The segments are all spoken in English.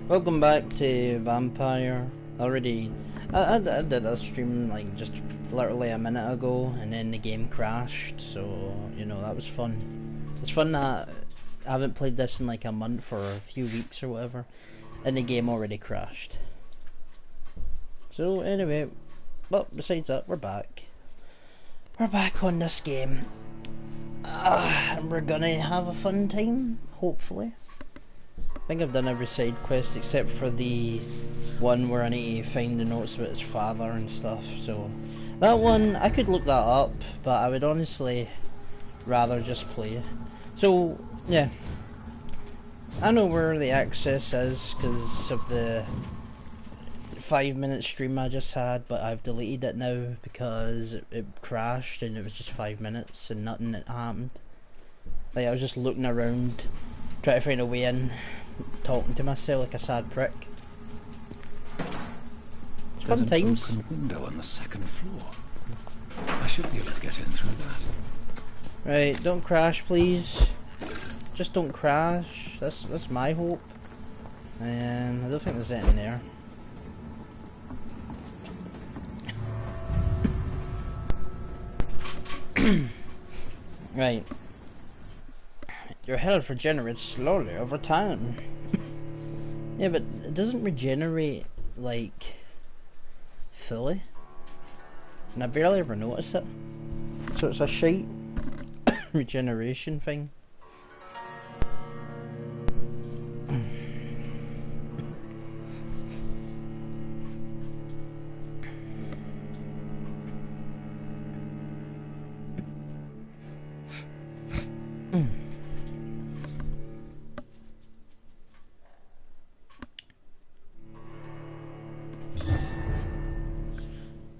Welcome back to Vampyre. I did a stream like just literally a minute ago, and then the game crashed. So you know that was fun. It's fun that I haven't played this in like a month or a few weeks or whatever, and the game already crashed. So anyway, well besides that, we're back. We're back on this game, and we're gonna have a fun time, hopefully. I think I've done every side quest except for the one where I need to find the notes about his father and stuff, so that one, I could look that up, but I would honestly rather just play. So, yeah. I know where the access is because of the 5-minute stream I just had, but I've deleted it now because it crashed and it was just 5 minutes and nothing had happened. Like, I was just looking around, trying to find a way in, talking to myself like a sad prick. There's an Sometimes. open window on the second floor. I should be able to get in through that. Right, don't crash, please. Just don't crash. That's my hope. And I don't think there's anything there. Right. Your health regenerates slowly over time. Yeah, but it doesn't regenerate like fully, and I barely ever notice it. So it's a shite regeneration thing.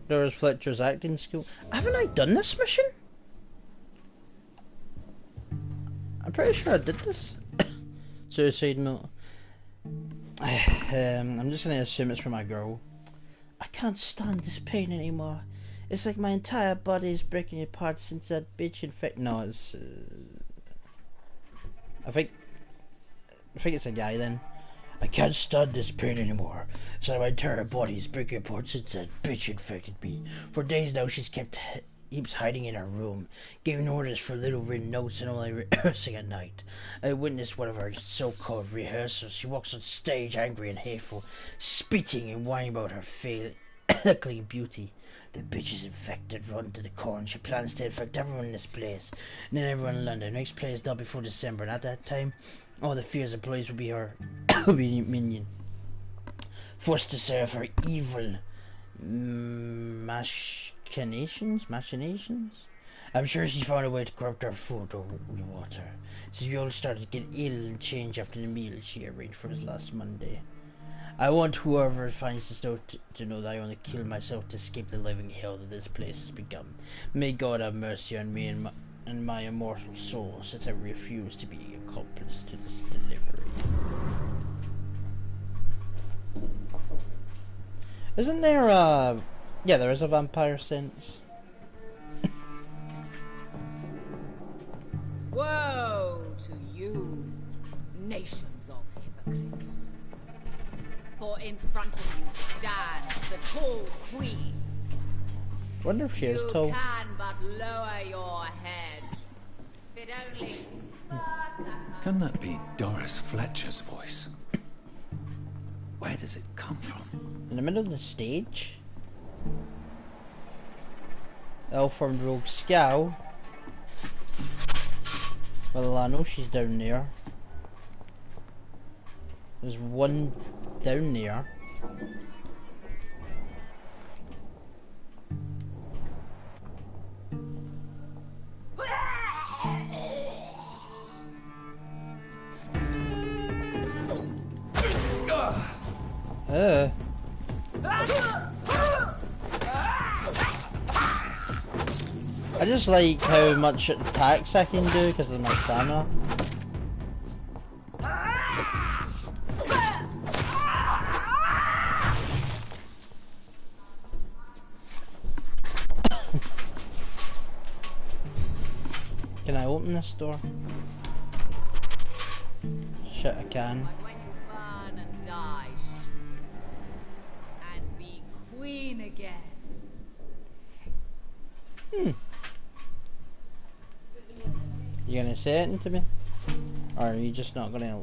There's Fletcher's acting school. Haven't I done this mission? I'm pretty sure I did this. Suicide note. I'm just gonna assume it's for my girl. I can't stand this pain anymore. It's like my entire body is breaking apart since that bitch infected. No, it's. I think it's a guy then. I can't stand this pain anymore. It's like my entire body is breaking apart since that bitch infected me. For days now she's keeps hiding in her room, giving orders for little written notes and only rehearsing at night. I witnessed one of her so-called rehearsals. She walks on stage angry and hateful, spitting and whining about her failing beauty. The bitch is infected, run to the core, and she plans to infect everyone in this place, and then everyone in London. Next play is not before December, and at that time, all the fears employees will be her minion, forced to serve her evil machinations. I'm sure she found a way to corrupt our food or water. Since we all started to get ill and change after the meal she arranged for us last Monday. I want whoever finds this note to know that I only killed myself to escape the living hell that this place has become. May God have mercy on me and my immortal soul, since I refuse to be accomplice to this delivery. Isn't there yeah, there is a vampire sense. Woe to you, nations of hypocrites. For in front of you stands the tall queen. Wonder if she is tall. You can but lower your head. If it only Can that be Doris Fletcher's voice? Where does it come from? In the middle of the stage? Elformed Rogue Scow. Well, I know she's down there. There's one down there. I just like how much attacks I can do because of my stamina. Can I open this door? Shit, I can. when you burn and die, mine again. You gonna say it to me? Or are you just not gonna...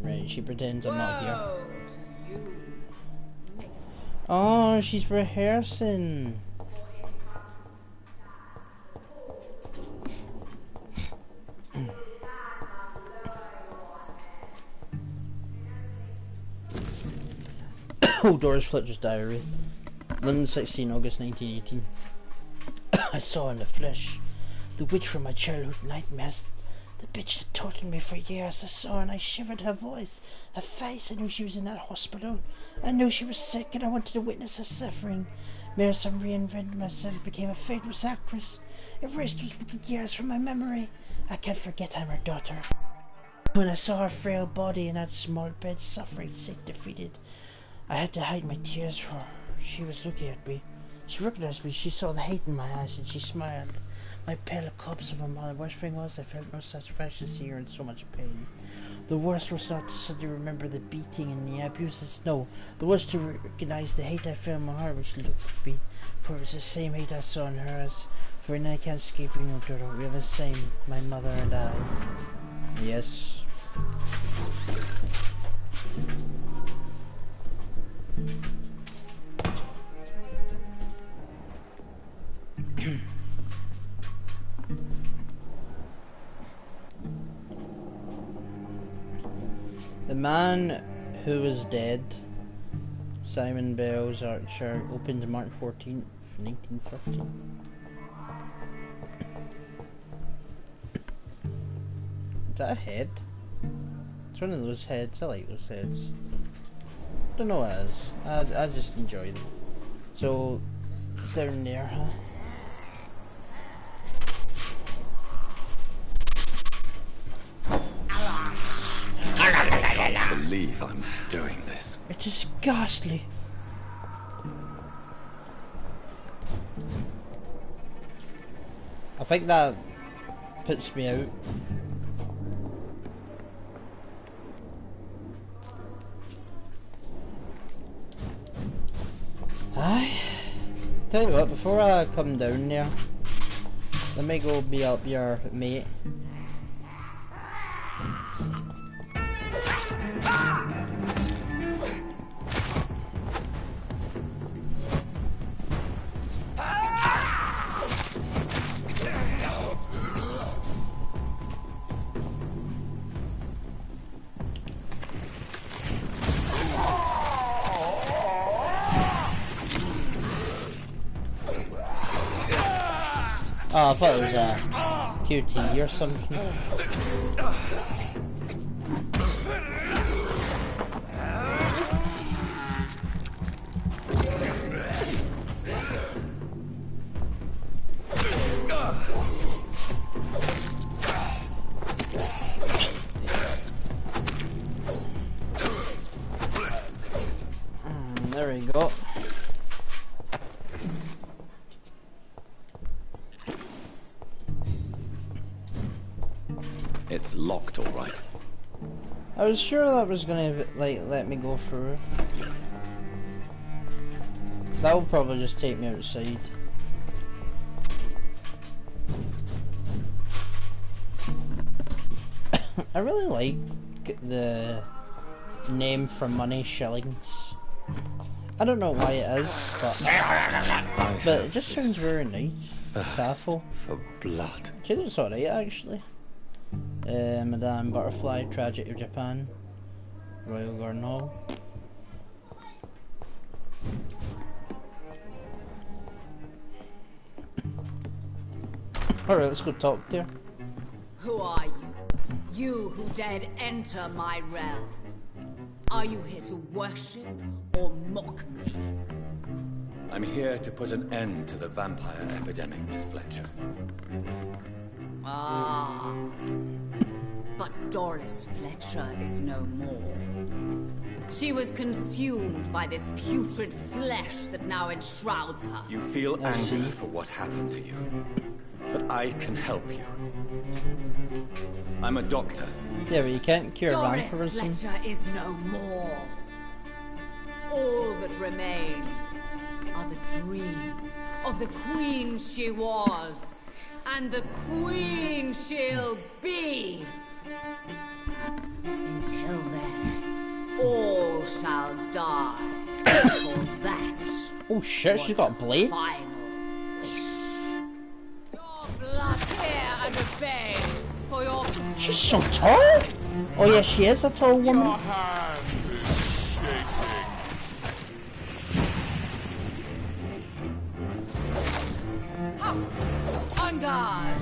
Right, she pretends I'm not here. Woe to you. Oh, she's rehearsing. Oh, Doris Fletcher's diary. London, 16 August 1918. I saw in the flesh the witch from my childhood nightmares. The bitch that tortured me for years. I saw her and I shivered her voice, her face. I knew she was in that hospital. I knew she was sick and I wanted to witness her suffering. Mearsome reinvented myself, became a famous actress. Erased those wicked years from my memory. I can't forget I'm her daughter. When I saw her frail body in that small bed, suffering, sick, defeated, I had to hide my tears for her. She was looking at me. She recognized me. She saw the hate in my eyes and she smiled. My pale corpse of a mother. Worst thing was I felt no satisfaction to see her in so much pain. The worst was not to suddenly remember the beating and the abuses. No, the worst to recognize the hate I felt in my heart when she looked at me. For it was the same hate I saw in hers. For now I can't escape being her daughter. We are the same, my mother and I. Yes. The Man Who Was Dead, Simon Bell's Archer, opened March 14th, 1913. Is that a head? It's one of those heads. I like those heads. Don't know what it is. I just enjoy them. So, down there, huh? I can't believe I'm doing this. It is ghastly. I think that puts me out. Aye. Tell you what, before I come down there, let me go be up your mate. Oh, I thought it was a QT or something. There we go. It's locked, all right. I was sure that was gonna like let me go through. That will probably just take me outside. I really like the name for money, shillings. I don't know why it is, but it just sounds very nice. Tassel. For blood. I think it's alright actually. Madame Butterfly, Tragedy of Japan, Royal Garden Hall. Alright, let's go talk to her. Who are you? You who dared enter my realm. Are you here to worship or mock me? I'm here to put an end to the vampire epidemic, Miss Fletcher. Ah. But Doris Fletcher is no more. She was consumed by this putrid flesh that now enshrouds her. You feel angry for what happened to you, but I can help you. I'm a doctor. Yeah, but you can't cure Doris vampirism. Fletcher is no more. All that remains are the dreams of the queen she was, and the queen she'll be. Until then, all shall die. For that. Oh shit, she's got a blade? Final wish. Your blood here and obey for your. She's so tall? Oh yeah, she is a tall woman. Your hand is shaking. Ha! On guard.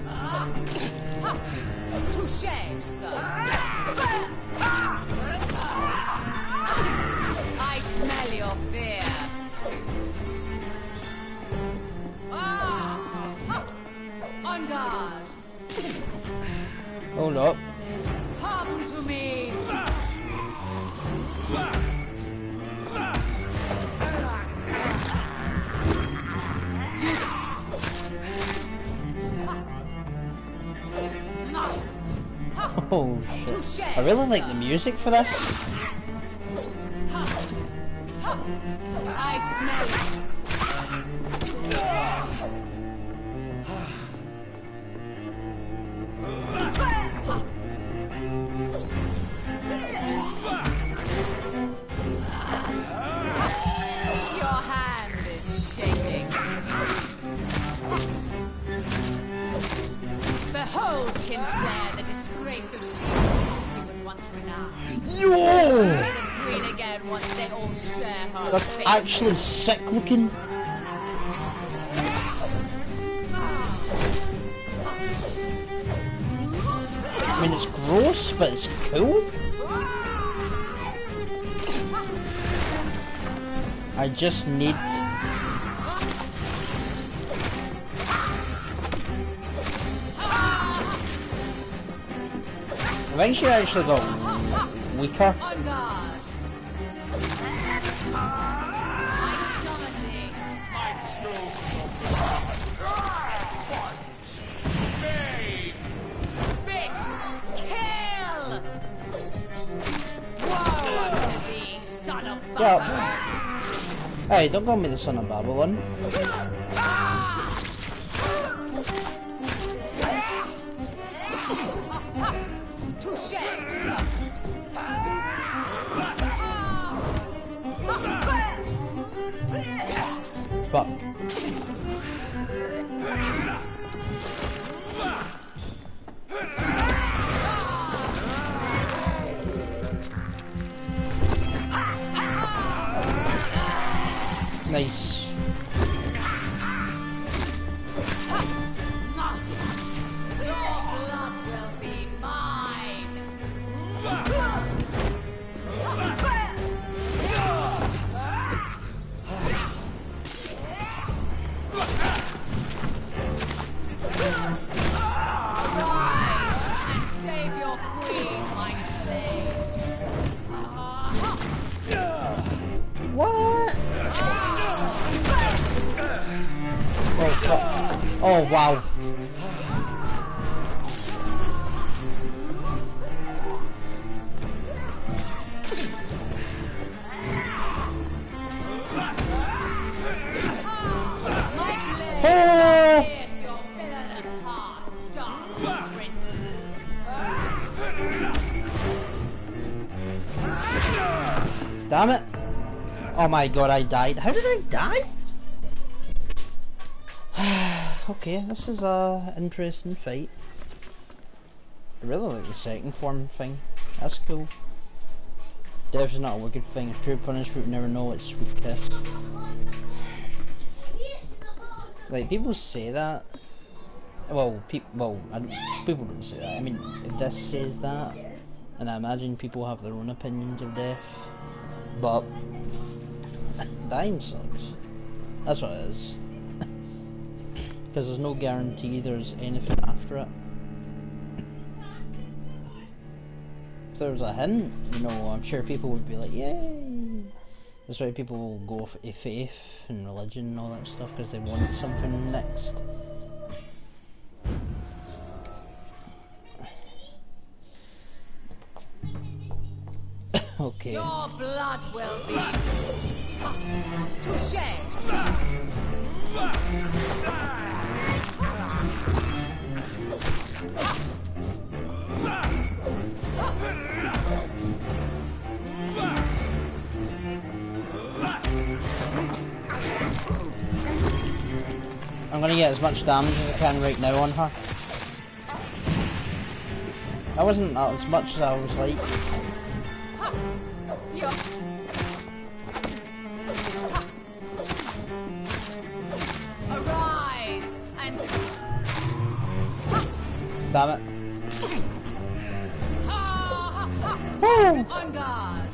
Ha! Touché, sir. I smell your fear. On guard. Hold up. Come to me. Oh shit. I really like the music for this. I smell it. Your hand is shaking. Behold, Kinslayer, the disgrace of She-Hulk was once renowned. Yo! She be the queen again once they all share her That's fate. actually sick looking. I mean, it's gross, but it's cool. I just need... I think she actually got weaker. On guard. I summon thee. I choose Spit! Kill! Woe unto thee, son of Yeah. Babylon! Hey, don't call me the son of Babylon. Touché! Fuck. Nice. Your blood will be mine! Rise and save your queen, my slave! What? Oh, fuck. Oh, wow. My blade Oh! pierce your villainous heart, dark prince! Damn it. Oh my god, I died. How did I die? Okay, this is a interesting fight. I really like the second form thing. That's cool. Death is not a wicked thing. It's true punishment. We never know. It's sweet kiss. Like people say that. Well, people don't say that. I mean, this says that, and I imagine people have their own opinions of death. But dying sucks. That's what it is. Because there's no guarantee there's anything after it. If there was a hint, you know, I'm sure people would be like, yay! That's why people will go for faith and religion and all that stuff, because they want something next. Okay. Your blood will be touché, sir. I'm gonna get as much damage as I can right now on her. That wasn't as much as I was like. Arise and Damn it. on guard.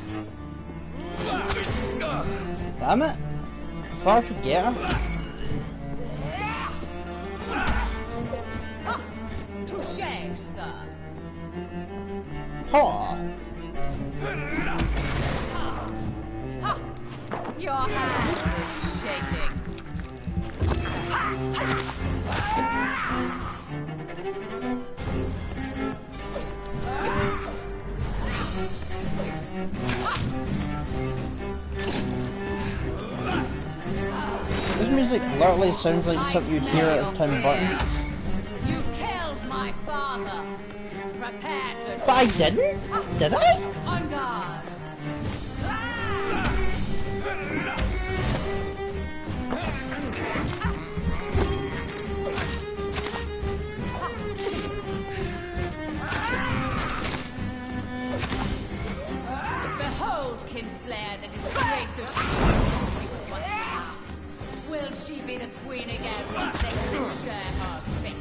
Damn it. I thought I could get her. Touché, sir. Oh. Your hand is shaking. This music literally sounds like something you'd hear at Tim Burton's. You killed my father. Prepare to. But I didn't? Did I? On guard. Behold, Kinslayer, the disgrace of she was once renowned. Will she be the queen again once they can share her fate?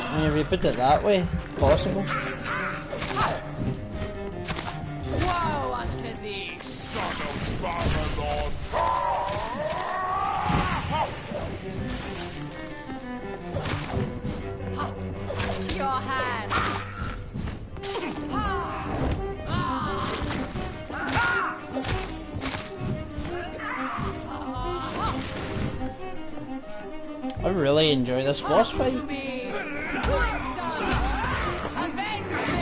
I mean, if you put it that way, possible. Woe unto thee, Son of Babylon! your hand. I really enjoy this boss To fight. me, my son, avenge me!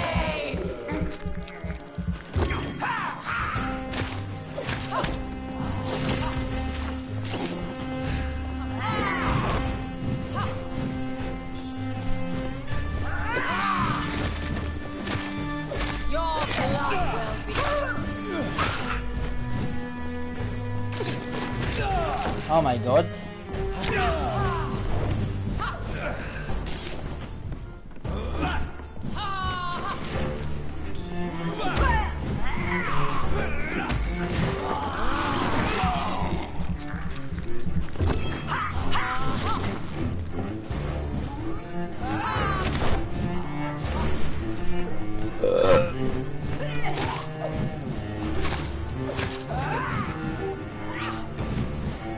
Your blood will be. Oh my god.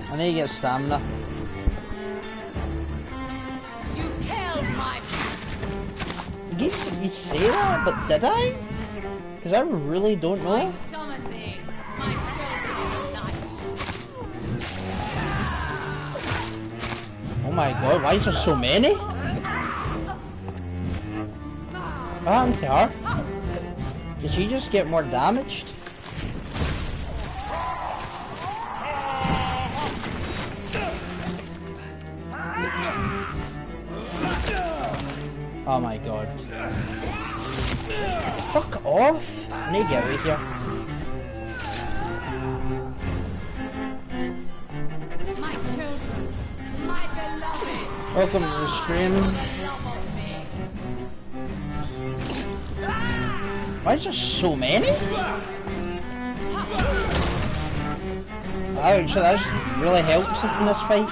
I need to get stamina. You killed my. It keeps me say that, but did I? Because I really don't I know. summon thee, my children of the night. Oh my god, why is there so many? What happened to her? Did she just get more damaged? Oh my god. Fuck off! I need to get out of here. My children, my beloved. Welcome to the stream. For the love of me. Why is there so many? Ouch, that really helps in this fight.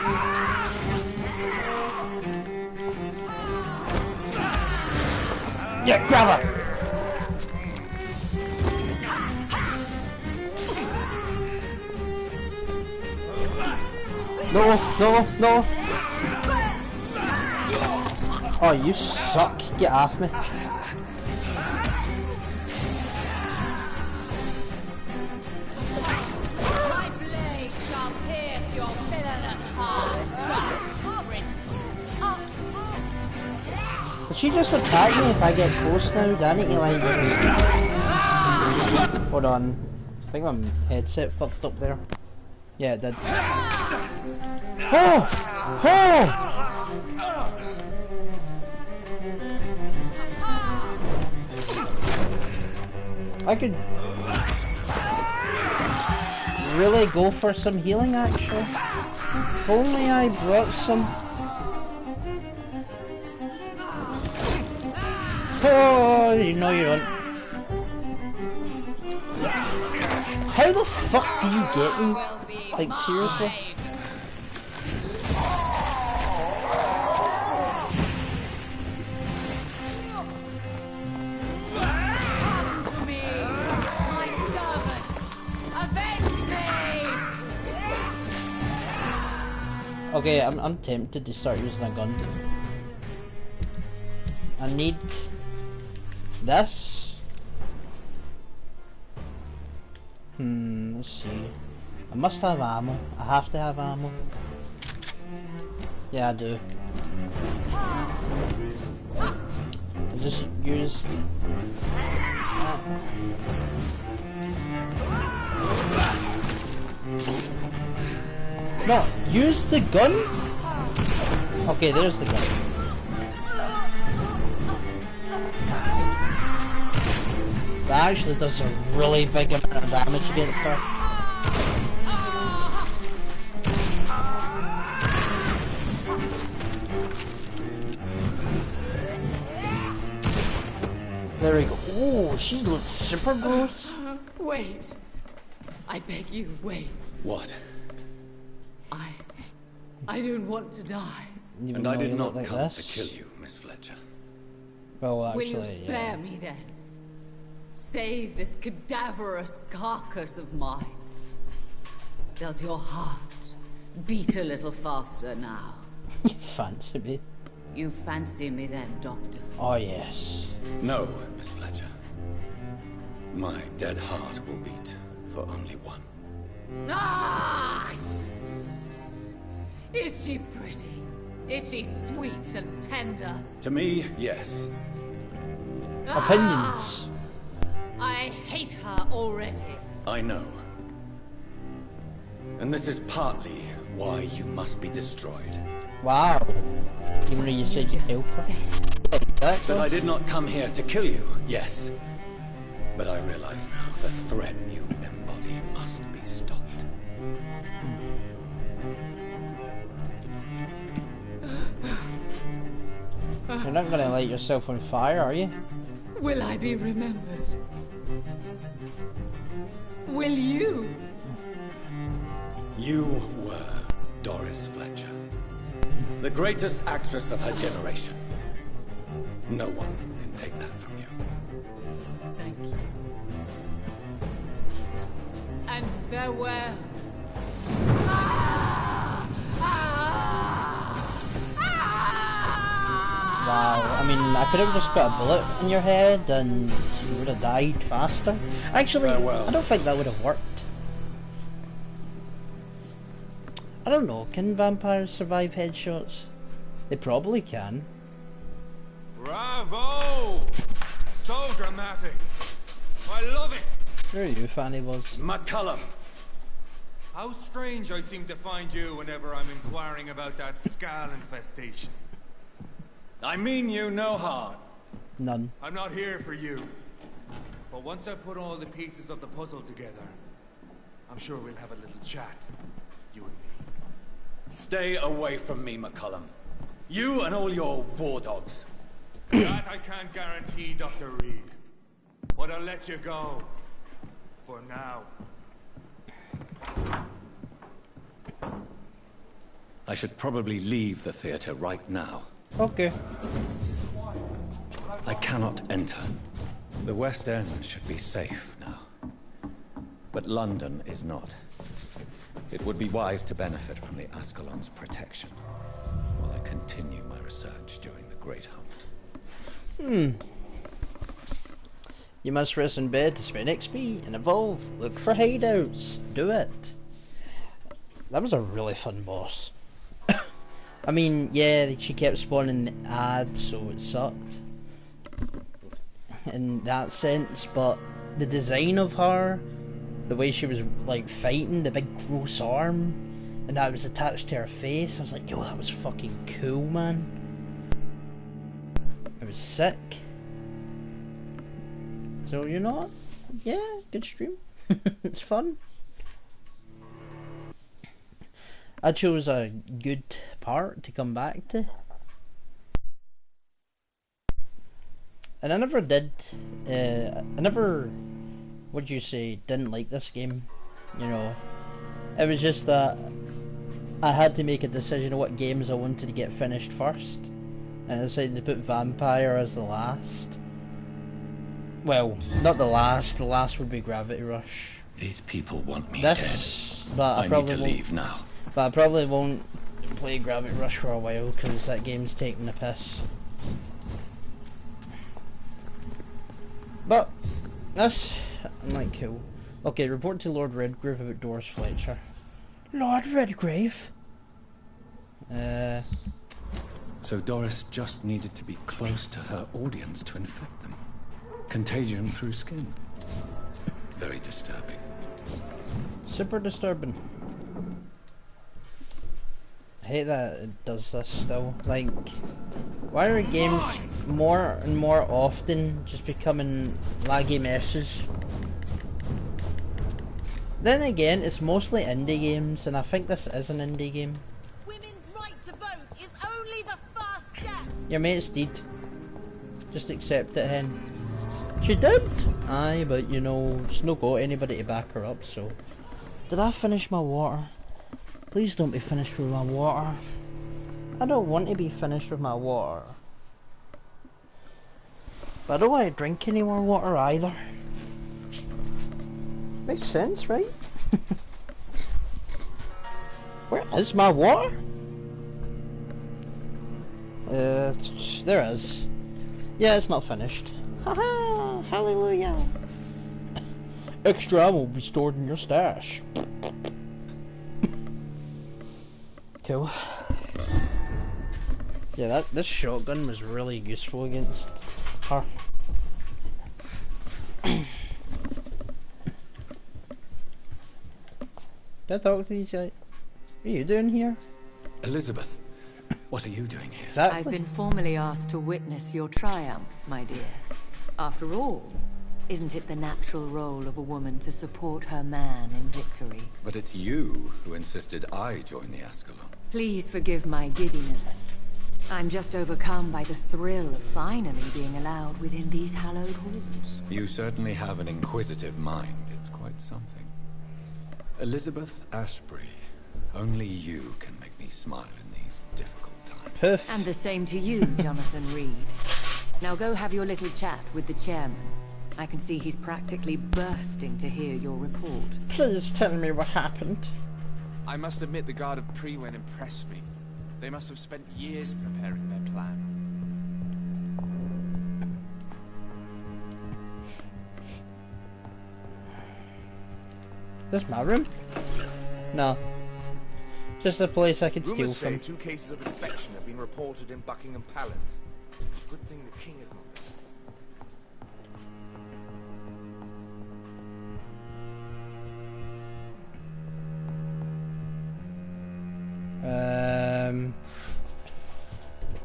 Yeah, grab her! No, no, no! Oh, you suck. Get off me. My blade shall pierce your villainous heart, dark prince. Did she just attack me if I get close now? Do I need to like... Hold on. I think my headset fucked up there. Yeah, it did. Oh! Oh! I could really go for some healing actually. If only I brought some. Oh, you know you don't. How the fuck do you get me? Like seriously? Okay, I'm tempted to start using a gun. I need this. Let's see. I must have ammo. I have to have ammo. Yeah, I do. I just used... No, use the gun? Okay, there's the gun. That actually does a really big amount of damage against her. There we go. Oh, she looks super gross. Wait. I beg you, wait. What? I don't want to die. And I did not come to kill you, Miss Fletcher. Well, actually, will you spare me then? Save this cadaverous carcass of mine. Does your heart beat a little faster now? You fancy me? You fancy me then, Doctor? Oh yes. No, Miss Fletcher. My dead heart will beat for only one. Ah! Is she pretty? Is she sweet and tender? To me, yes. Opinions. I hate her already. I know. And this is partly why you must be destroyed. Wow. Even though you said you killed her. But I did not come here to kill you, yes. But I realize now the threat you embody must be stopped. You're not gonna light yourself on fire, are you? Will I be remembered? Will you? You were Doris Fletcher, the greatest actress of her generation. No one can take that from you. Thank you. And farewell. Wow, I mean, I could have just put a bullet in your head and you would have died faster. Actually, Farewell. I don't think that would have worked. I don't know, can vampires survive headshots? They probably can. Bravo! So dramatic. I love it. Where are you, Fanny was? McCullum! How strange I seem to find you whenever I'm inquiring about that skull infestation. I mean you no harm. None. I'm not here for you. But once I put all the pieces of the puzzle together, I'm sure we'll have a little chat. You and me. Stay away from me, McCullum. You and all your war dogs. That I can't guarantee, Dr. Reed. But I'll let you go. For now. I should probably leave the theater right now. Okay. I cannot enter. The West End should be safe now. But London is not. It would be wise to benefit from the Ascalon's protection while I continue my research during the Great Hunt. You must rest in bed to spend XP and evolve. Look for hideouts. Do it. That was a really fun boss. I mean, yeah, she kept spawning ads, so it sucked in that sense, but the design of her, the way she was like fighting, the big gross arm, and that was attached to her face, I was like, yo, that was fucking cool, man. It was sick. So, you know, yeah, good stream. It's fun. I chose a good part to come back to. And I never did, I never, what'd you say, didn't like this game, you know. It was just that I had to make a decision of what games I wanted to get finished first. And I decided to put Vampyre as the last. Well, not the last would be Gravity Rush. These people want me dead. But I need to leave now. But I probably won't play Gravity Rush for a while because that game's taking the piss. But that's like cool. Okay, report to Lord Redgrave about Doris Fletcher. Lord Redgrave? So Doris just needed to be close to her audience to infect them. Contagion through skin. Very disturbing. Super disturbing. I hate that it does this still. Like, why are games more and more often just becoming laggy messes? Then again, it's mostly indie games, and I think this is an indie game. Women's right to vote is only the first step. Your mates did. Just accept it, hen. She did! Aye, but you know, there's no got anybody to back her up, so... Did I finish my water? Please don't be finished with my water. I don't want to be finished with my water. But I don't want to drink any more water either. Makes sense, right? Where is my water? There is. Yeah, it's not finished. Haha! Hallelujah! Extra ammo will be stored in your stash. Cool. Yeah, this shotgun was really useful against her. Can I talk to these guys? What are you doing here? Elizabeth, what are you doing here? Exactly. I've been formally asked to witness your triumph, my dear. After all, isn't it the natural role of a woman to support her man in victory? But it's you who insisted I join the Ascalon. Please forgive my giddiness. I'm just overcome by the thrill of finally being allowed within these hallowed halls. You certainly have an inquisitive mind. It's quite something. Elizabeth Ashbury, only you can make me smile in these difficult times. Poof. And the same to you, Jonathan Reed. Now go have your little chat with the chairman. I can see he's practically bursting to hear your report. Please tell me what happened. I must admit the Guard of Priwen impressed me. They must have spent years preparing their plan. This my room? No. Just a place I could steal Rumors say from. 2 cases of infection have been reported in Buckingham Palace. Good thing the king is not there.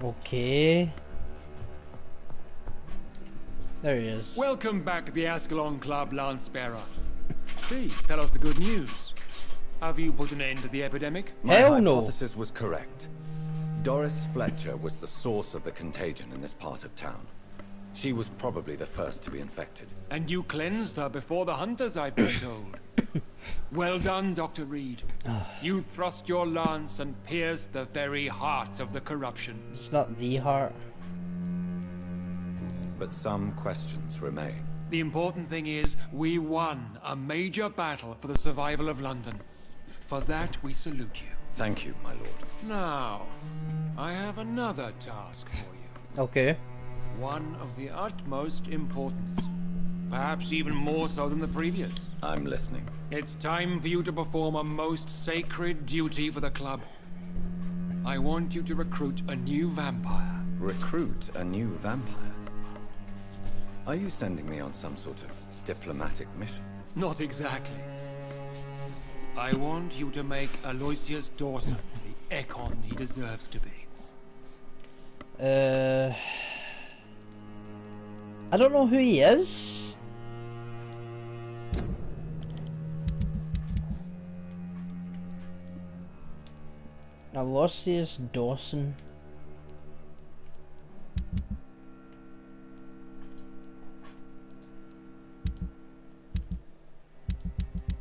Okay. There he is. Welcome back to the Ascalon Club, Lance-Bearer. Please, tell us the good news. Have you put an end to the epidemic? Hell My no. hypothesis was correct. Doris Fletcher was the source of the contagion in this part of town. She was probably the first to be infected. And you cleansed her before the hunters, I've been told. Well done, Dr. Reed. You thrust your lance and pierced the very heart of the corruption. It's not the heart. But some questions remain. The important thing is, we won a major battle for the survival of London. For that, we salute you. Thank you, my lord. Now, I have another task for you. Okay. One of the utmost importance. Perhaps even more so than the previous. I'm listening. It's time for you to perform a most sacred duty for the club. I want you to recruit a new vampire. Recruit a new vampire? Are you sending me on some sort of diplomatic mission? Not exactly. I want you to make Aloysius Dawson the Ekon he deserves to be. I don't know who he is. Aloysius Dawson.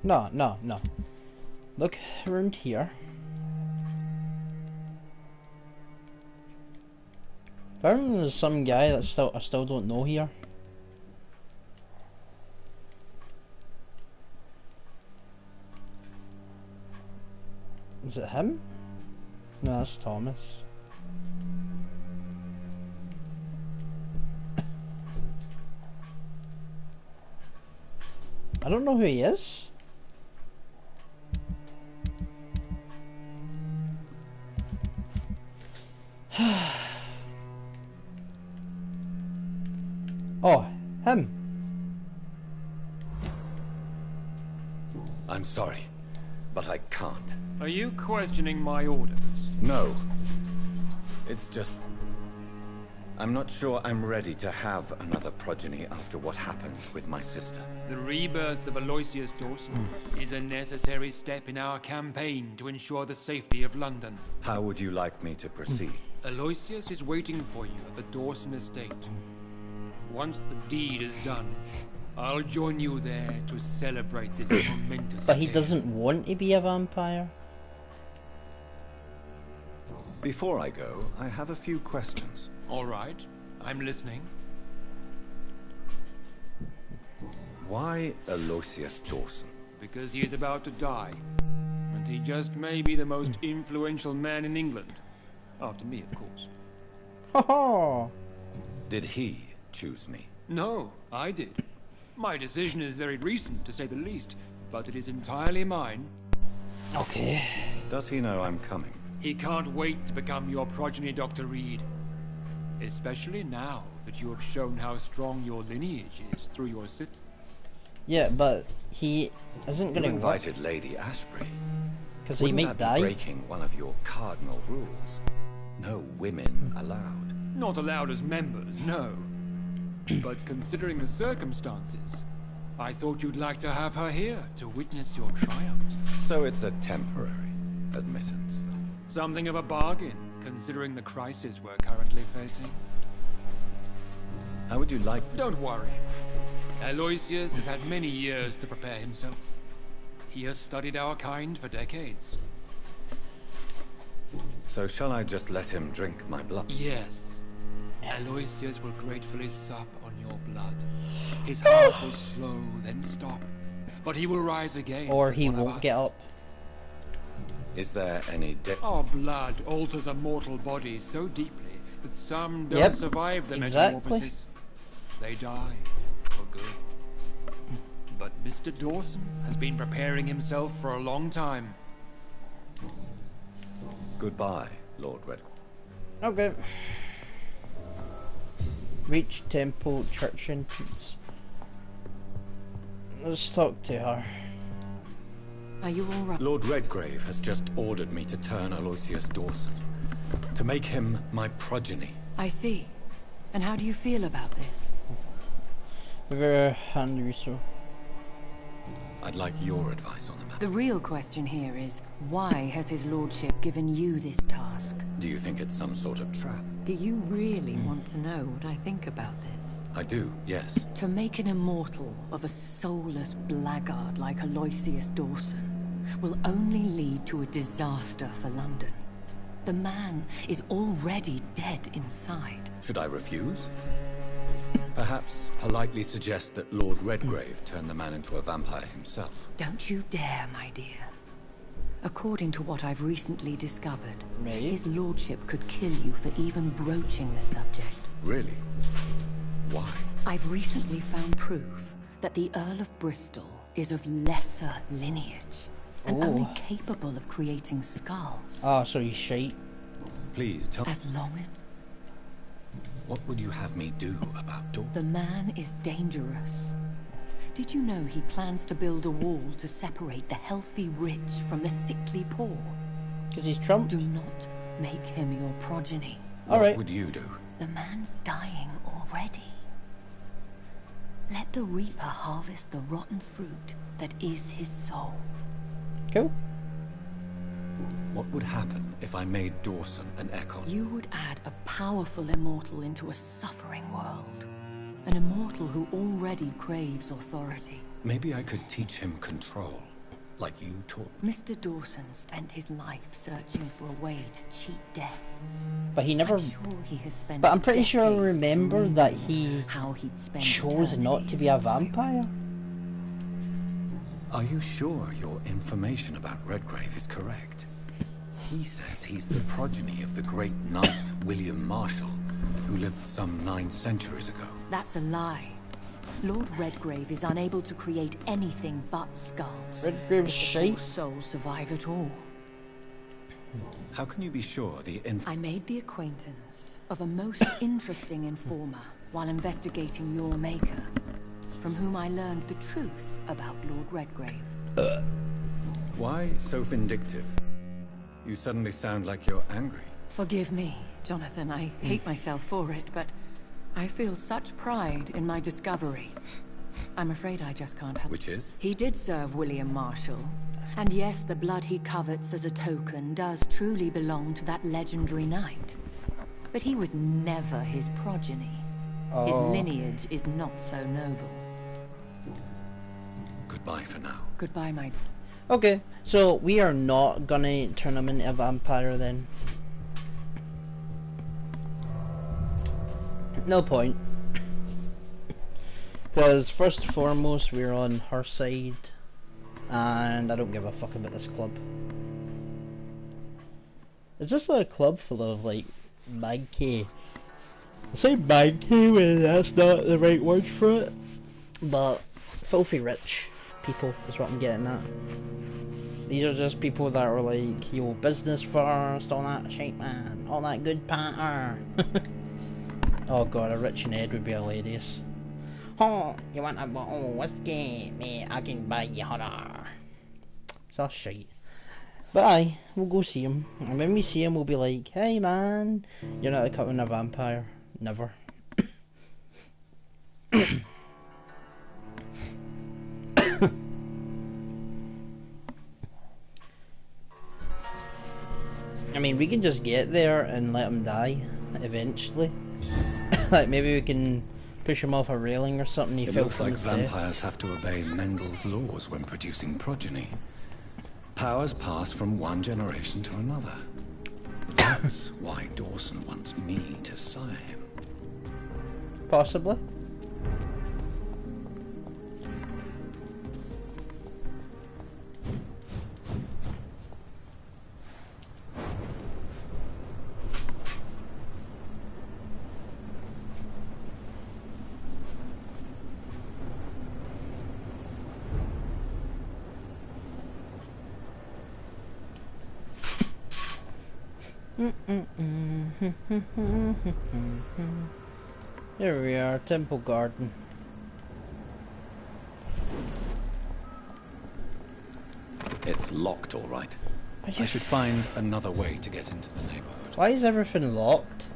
No. Look around here. Apparently there's some guy that I still don't know here. Is it him? No, that's Thomas. I don't know who he is. Oh, him. I'm sorry, but I can't. Are you questioning my orders? No. It's just... I'm not sure I'm ready to have another progeny after what happened with my sister. The rebirth of Aloysius Dawson is a necessary step in our campaign to ensure the safety of London. How would you like me to proceed? Aloysius is waiting for you at the Dawson estate. Once the deed is done, I'll join you there to celebrate this momentous But he occasion. doesn't want to be a vampire. Before I go, I have a few questions. All right, I'm listening. Why Aloysius Dawson? Because he is about to die, and he just may be the most influential man in England. After me, of course. Ha ha! Did he choose me? No, I did. My decision is very recent, to say the least, but it is entirely mine. Okay. Does he know I'm coming? He can't wait to become your progeny, Dr. Reed. Especially now that you have shown how strong your lineage is through your sit. Yeah, but he isn't You gonna invited Lady Ashbury. because he Wouldn't may that be die. breaking one of your cardinal rules? No women allowed. Not allowed as members, no. But considering the circumstances, I thought you'd like to have her here to witness your triumph. So it's a temporary admittance, then. Something of a bargain, considering the crisis we're currently facing. How would you like... Don't worry. Aloysius has had many years to prepare himself. He has studied our kind for decades. So shall I just let him drink my blood? Yes. Aloysius will gratefully sup on your blood. His heart will slow, then stop. But he will rise again. Or as he one of won't us. get up. Is there any Our blood alters a mortal body so deeply that some don't Yep, survive the exactly. metamorphosis. They die for good. But Mr. Dawson has been preparing himself for a long time. Goodbye, Lord Red. Okay. Reach temple church entrance. Let's talk to her. Are you all right? Lord Redgrave has just ordered me to turn Aloysius Dawson. To make him my progeny. I see. And how do you feel about this? We're gonna hand you so. I'd like your advice on the matter. The real question here is, why has his lordship given you this task? Do you think it's some sort of trap? Do you really want to know what I think about this? I do, yes. To make an immortal of a soulless blackguard like Aloysius Dawson will only lead to a disaster for London. The man is already dead inside. Should I refuse? Perhaps politely suggest that Lord Redgrave turn the man into a vampire himself. Don't you dare, my dear. According to what I've recently discovered, Really? his lordship could kill you for even broaching the subject. Really? Why? I've recently found proof that the Earl of Bristol is of lesser lineage and Oh. only capable of creating skulls. Ah, so he's shite. Please tell. As long as What would you have me do about Dor? the man is dangerous. Did you know he plans to build a wall to separate the healthy rich from the sickly poor? Because he's Trump. Do not make him your progeny. All right. What would you do? The man's dying already. Let the reaper harvest the rotten fruit that is his soul. Cool. What would happen if I made Dawson an Ekon? You would add a powerful immortal into a suffering world. An immortal who already craves authority. Maybe I could teach him control, like you taught me. Mr. Dawson spent his life searching for a way to cheat death. But he never. I'm sure he has spent But I'm pretty sure I decades remember dreaming that he how he'd spend chose not eternity to as be a tyrant. vampire. Are you sure your information about Redgrave is correct? He says he's the progeny of the great knight William Marshall, who lived some 9 centuries ago. That's a lie. Lord Redgrave is unable to create anything but skulls. Redgrave's If the shite. poor souls survive at all. How can you be sure the I made the acquaintance of a most interesting informer while investigating your maker, from whom I learned the truth about Lord Redgrave. Why so vindictive? You suddenly sound like you're angry. Forgive me, Jonathan. I hate myself for it, but I feel such pride in my discovery. I'm afraid I just can't help. Which is? He did serve William Marshall. And yes, the blood he covets as a token does truly belong to that legendary knight. But he was never his progeny. His Oh. lineage is not so noble. Goodbye for now. Goodbye, my... Okay, so we are not gonna turn him into a vampire then. No point. Because first and foremost, we're on her side. And I don't give a fuck about this club. Is this a club full of, like, baggy? I say baggy when that's not the right word for it. But filthy rich people is what I'm getting at. These are just people that are like, yo, business first, all that shit, man. All that good patter. Oh god, a rich Ned would be hilarious. Oh, you want a bottle of whiskey? Mate, I can buy you honor. It's all shite. But aye, we'll go see him. And when we see him, we'll be like, hey man, you're not becoming a vampire. Never. I mean, we can just get there and let him die, eventually. Like, maybe we can push him off a railing or something. He It fell looks from like his death. vampires have to obey Mengel's laws when producing progeny. Powers pass from one generation to another. That's why Dawson wants me to sire him. Possibly. Here we are, Temple Garden. It's locked, all right. I should find another way to get into the neighborhood. Why is everything locked?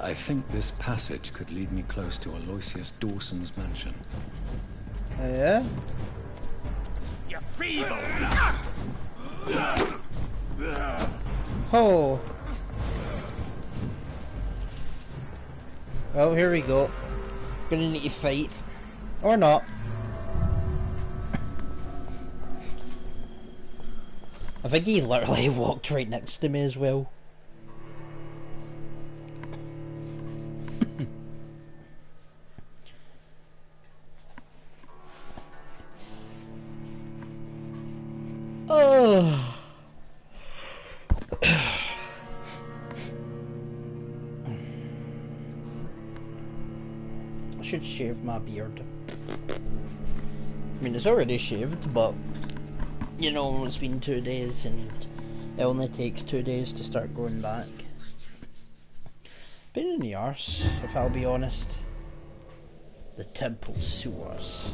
I think this passage could lead me close to Aloysius Dawson's mansion. Yeah? You feeble! Oh. Well, here we go. Gonna need to fight. Or not. I think he literally walked right next to me as well. Oh. I should shave my beard. I mean, it's already shaved, but you know, it's been 2 days and it only takes 2 days to start growing back. Pain in the arse, if I'll be honest. The temple sewers.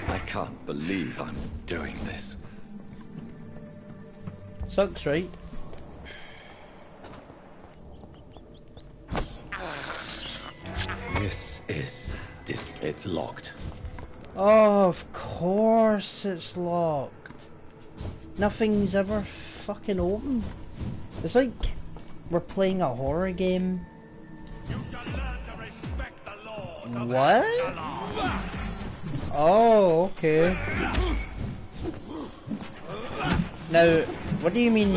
I can't believe I'm doing this. Sucks, right? It's locked. Oh, of course it's locked. Nothing's ever fucking open. It's like we're playing a horror game. You shall learn to respect the laws of What? Ascalon. Oh, okay. Now, what do you mean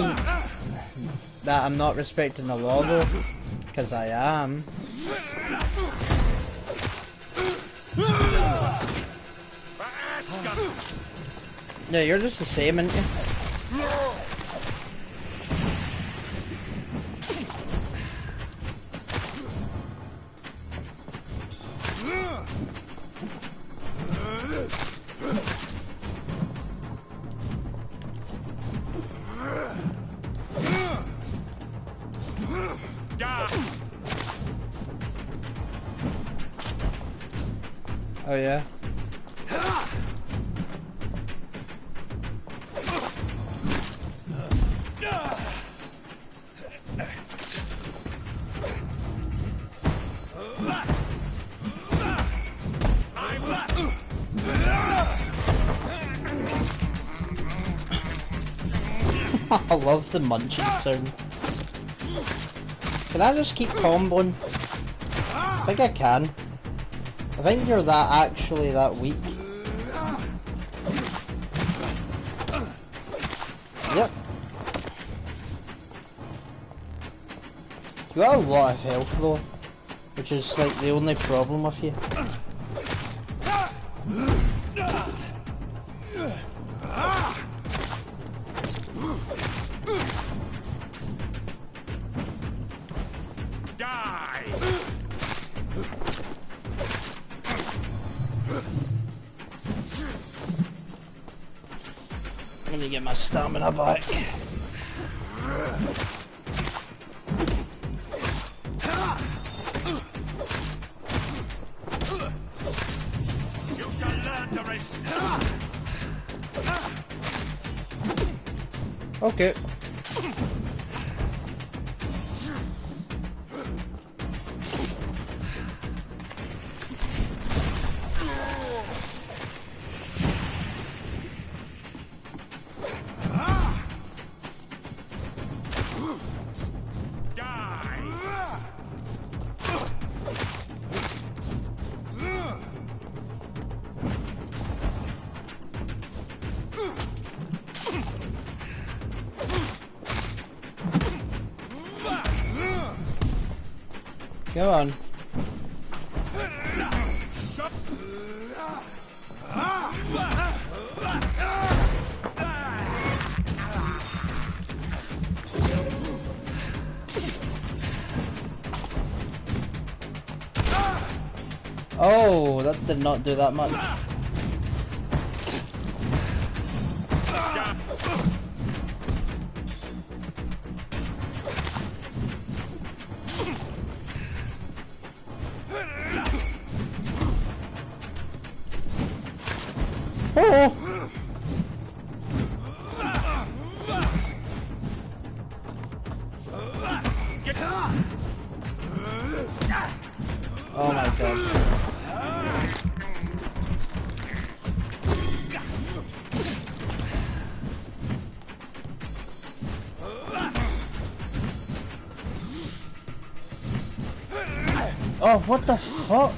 that I'm not respecting the law though? Because I am. No, you're just the same, aren't you? Oh yeah. I love the munching sound. Can I just keep comboing? I think I can. I think you're actually that weak. Yep. You got a lot of health though, which is like the only problem with you. I'm gonna get my stamina back. You shall learn to respect. Okay. Come on. Oh, that did not do that much. Oh! Oh my god. Oh, what the fuck?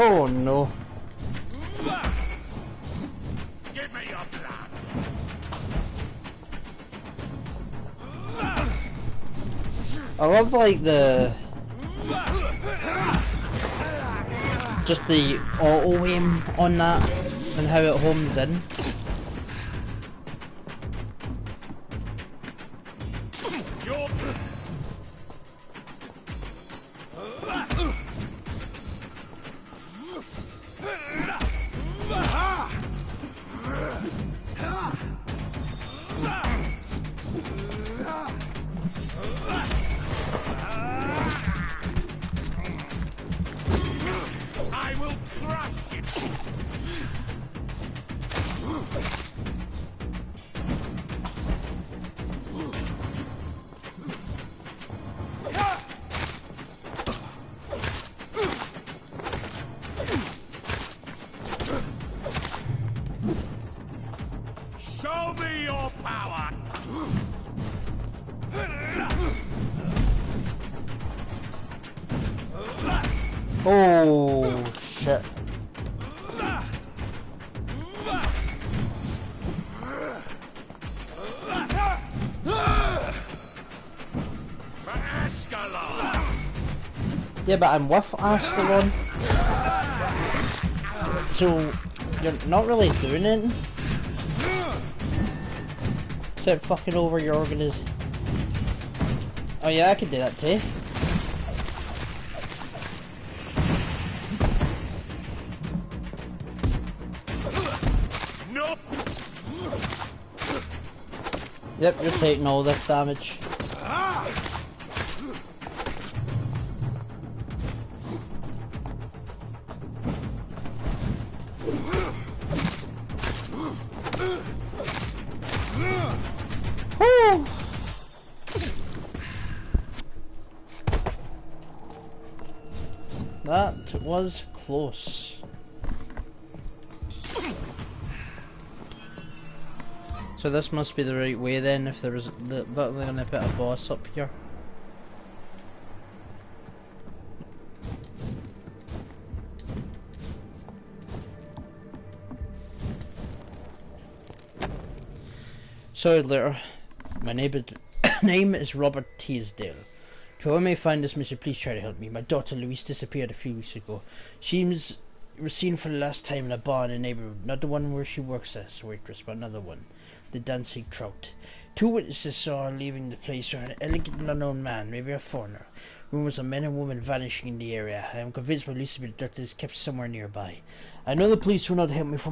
Oh no. Give me your blood. I love like just the auto aim on that and how it homes in. I will crush it. Show me your power. Oh shit. Yeah, but I'm with Ascalon. So you're not really doing it. Except fucking over your organism. Oh yeah, I could do that too. No. Yep, you're taking all this damage. Whew. That was close. So this must be the right way then, if there was they're gonna put a boss up here. Sorry later. My name is Robert Teasdale. To whoever may find this mission, please try to help me. My daughter Louise disappeared a few weeks ago. She was seen for the last time in a bar in the neighborhood. Not the one where she works as a waitress, but another one. The Dancing Trout. Two witnesses saw her leaving the place with an elegant and unknown man, maybe a foreigner. Rumours of men and women vanishing in the area. I am convinced my Lucy abducted is kept somewhere nearby. I know the police will not help me for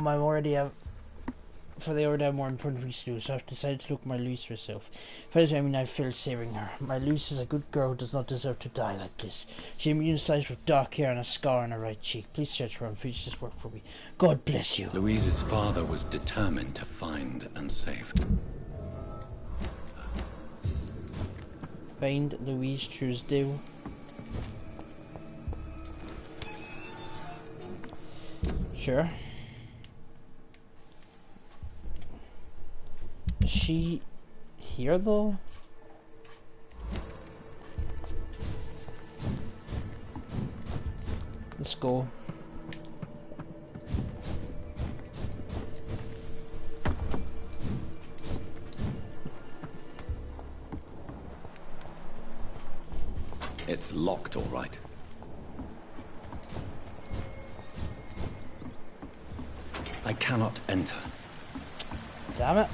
they already have more important things to do, so I've decided to look at my Lucy herself. First, I mean, I feel saving her. My Lucy is a good girl who does not deserve to die like this. She immunized with dark hair and a scar on her right cheek. Please search her and finish this work for me. God bless you. Louise's father was determined to find and save her. Find Louise Truesdale. Sure. Is she here though? Let's go. It's locked, all right. I cannot enter. Damn it.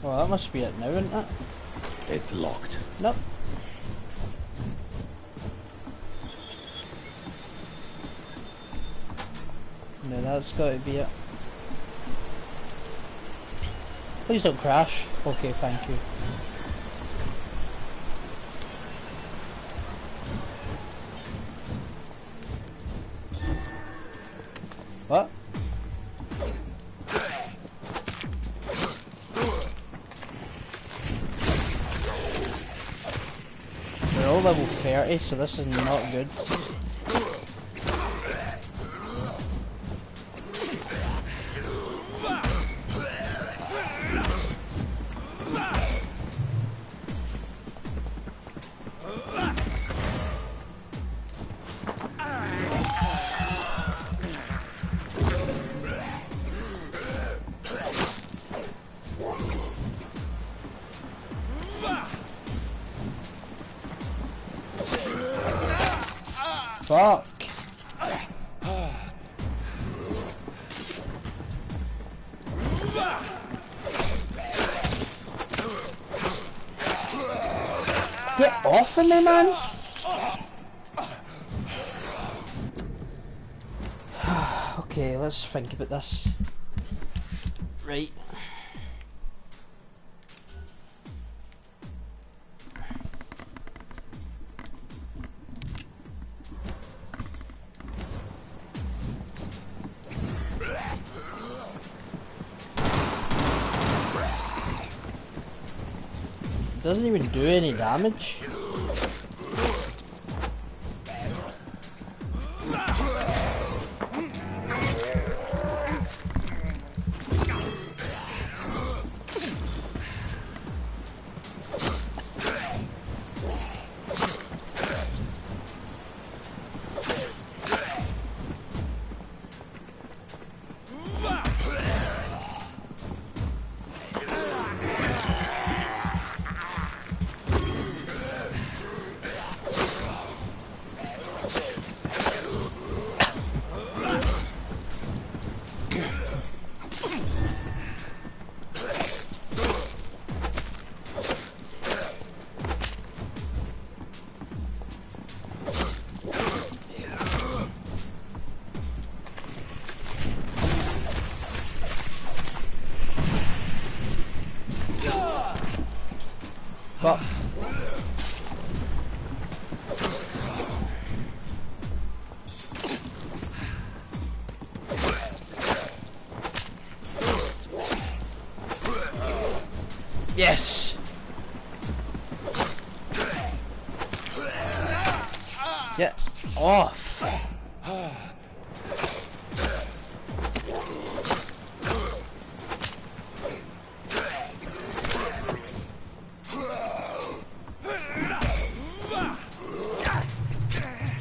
Well, that must be it now, isn't it? It's locked. Nope. No, that's got to be it. Please don't crash. Okay, thank you. What? They're all level 30, so this is not good. Fuck. Get off of me, man! Okay, let's think about this. Right. Doesn't even do any damage. Fuck. Yes. Get off.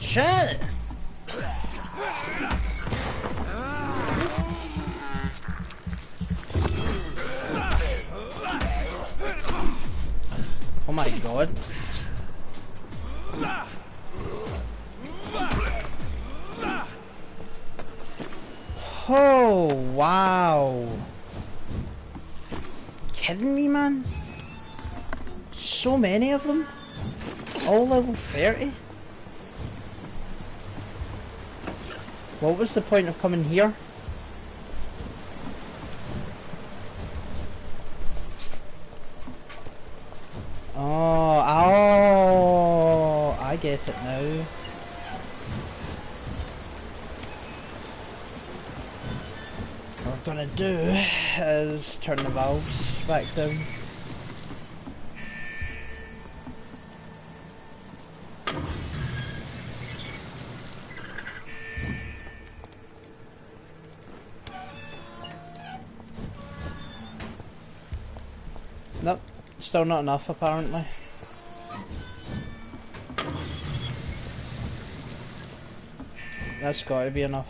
Shit! Oh my god. Oh wow. Kidding me, man? So many of them? All level 30? What was the point of coming here? Oh, I get it now. What we're gonna do is turn the valves back down. Nope, still not enough apparently. That's gotta be enough.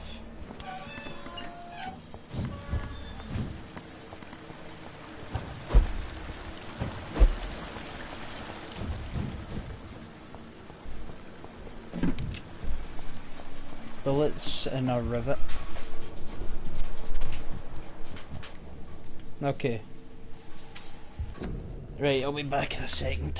Bullets in a rivet. Okay. Right, I'll be back in a second.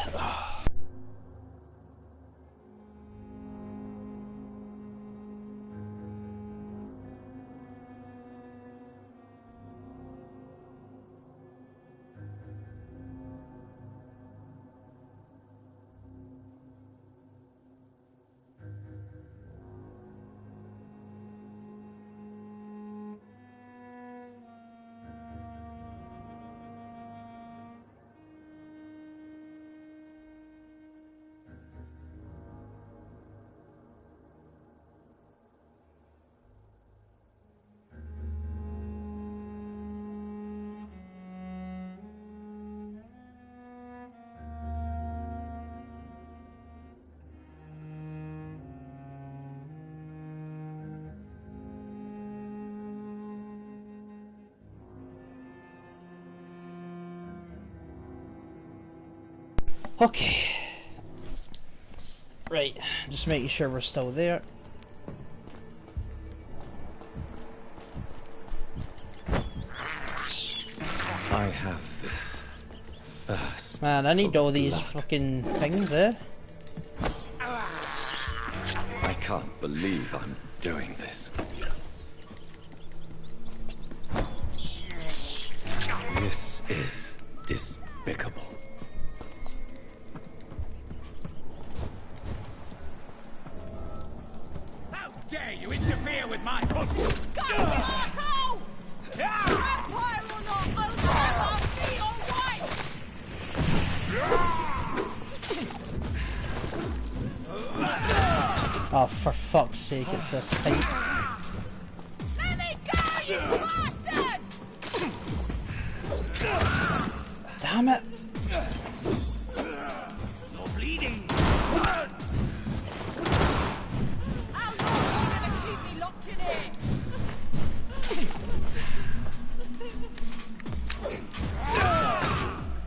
Okay. Right, just making sure we're still there. I have this thirst. Man, I need for all these blood. fucking things, eh? I can't believe I'm doing this. This is despicable. How dare you interfere with my hunt? Go, you asshole! Vampire or not, I'll never be your wife! Oh, for fuck's sake, it's this tight. Let me go, you bastard! Damn it! No bleeding. How long are you gonna keep me locked in here?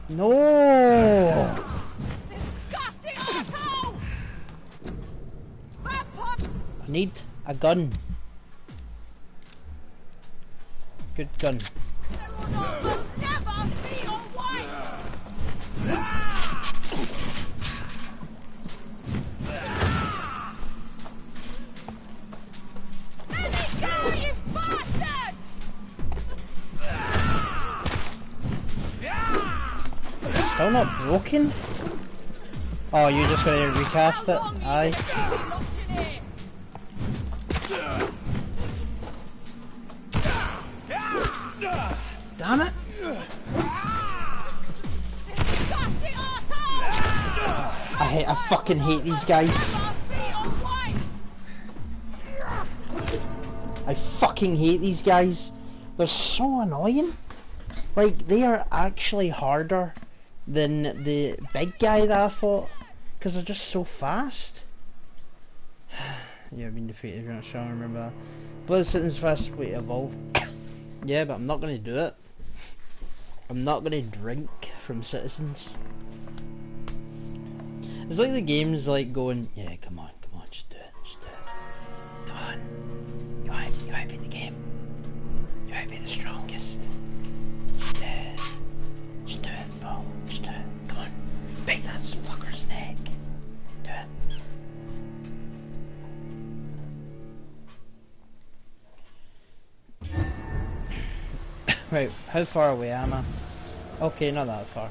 No! Disgusting asshole! Vampire! I need a gun. Good gun. Or not, I'll never be your wife! Let me go, you bastard! Still not broken? Oh, you're just gonna recast it? How long are you Aye. gonna keep me locked in here? Damn it! Disgusting asshole! I fucking hate these guys. I'll be your wife! I fucking hate these guys. They're so annoying. Like, they are actually harder than the big guy that I fought. Because they're just so fast. Yeah, I've been defeated, you're not sure, I remember that. Blood Citizen's fastest way to evolve. Yeah, but I'm not going to do it. I'm not going to drink from Citizens. It's like the game's like going, yeah, come on, just do it, just do it. Come on. You might be the game. You might be the strongest. Just do it. Just do it, Paul. Just do it. Come on. Bite that fucker's neck. Do it. Right, how far away am I? Okay, not that far.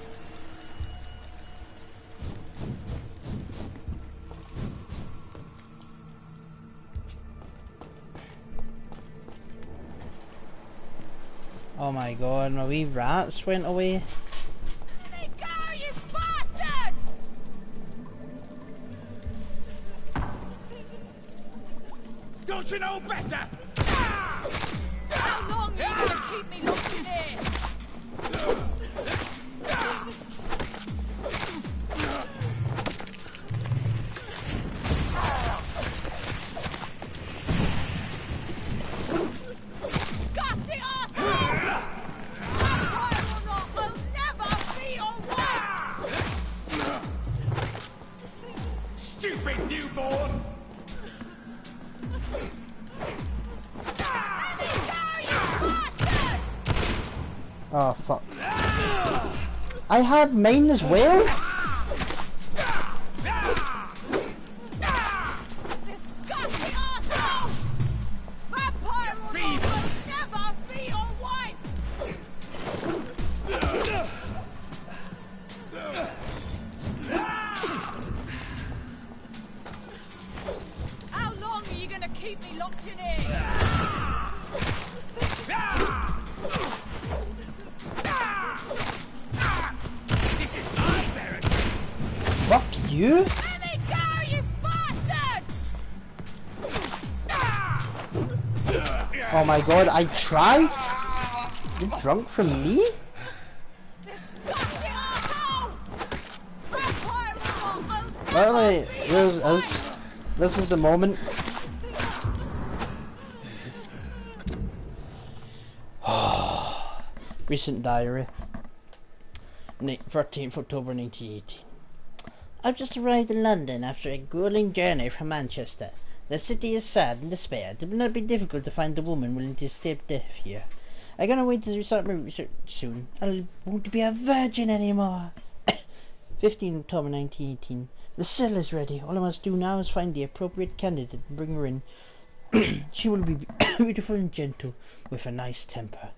Oh my god, my wee rats went away. Let me go, you bastard! Don't you know better? How long are you gonna keep me locked in here? Disgusting asshole! Vampire or not, I'll never be your wife! Stupid newborn! Oh fuck. I had mine as well? Disgusting asshole! Vampire or not, I'll never be your wife! How long are you gonna keep me locked in here? This is my territory! Fuck you? Let me go, you bastard! Oh my god, I tried? You drunk from me? Disgusting asshole! Vampire or not, I'll Literally, this is the moment. Recent diary. 13th October 1918. I've just arrived in London after a grueling journey from Manchester. The city is sad and despaired. It will not be difficult to find a woman willing to escape death here. I'm gonna wait to start my research soon. I won't be a virgin anymore. 15 October 1918. The cell is ready. All I must do now is find the appropriate candidate and bring her in. She will be beautiful and gentle, with a nice temper.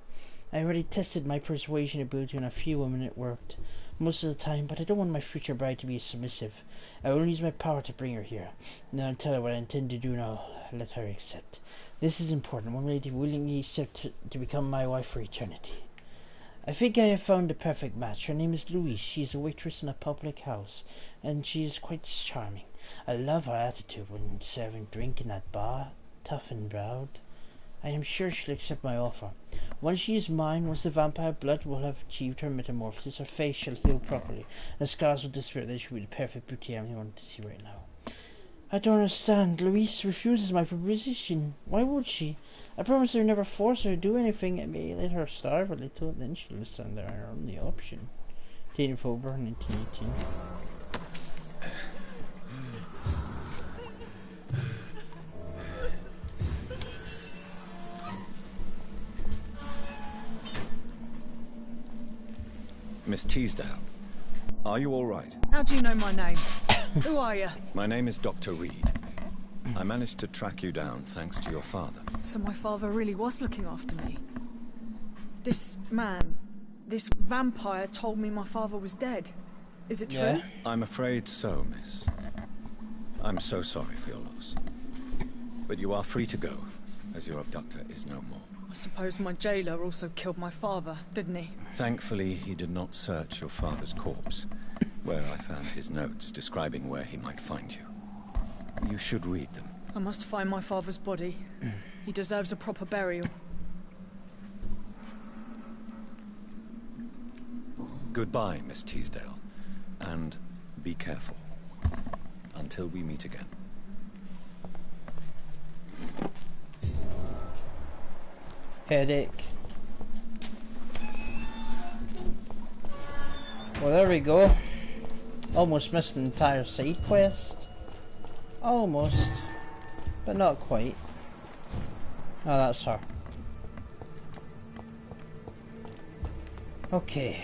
I already tested my persuasion ability on a few women. It worked most of the time, but I don't want my future bride to be submissive. I will use my power to bring her here. Now I'll tell her what I intend to do now. Let her accept. This is important. One lady willingly accept to become my wife for eternity. I think I have found the perfect match. Her name is Louise. She is a waitress in a public house, and she is quite charming. I love her attitude when serving drink in that bar, tough and proud. I am sure she'll accept my offer. Once she is mine, once the vampire blood will have achieved her metamorphosis, her face shall heal properly, and scars will disappear. That should be the perfect beauty I want to see right now. I don't understand. Louise refuses my proposition. Why would she? I promised her never force her to do anything. I may let her starve a little, then she'll understand her only option. 10 October 1918. Miss Teasdale, are you all right? How do you know my name? Who are you? My name is Dr. Reed. I managed to track you down thanks to your father. So my father really was looking after me. This man, this vampire told me my father was dead. Is it true? Yeah. I'm afraid so, miss. I'm so sorry for your loss. But you are free to go, as your abductor is no more. I suppose my jailer also killed my father, didn't he? Thankfully, he did not search your father's corpse, where I found his notes describing where he might find you. You should read them. I must find my father's body. He deserves a proper burial. Goodbye, Miss Teasdale. And be careful. Until we meet again. Headache. Well, there we go. Almost missed an entire side quest. Almost. But not quite. Oh, that's her. Okay.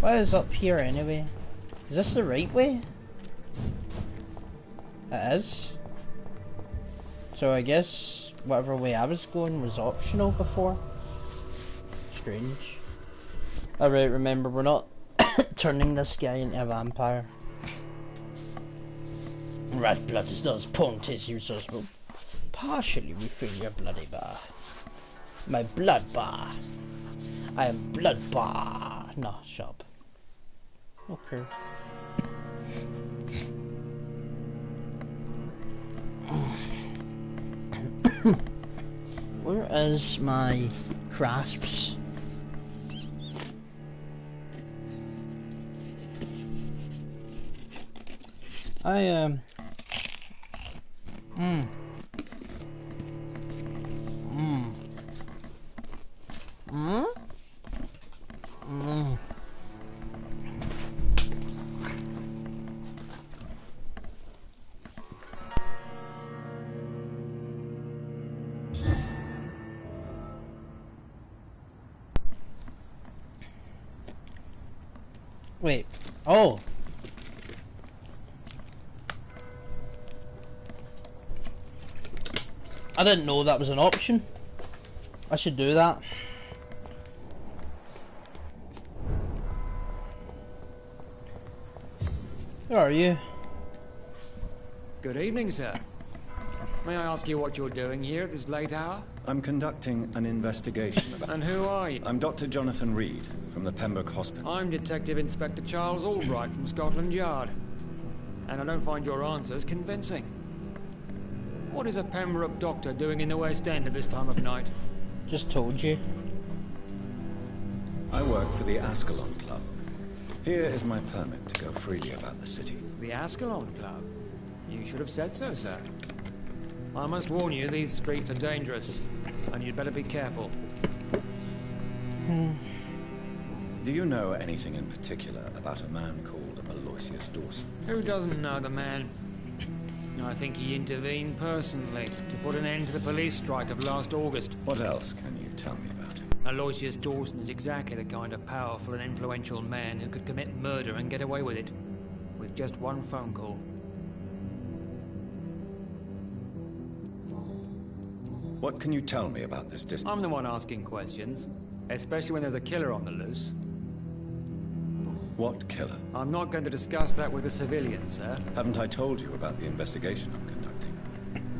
What is up here anyway? Is this the right way? It is. So I guess whatever way I was going was optional before. Strange. Alright, remember, we're not turning this guy into a vampire. Red blood is not as potent as yours will partially refill your bloody bar. My blood bar. I am blood bar. No, shut up. Okay. Where is my crasps? Wait. Oh. I didn't know that was an option. I should do that. Who are you? Good evening, sir. May I ask you what you're doing here at this late hour? I'm conducting an investigation about... And who are you? I'm Dr. Jonathan Reed, from the Pembroke Hospital. I'm Detective Inspector Charles Albright from Scotland Yard. And I don't find your answers convincing. What is a Pembroke doctor doing in the West End at this time of night? Just told you. I work for the Ascalon Club. Here is my permit to go freely about the city. The Ascalon Club? You should have said so, sir. I must warn you, these streets are dangerous, and you'd better be careful. Do you know anything in particular about a man called Aloysius Dawson? Who doesn't know the man? I think he intervened personally to put an end to the police strike of last August. What else can you tell me about him? Aloysius Dawson is exactly the kind of powerful and influential man who could commit murder and get away with it. With just one phone call. What can you tell me about this I'm the one asking questions. Especially when there's a killer on the loose. What killer? I'm not going to discuss that with the civilians, sir. Haven't I told you about the investigation I'm conducting?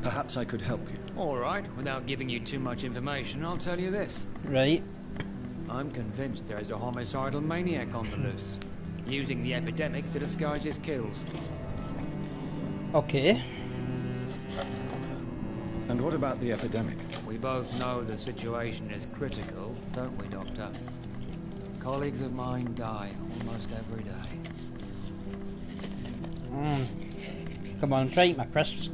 Perhaps I could help you. All right, without giving you too much information, I'll tell you this. Right. I'm convinced there is a homicidal maniac on the loose, using the epidemic to disguise his kills. Okay. And what about the epidemic? We both know the situation is critical, don't we, Doctor? Colleagues of mine die almost every day. Come on, try eat my crisps.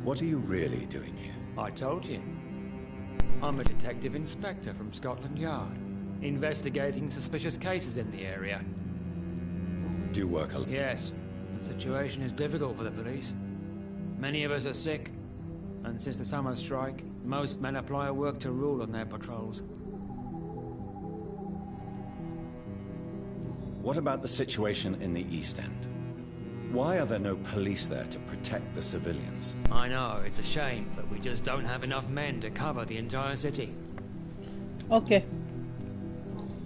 What are you really doing here? I told you. I'm a detective inspector from Scotland Yard, investigating suspicious cases in the area. Do you work alone? Yes, the situation is difficult for the police. Many of us are sick, and since the summer strike, most men apply a work to rule on their patrols. What about the situation in the East End? Why are there no police there to protect the civilians? I know, it's a shame, but we just don't have enough men to cover the entire city. Okay.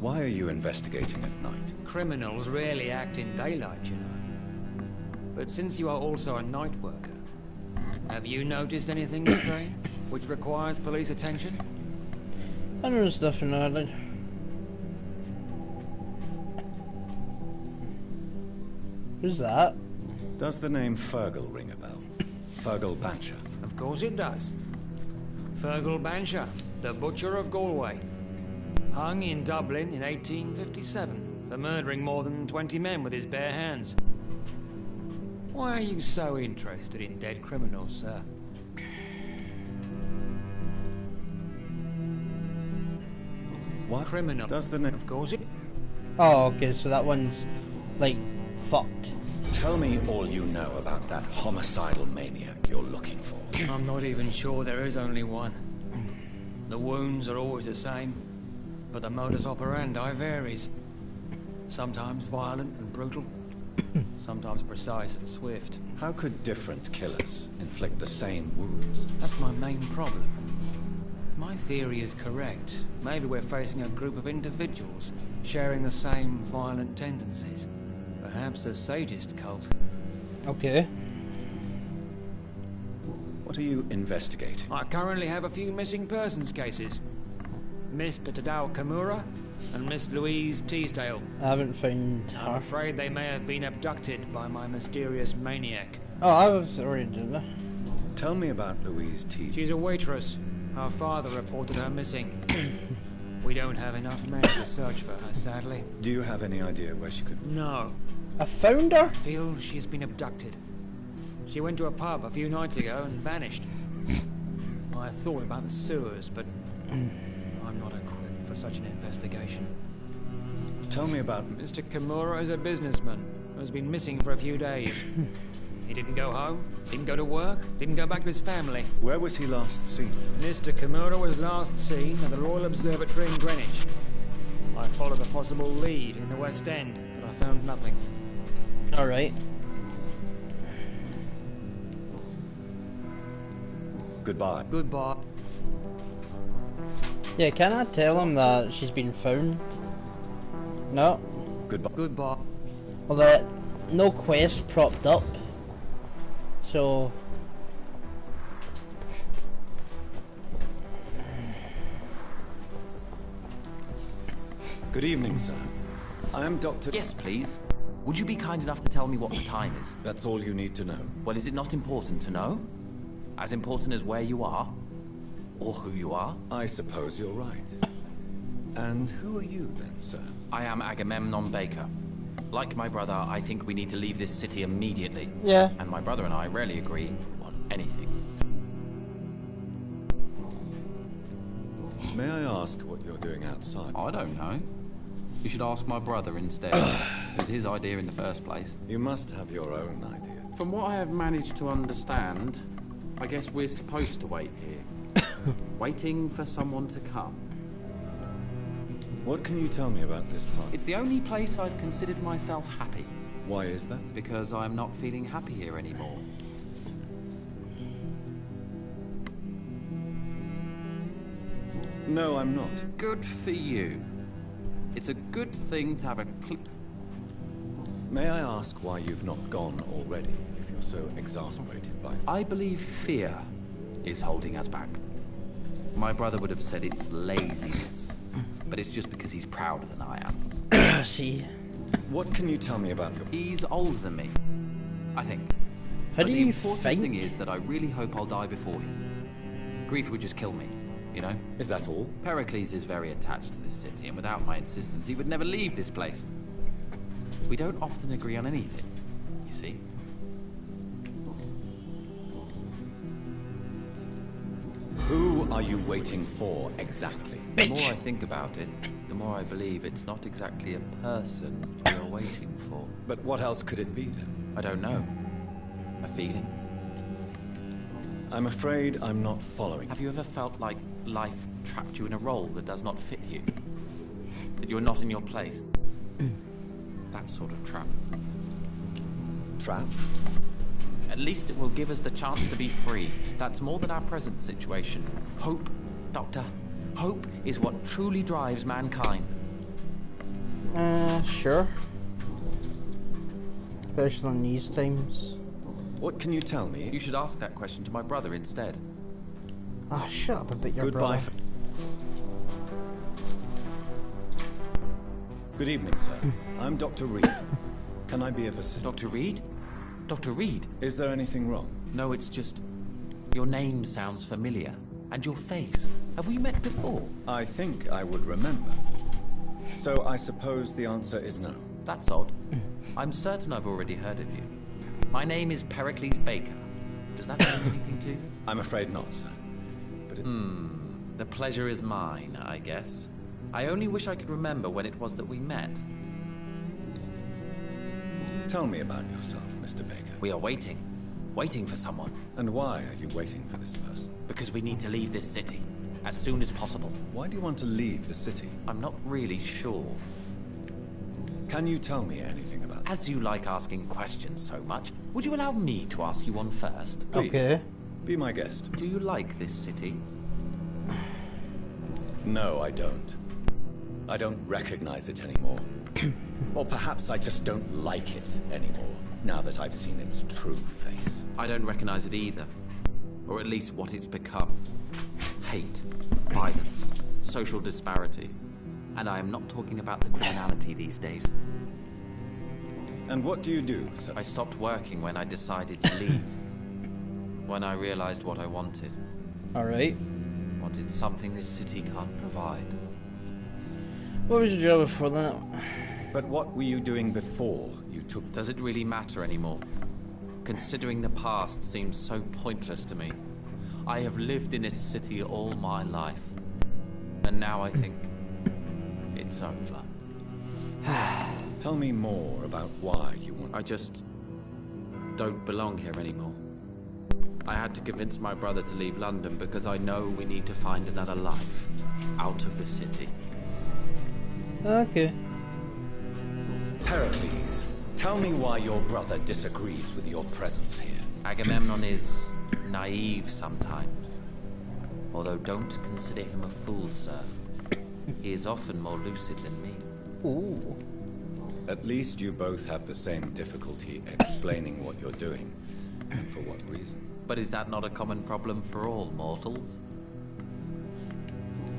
Why are you investigating at night? Criminals rarely act in daylight, you know. But since you are also a night worker, have you noticed anything strange, which requires police attention? I know stuff in Ireland. Who's that? Does the name Fergal ring a bell? Fergal Bancher. Of course it does. Fergal Bancher, the Butcher of Galway. Hung in Dublin in 1857 for murdering more than 20 men with his bare hands. Why are you so interested in dead criminals, sir? What? Criminal. Does the name... Of course it... Oh, okay, so that one's, like, fucked. Tell me all you know about that homicidal maniac you're looking for. I'm not even sure there is only one. The wounds are always the same, but the modus operandi varies. Sometimes violent and brutal, sometimes precise and swift. How could different killers inflict the same wounds? That's my main problem. If my theory is correct, maybe we're facing a group of individuals sharing the same violent tendencies. Perhaps a sadist cult. Okay. What are you investigating? I currently have a few missing persons cases. Mr. Tadao Kimura and Miss Louise Teasdale. I haven't found I'm her. afraid they may have been abducted by my mysterious maniac. Oh, I was already doing that. Tell me about Louise T. She's a waitress. Her father reported her missing. We don't have enough men to search for her, sadly. Do you have any idea where she could... No. I found her? I feel she's been abducted. She went to a pub a few nights ago and vanished. I thought about the sewers, but I'm not equipped for such an investigation. Tell me about... Mr. Kimura is a businessman who has been missing for a few days. He didn't go home, didn't go to work, didn't go back to his family. Where was he last seen? Mr. Kimura was last seen at the Royal Observatory in Greenwich. I followed a possible lead in the West End, but I found nothing. Alright. Goodbye. Goodbye. Yeah, can I tell him that she's been found? No? Goodbye. Goodbye. Well, no quest propped up. So... Good evening, sir. I am Dr... Yes, please. Would you be kind enough to tell me what the time is? That's all you need to know. Well, is it not important to know? As important as where you are? Or who you are? I suppose you're right. And who are you then, sir? I am Agamemnon Baker. Like my brother, I think we need to leave this city immediately. Yeah. And my brother and I rarely agree on anything. May I ask what you're doing outside? I don't know. You should ask my brother instead. It was his idea in the first place. You must have your own ideas. From what I have managed to understand, I guess we're supposed to wait here. Waiting for someone to come. What can you tell me about this part? It's the only place I've considered myself happy. Why is that? Because I'm not feeling happy here anymore. No, I'm not. Good for you. It's a good thing to have a May I ask why you've not gone already, if you're so exasperated by it? I believe fear is holding us back. My brother would have said it's laziness, but it's just because he's prouder than I am. See? What can you tell me about your... He's older than me, I think. How But do the you important think? thing is that I really hope I'll die before him. Grief would just kill me, you know? Is that all? Pericles is very attached to this city, and without my insistence, he would never leave this place. We don't often agree on anything, you see. Who are you waiting for, exactly? The more I think about it, the more I believe it's not exactly a person we're waiting for. But what else could it be, then? I don't know. A feeling? I'm afraid I'm not following. Have you ever felt like life trapped you in a role that does not fit you? That you're not in your place? That sort of trap. Trap? At least it will give us the chance to be free. That's more than our present situation. Hope, Doctor. Hope is what truly drives mankind. Sure. Especially in these times. What can you tell me? You should ask that question to my brother instead. Ah, shut up about your Goodbye. brother. Good evening, sir. I'm Dr. Reed. Can I be of assistance? Dr. Reed? Dr. Reed? Is there anything wrong? No, it's just... Your name sounds familiar. And your face. Have we met before? I think I would remember. So I suppose the answer is no. That's odd. I'm certain I've already heard of you. My name is Pericles Baker. Does that mean anything to you? I'm afraid not, sir. But it... The pleasure is mine, I guess. I only wish I could remember when it was that we met. Tell me about yourself, Mr. Baker. We are waiting. Waiting for someone. And why are you waiting for this person? Because we need to leave this city. As soon as possible. Why do you want to leave the city? I'm not really sure. Can you tell me anything about As you like asking questions so much, would you allow me to ask you one first? Please. Okay. Be my guest. Do you like this city? No, I don't. I don't recognize it anymore. Or perhaps I just don't like it anymore, now that I've seen its true face. I don't recognize it either. Or at least what it's become. Hate, violence, social disparity. And I am not talking about the criminality these days. And what do you do, sir? I stopped working when I decided to leave. When I realized what I wanted. Alright. Wanted something this city can't provide. What was your job before that? But what were you doing before you took... Does it really matter anymore? Considering the past seems so pointless to me. I have lived in this city all my life. And now I think it's over. Tell me more about why you want... I just don't belong here anymore. I had to convince my brother to leave London because I know we need to find another life out of the city. Okay. Pericles, tell me why your brother disagrees with your presence here. Agamemnon is naive sometimes. Although don't consider him a fool, sir. He is often more lucid than me. Ooh. At least you both have the same difficulty explaining what you're doing, and for what reason. But is that not a common problem for all mortals?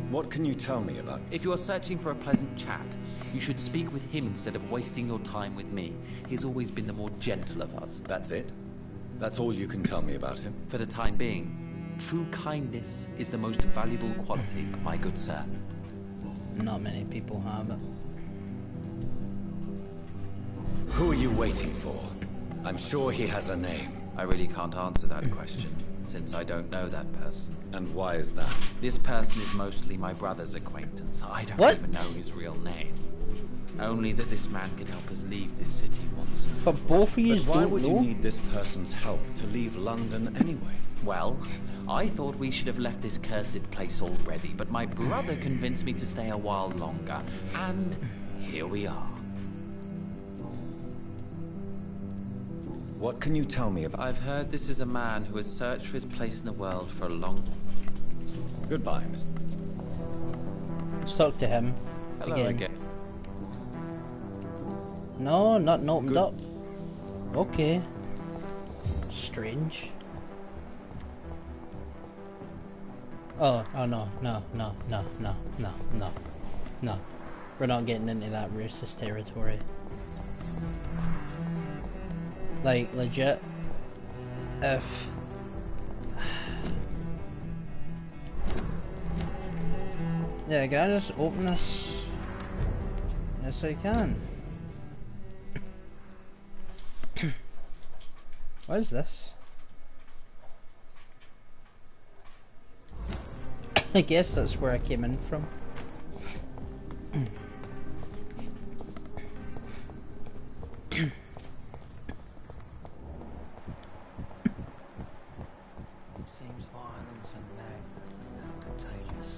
What can you tell me about... If you are searching for a pleasant chat, you should speak with him instead of wasting your time with me. He's always been the more gentle of us. That's it? That's all you can tell me about him? For the time being, true kindness is the most valuable quality, my good sir. Not many people have it. Who are you waiting for? I'm sure he has a name. I really can't answer that question, since I don't know that person. And why is that? This person is mostly my brother's acquaintance. I don't What? even know his real name. Only that this man can help us leave this city once and But both of you But why don't would know? you need this person's help to leave London anyway? Well, I thought we should have left this cursed place already, but my brother convinced me to stay a while longer, and here we are. What can you tell me about... I've heard this is a man who has searched for his place in the world for a long... Goodbye, Mr. Let's talk to him. Hello again. No, not opened up. Okay. Strange. Oh no. We're not getting into that racist territory. Like, legit, if... Yeah, can I just open this? Yes, I can. What is this? I guess that's where I came in from. Seems violence and madness are now contagious.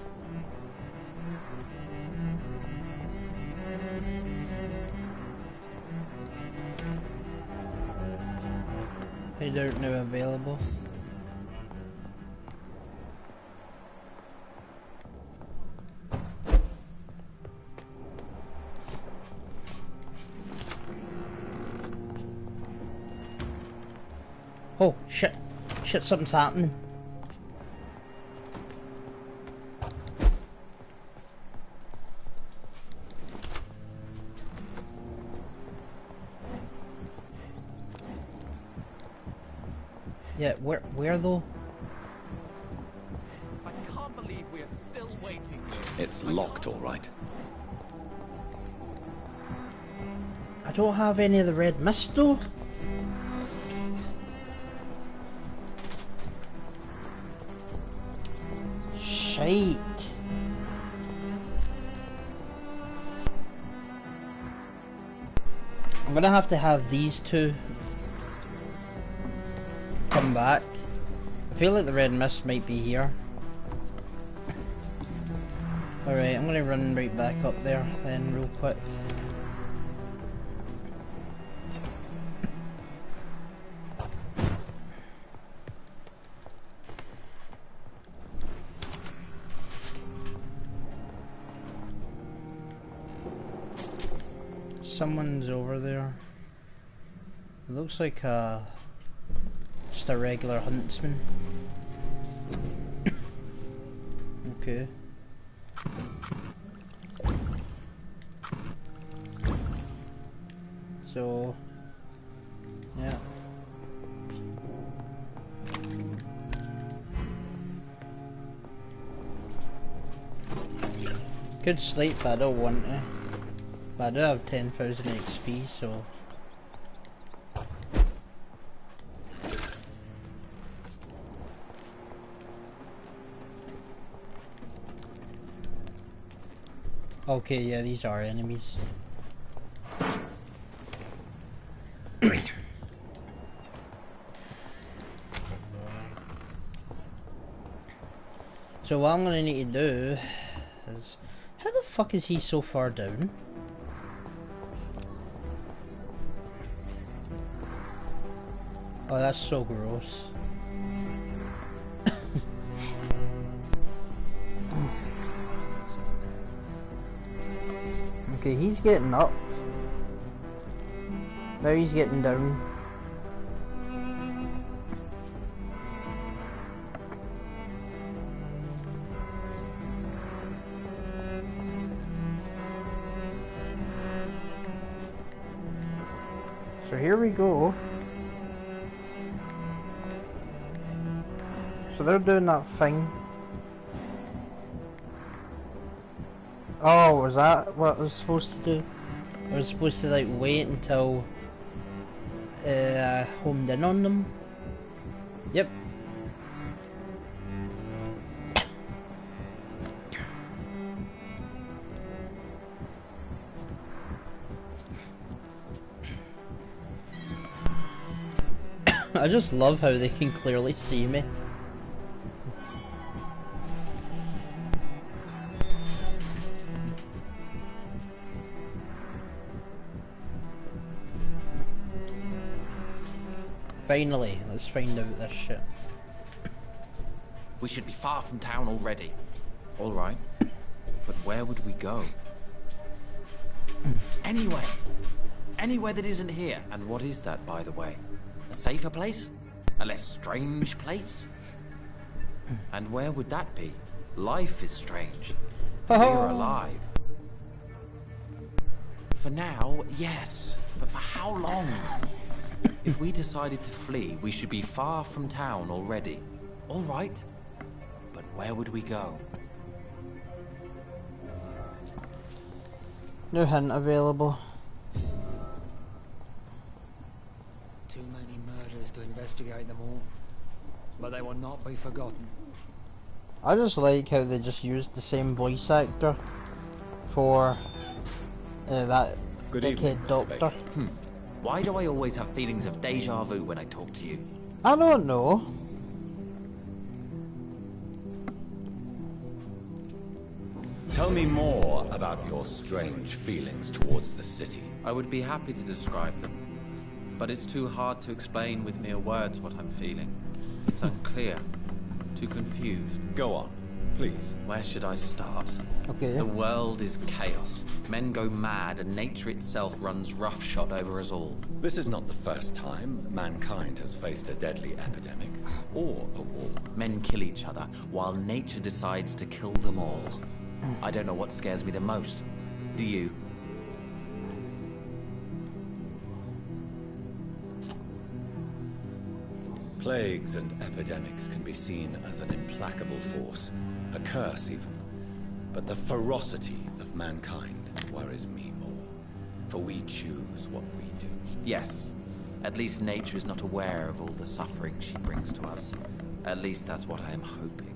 Hey, dirt new available. Oh shit! Shit! Something's happening. Yeah, where though? I can't believe we are still waiting here. It's locked, all right. I don't have any of the red mist though. Shite. I'm gonna have to have these two come back. I feel like the red mist might be here. Alright, I'm gonna run right back up there then real quick. Someone's over there. It looks like just a regular huntsman. Okay. So, yeah. Could sleep, but I don't want to. But I do have 10,000 XP, so... Okay, yeah, these are enemies. So what I'm gonna need to do is... How the fuck is he so far down? Oh, that's so gross. Okay, he's getting up. Now he's getting down. So here we go. So they're doing that thing. Oh, was that what I was supposed to do? I was supposed to like wait until I homed in on them. Yep. I just love how they can clearly see me. Finally, let's find out this shit. We should be far from town already. All right. But where would we go? Anywhere. Anywhere that isn't here. And what is that, by the way? A safer place? A less strange place? And where would that be? Life is strange. We're alive. For now, yes. But for how long? If we decided to flee, we should be far from town already. All right. But where would we go? No hint available. Too many murders to investigate them all. But they will not be forgotten. I just like how they just used the same voice actor for that dickhead doctor. Why do I always have feelings of deja vu when I talk to you? I don't know. Tell me more about your strange feelings towards the city. I would be happy to describe them, but it's too hard to explain with mere words what I'm feeling. It's unclear, too confused. Go on, please. Where should I start? Okay. The world is chaos. Men go mad, and nature itself runs roughshod over us all. This is not the first time mankind has faced a deadly epidemic, or a war. Men kill each other, while nature decides to kill them all. I don't know what scares me the most. Do you? Plagues and epidemics can be seen as an implacable force, a curse even. But the ferocity of mankind worries me more, for we choose what we do. Yes. At least nature is not aware of all the suffering she brings to us. At least that's what I am hoping.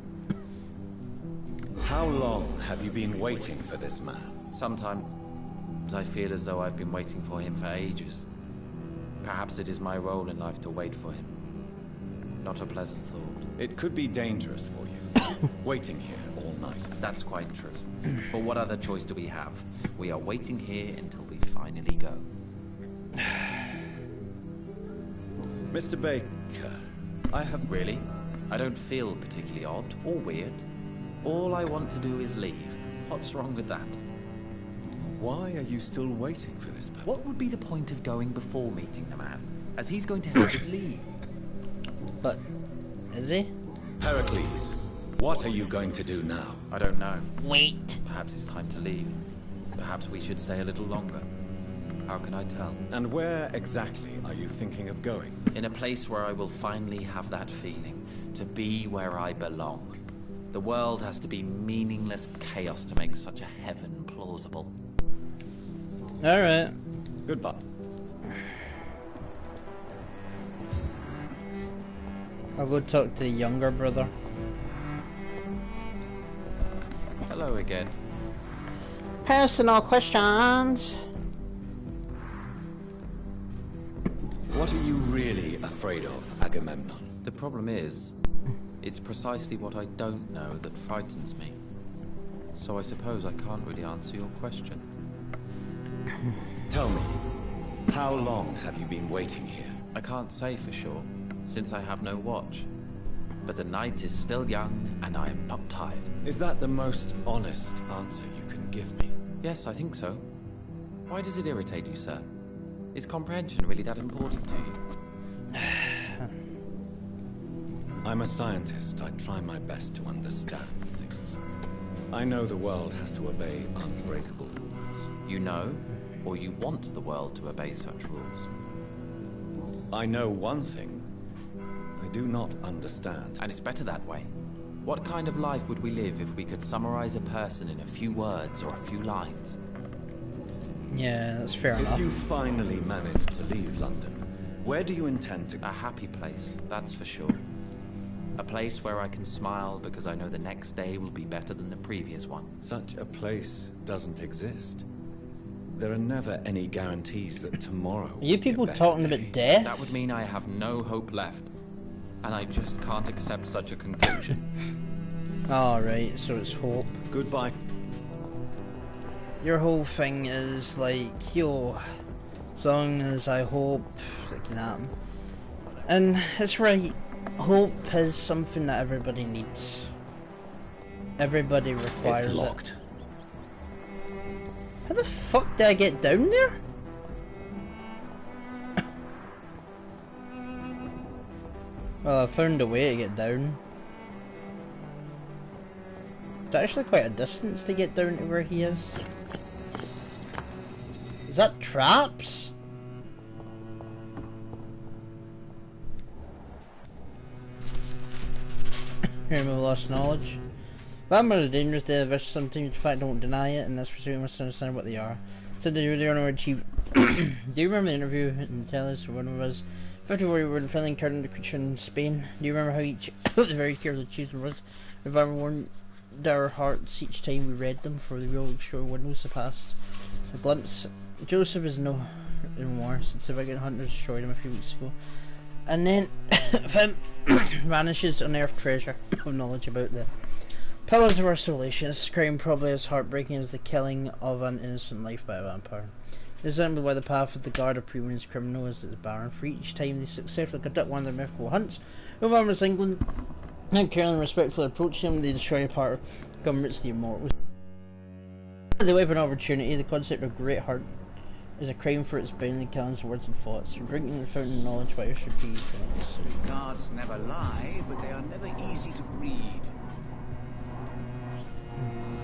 How long have you been waiting for this man? Sometimes I feel as though I've been waiting for him for ages. Perhaps it is my role in life to wait for him. Not a pleasant thought. It could be dangerous for you, waiting here all night. That's quite true. But what other choice do we have? We are waiting here until we finally go. Mr. Baker, I have... Really? I don't feel particularly odd or weird. All I want to do is leave. What's wrong with that? Why are you still waiting for this person? What would be the point of going before meeting the man? As he's going to help us leave. But, is he? Pericles, what are you going to do now? I don't know. Wait. Perhaps it's time to leave. Perhaps we should stay a little longer. How can I tell? And where exactly are you thinking of going? In a place where I will finally have that feeling, to be where I belong. The world has to be meaningless chaos to make such a heaven plausible. Alright. Goodbye. I'll go talk to the younger brother. Hello again. Personal questions. What are you really afraid of, Agamemnon? The problem is, it's precisely what I don't know that frightens me. So I suppose I can't really answer your question. Tell me, how long have you been waiting here? I can't say for sure, since I have no watch. But the night is still young, and I am not tired. Is that the most honest answer you can give me? Yes, I think so. Why does it irritate you, sir? Is comprehension really that important to you? I'm a scientist. I try my best to understand things. I know the world has to obey unbreakable rules. You know, or you want the world to obey such rules? I know one thing. I do not understand. And it's better that way. What kind of life would we live if we could summarize a person in a few words or a few lines? Yeah, that's fair enough. If you finally manage to leave London, where do you intend to go? A happy place, that's for sure. A place where I can smile because I know the next day will be better than the previous one. Such a place doesn't exist. There are never any guarantees that tomorrow will Are you be a people better talking day. about death? That would mean I have no hope left. And I just can't accept such a conclusion. Alright, so it's hope. Goodbye. Your whole thing is like, yo, as long as I hope it can happen. And it's right, hope is something that everybody needs. Everybody requires It's locked. it. How the fuck did I get down there? Well, I found a way to get down. It's actually quite a distance to get down to where he is. Is that traps? Remove lost knowledge. Vampires are dangerous, they are vicious, sometimes in fact don't deny it, and this pursuit we must understand what they are. So they really want to achieve. Do you remember the interview in Tellus or one of us? 54 we were finally encountered the creature in Spain. Do you remember how each of the very carefully chosen words have ever warmed our hearts each time we read them for the real shore windows of the past? A glimpse. Joseph is no more since the Viking hunter destroyed him a few weeks ago. And then vanishes unearthed treasure of knowledge about the pillars of our civilization. This crime probably as heartbreaking as the killing of an innocent life by a vampire. It is why the path of the guard of Pre-Win's criminal is barren. For each time they successfully conduct one of their mythical hunts over Armor's England, and carefully and respectfully approach them, they destroy a part of governments the immortals. The weapon of opportunity, the concept of great heart, is a crime for its bounding cannons, words and thoughts. Drinking the fountain of knowledge by should be Guards never lie, but they are never easy to read.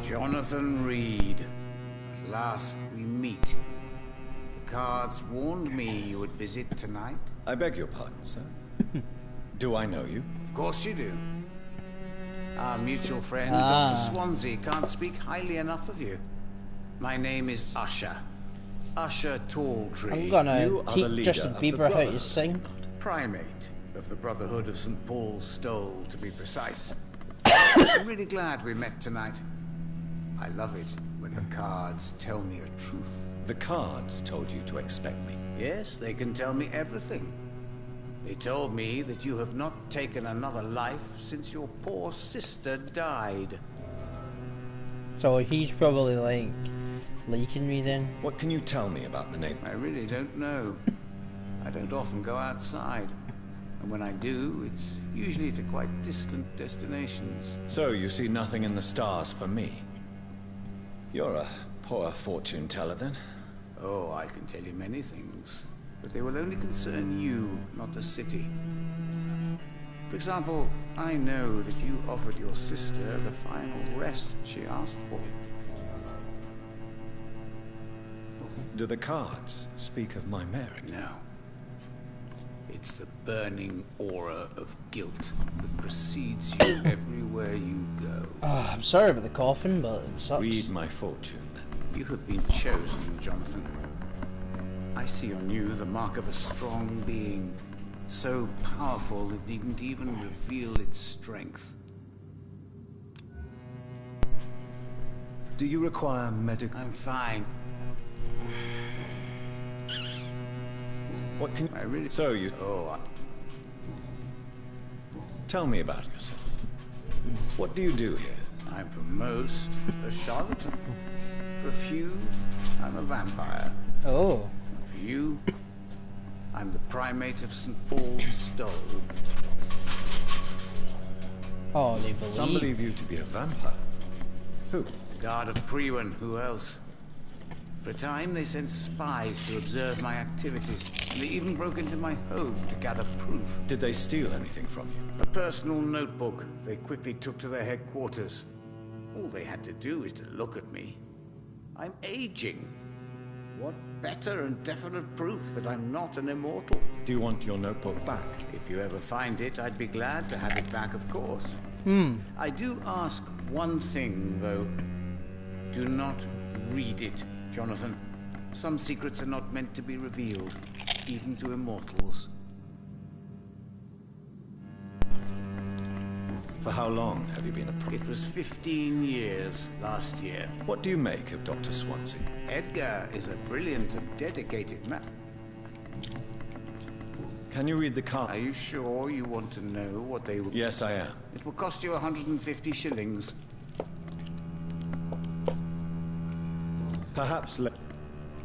Jonathan Reed. At last we meet. The cards warned me you would visit tonight. I beg your pardon, sir. Do I know you? Of course you do. Our mutual friend, Dr. Swansea, can't speak highly enough of you. My name is Usher. Usher Talltree. I'm gonna teach Justin Bieber how to sing. Primate of the Brotherhood of St. Paul's Stole, to be precise. I'm really glad we met tonight. I love it when the cards tell me a truth. The cards told you to expect me. Yes, they can tell me everything. They told me that you have not taken another life since your poor sister died. So he's probably like liking me then. What can you tell me about the name? I really don't know. I don't often go outside. And when I do, it's usually to quite distant destinations. So you see nothing in the stars for me? You're a poor fortune teller then. Oh, I can tell you many things. But they will only concern you, not the city. For example, I know that you offered your sister the final rest she asked for. Do the cards speak of my merit? No. It's the burning aura of guilt that precedes you everywhere you go. I'm sorry about the coffin, but it sucks. Read my fortune, then. You have been chosen, Jonathan. I see on you the mark of a strong being, so powerful it needn't even reveal its strength. Do you require medical? I'm fine. What can I really... So you... Oh, Tell me about yourself. What do you do here? I'm for most a charlatan. For a few, I'm a vampire. Oh. And for you, I'm the primate of St. Paul's Stole. Oh, they believe. Some believe you to be a vampire. Who? The guard of Pre-Win, who else? For a time, they sent spies to observe my activities, and they even broke into my home to gather proof. Did they steal anything from you? A personal notebook they quickly took to their headquarters. All they had to do is to look at me. I'm aging. What better and definite proof that I'm not an immortal? Do you want your notebook back? If you ever find it, I'd be glad to have it back, of course. I do ask one thing, though. Do not read it, Jonathan. Some secrets are not meant to be revealed, even to immortals. For how long have you been a It was 15 years last year. What do you make of Dr. Swansea? Edgar is a brilliant and dedicated man. Can you read the card? Are you sure you want to know what they will... Yes, I am. It will cost you 150 shillings. Perhaps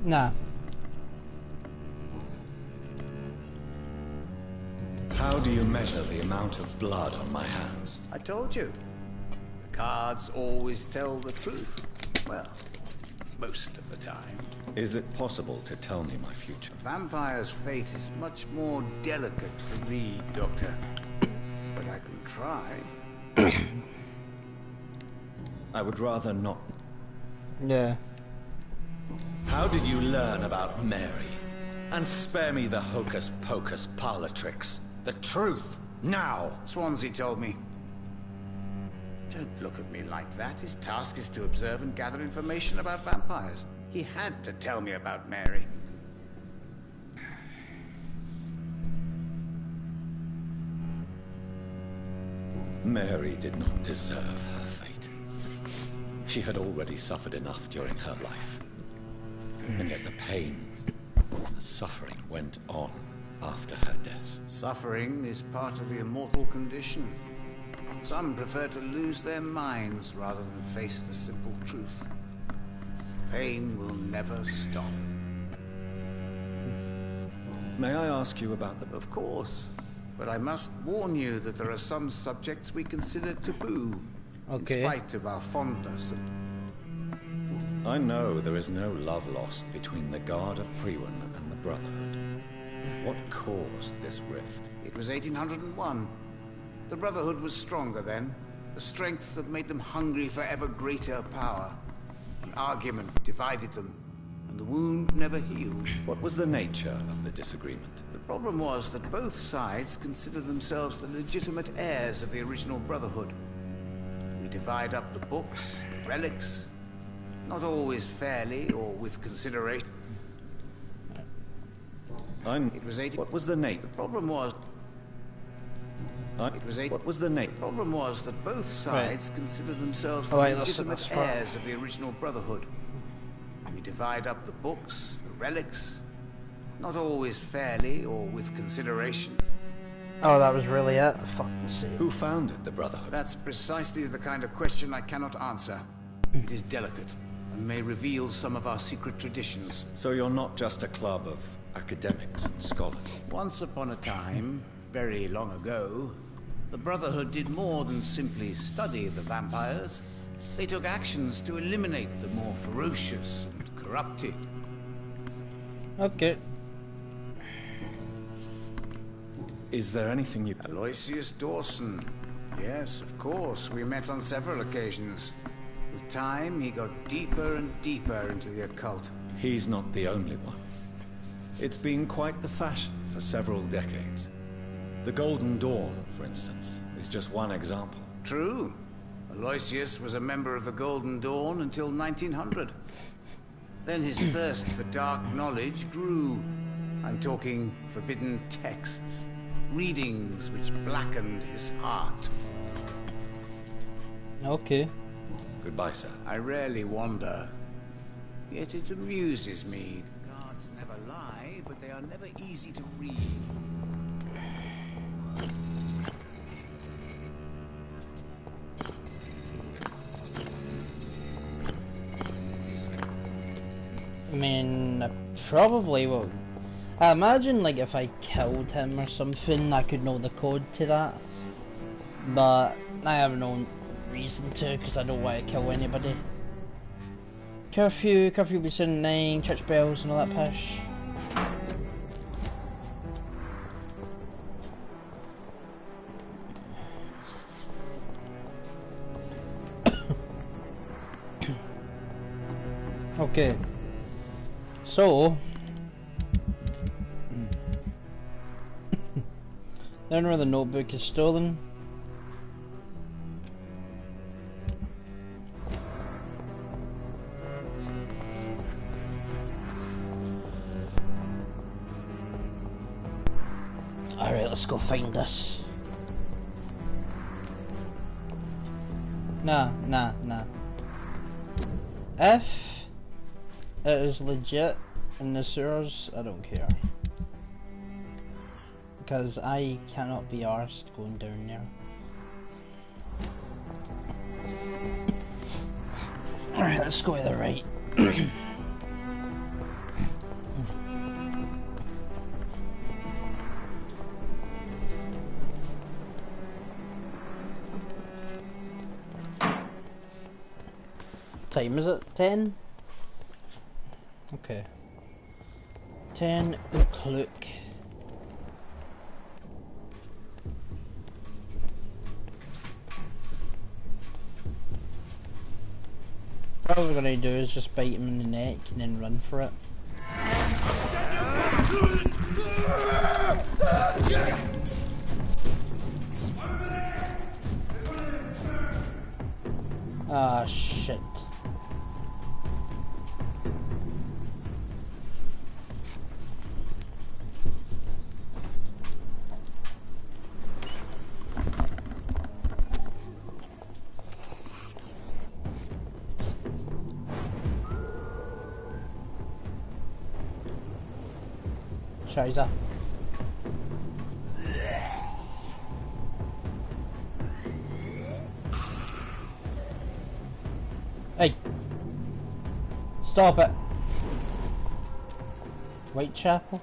Nah. How do you measure the amount of blood on my hands? I told you. The cards always tell the truth. Well, most of the time. Is it possible to tell me my future? A vampire's fate is much more delicate to read, Doctor. But I can try. I would rather not. Yeah. How did you learn about Mary? And spare me the hocus-pocus parlor tricks. The truth, now! Swansea told me. Don't look at me like that. His task is to observe and gather information about vampires. He had to tell me about Mary. Mary did not deserve her fate. She had already suffered enough during her life. And yet the pain, the suffering went on after her death. Suffering is part of the immortal condition. Some prefer to lose their minds rather than face the simple truth. Pain will never stop. May I ask you about the... Of course. But I must warn you that there are some subjects we consider taboo. Okay. In spite of our fondness. I know there is no love lost between the Guard of Priwen and the Brotherhood. What caused this rift? It was 1801. The Brotherhood was stronger then. A strength that made them hungry for ever greater power. An argument divided them, and the wound never healed. What was the nature of the disagreement? The problem was that both sides considered themselves the legitimate heirs of the original Brotherhood. We divide up the books, the relics, not always fairly or with consideration. It was 80. What was the nature? The problem was... It was 80. What was the nature? The problem was that both sides considered themselves the legitimate heirs of the original Brotherhood. We divide up the books, the relics, not always fairly or with consideration. Oh, that was really it? Fuck's sake. Who founded the Brotherhood? That's precisely the kind of question I cannot answer. It is delicate, and may reveal some of our secret traditions. So you're not just a club of academics and scholars? Once upon a time, very long ago, the Brotherhood did more than simply study the vampires. They took actions to eliminate the more ferocious and corrupted. Okay. Is there anything you... Aloysius Dawson. Yes, of course. We met on several occasions. With time, he got deeper and deeper into the occult. He's not the only one. It's been quite the fashion for several decades. The Golden Dawn, for instance, is just one example. True. Aloysius was a member of the Golden Dawn until 1900. Then his thirst for dark knowledge grew. I'm talking forbidden texts. Readings which blackened his heart. Okay. Goodbye, sir. I rarely wander. Yet it amuses me. Guards never lie, but they are never easy to read. I mean, I probably will. I imagine, like, if I killed him or something, I could know the code to that. But I have no reason to, because I don't want to kill anybody. Curfew will be soon at 9, church bells and all that pish. Okay. So... the owner of the notebook is stolen. Alright, let's go find this. Nah. If it is legit in the sewers, I don't care. Because I cannot be arsed going down there. Alright, let's go to the right. Time is it? 10? Okay. 10 o'clock. What we're gonna do is just bite him in the neck and then run for it. Ah, shit. Scheiße. Hey! Stop it! Whitechapel?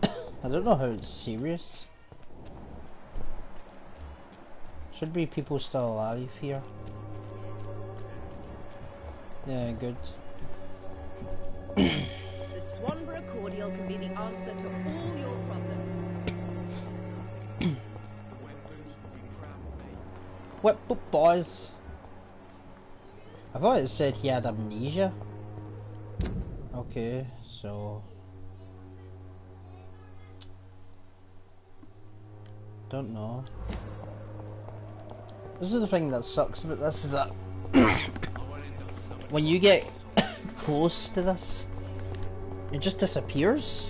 I don't know how it's serious. Should be people still alive here. Yeah, good. The Swanborough cordial can be the answer to all your problems. What boys? I thought it said he had amnesia. Okay, so don't know. This is the thing that sucks about this, is that when you get close to this, it just disappears.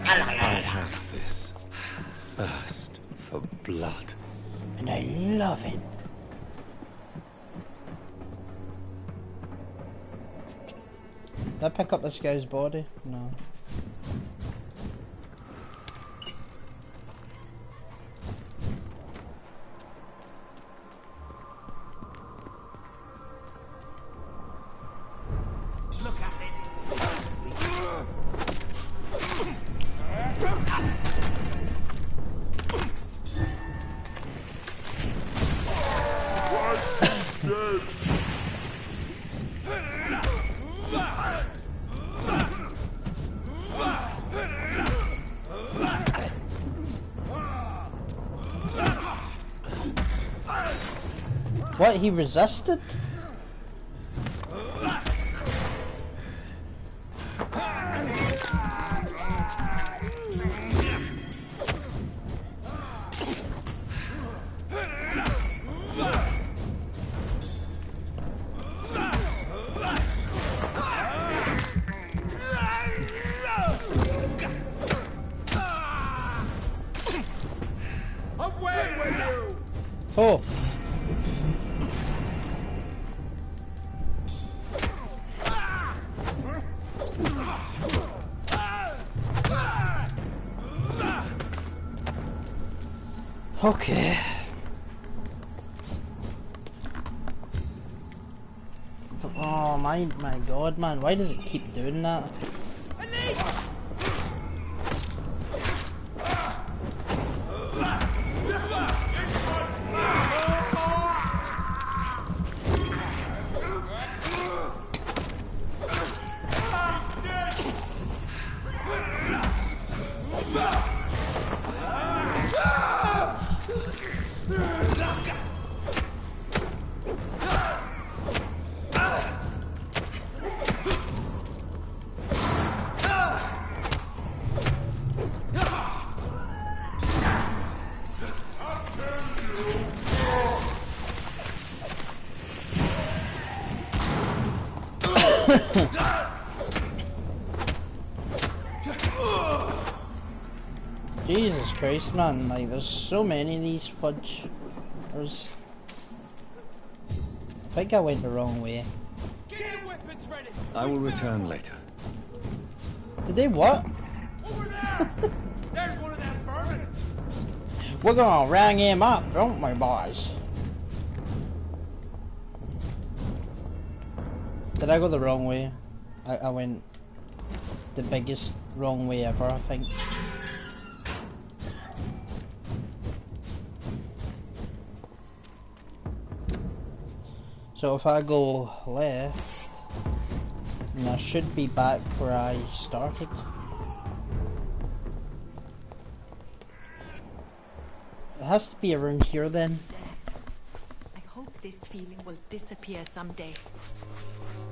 I have this thirst for blood. And I love it. Did I pick up this guy's body? No. Look at it. What, he resisted? Away with you! Oh. Okay. Oh my god, man, why does it keep doing that? Jesus Christ, man, like there's so many of these fudge. There's... I think I went the wrong way. Get your weapons ready. I will return later. Did they what? Over there. There's one of them vermin. We're gonna rang him up, don't we, boys? Did I go the wrong way? I went the biggest wrong way ever, I think. So if I go left, then I should be back where I started. It has to be around here then. I hope this feeling will disappear someday.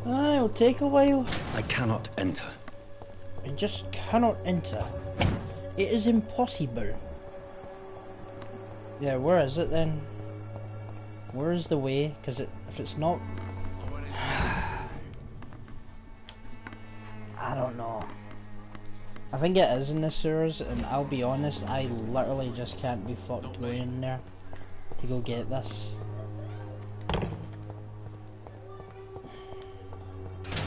It'll take a while. I cannot enter. I just cannot enter. It is impossible. Yeah, where is it then? Where is the way? Because if it's not... I don't know. I think it is in the sewers, and I'll be honest, I literally just can't be fucked going in there to go get this.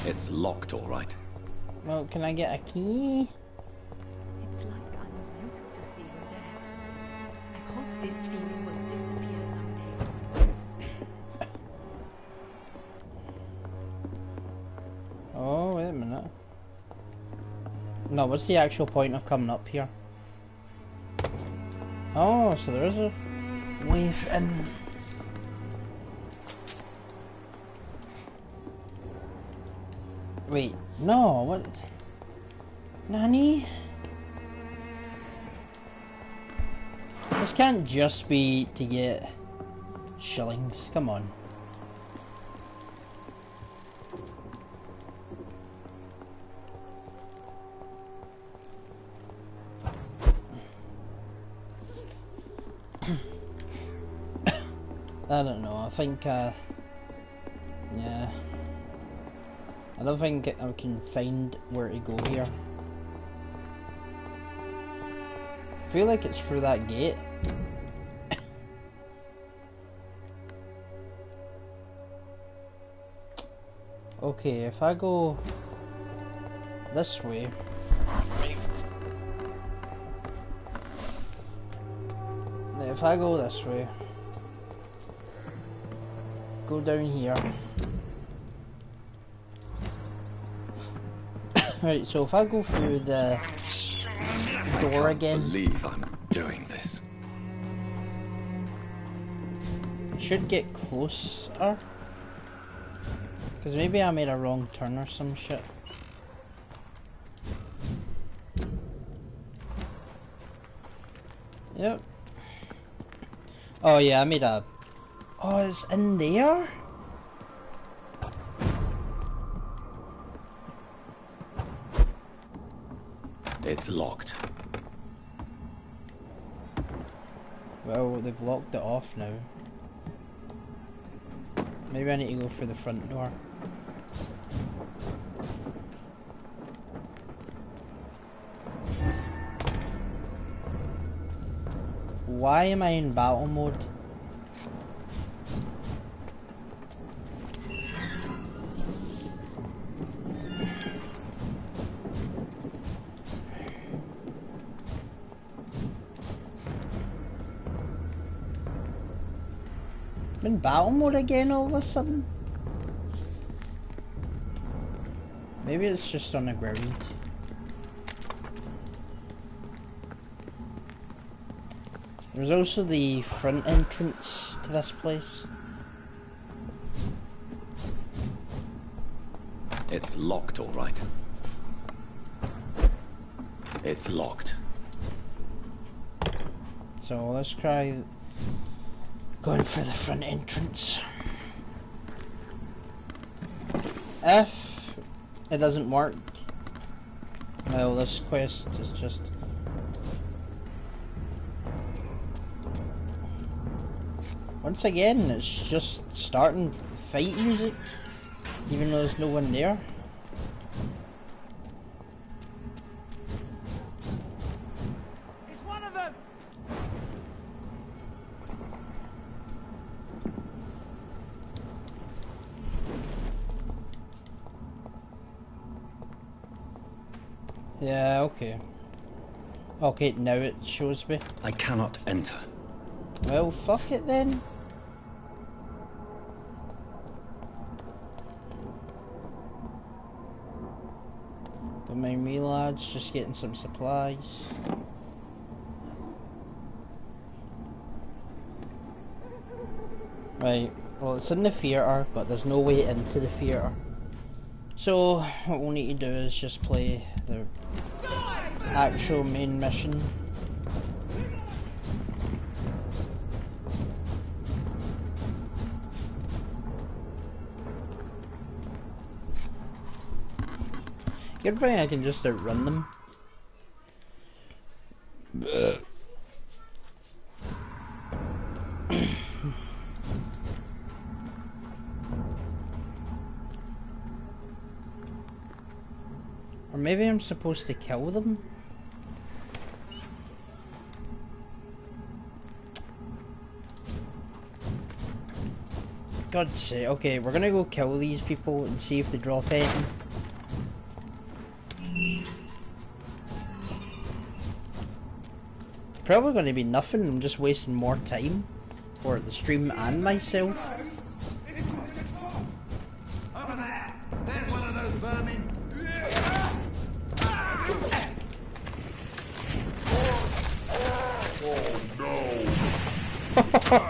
It's locked, all right. Well, can I get a key? It's like I'm used to seeing death. I hope this feeling will disappear someday. Oh, wait a minute. No, what's the actual point of coming up here? Oh, so there is a way in. Wait, no, what? Nani? This can't just be to get shillings, come on. I don't know, I think, yeah. I don't think I can find where to go here. I feel like it's through that gate. Okay, if I go this way. If I go this way. Go down here. Right, so if I go through the door again. I can't believe I'm doing this. I should get closer. Because maybe I made a wrong turn or some shit. Yep. Oh yeah, I made a... Oh, it's in there? It's locked. Well, they've locked it off now. Maybe I need to go through the front door. Why am I in battle mode? I'm in battle mode again all of a sudden? Maybe it's just on the ground. There's also the front entrance to this place. It's locked, all right. It's locked. So let's try going for the front entrance. If it doesn't work, well, this quest is just... Once again, it's just starting fight music, even though there's no one there. It's one of Yeah, okay. Okay, now it shows me. I cannot enter. Well, fuck it then. Don't mind me, lads, just getting some supplies. Right, well it's in the theatre, but there's no way into the theatre. So, what we'll need to do is just play the actual main mission. Good thing I can just outrun them. Or maybe I'm supposed to kill them? God's sake, okay, we're gonna go kill these people and see if they drop anything. Probably gonna be nothing, I'm just wasting more time for the stream and myself. Over there! There's one of those vermin!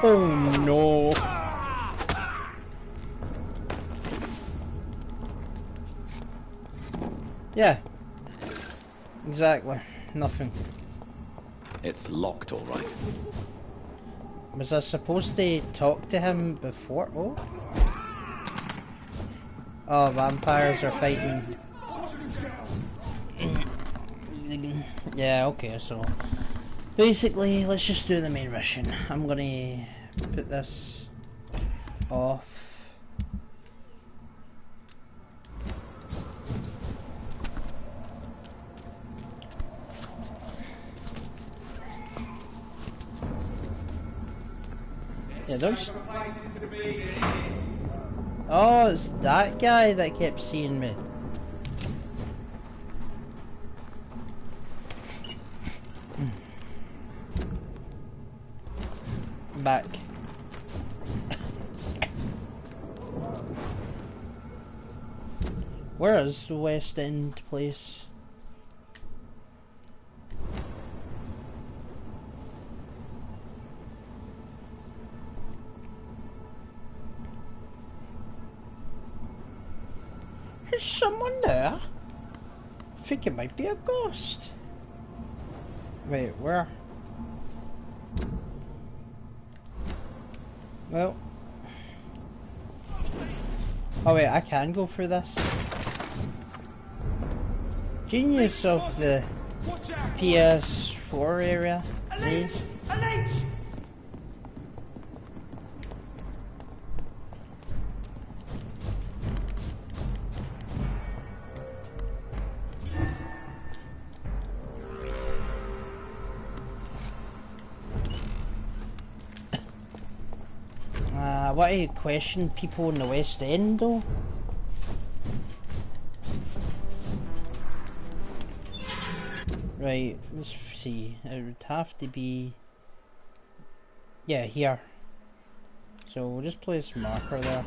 Oh no! Yeah, exactly, nothing. It's locked, all right. Was I supposed to talk to him before? Oh, oh, vampires are fighting. Yeah, okay, so basically, let's just do the main mission. I'm gonna put this off. Yeah, don't. Oh, it's that guy that kept seeing me. Back. Where is the West End place? Is someone there? I think it might be a ghost. Wait, where? Well. Oh wait, I can go through this. Genius of the PS4 area. Please. What do you question people in the West End though? Right, let's see. It would have to be... yeah, here. So we'll just place a marker there.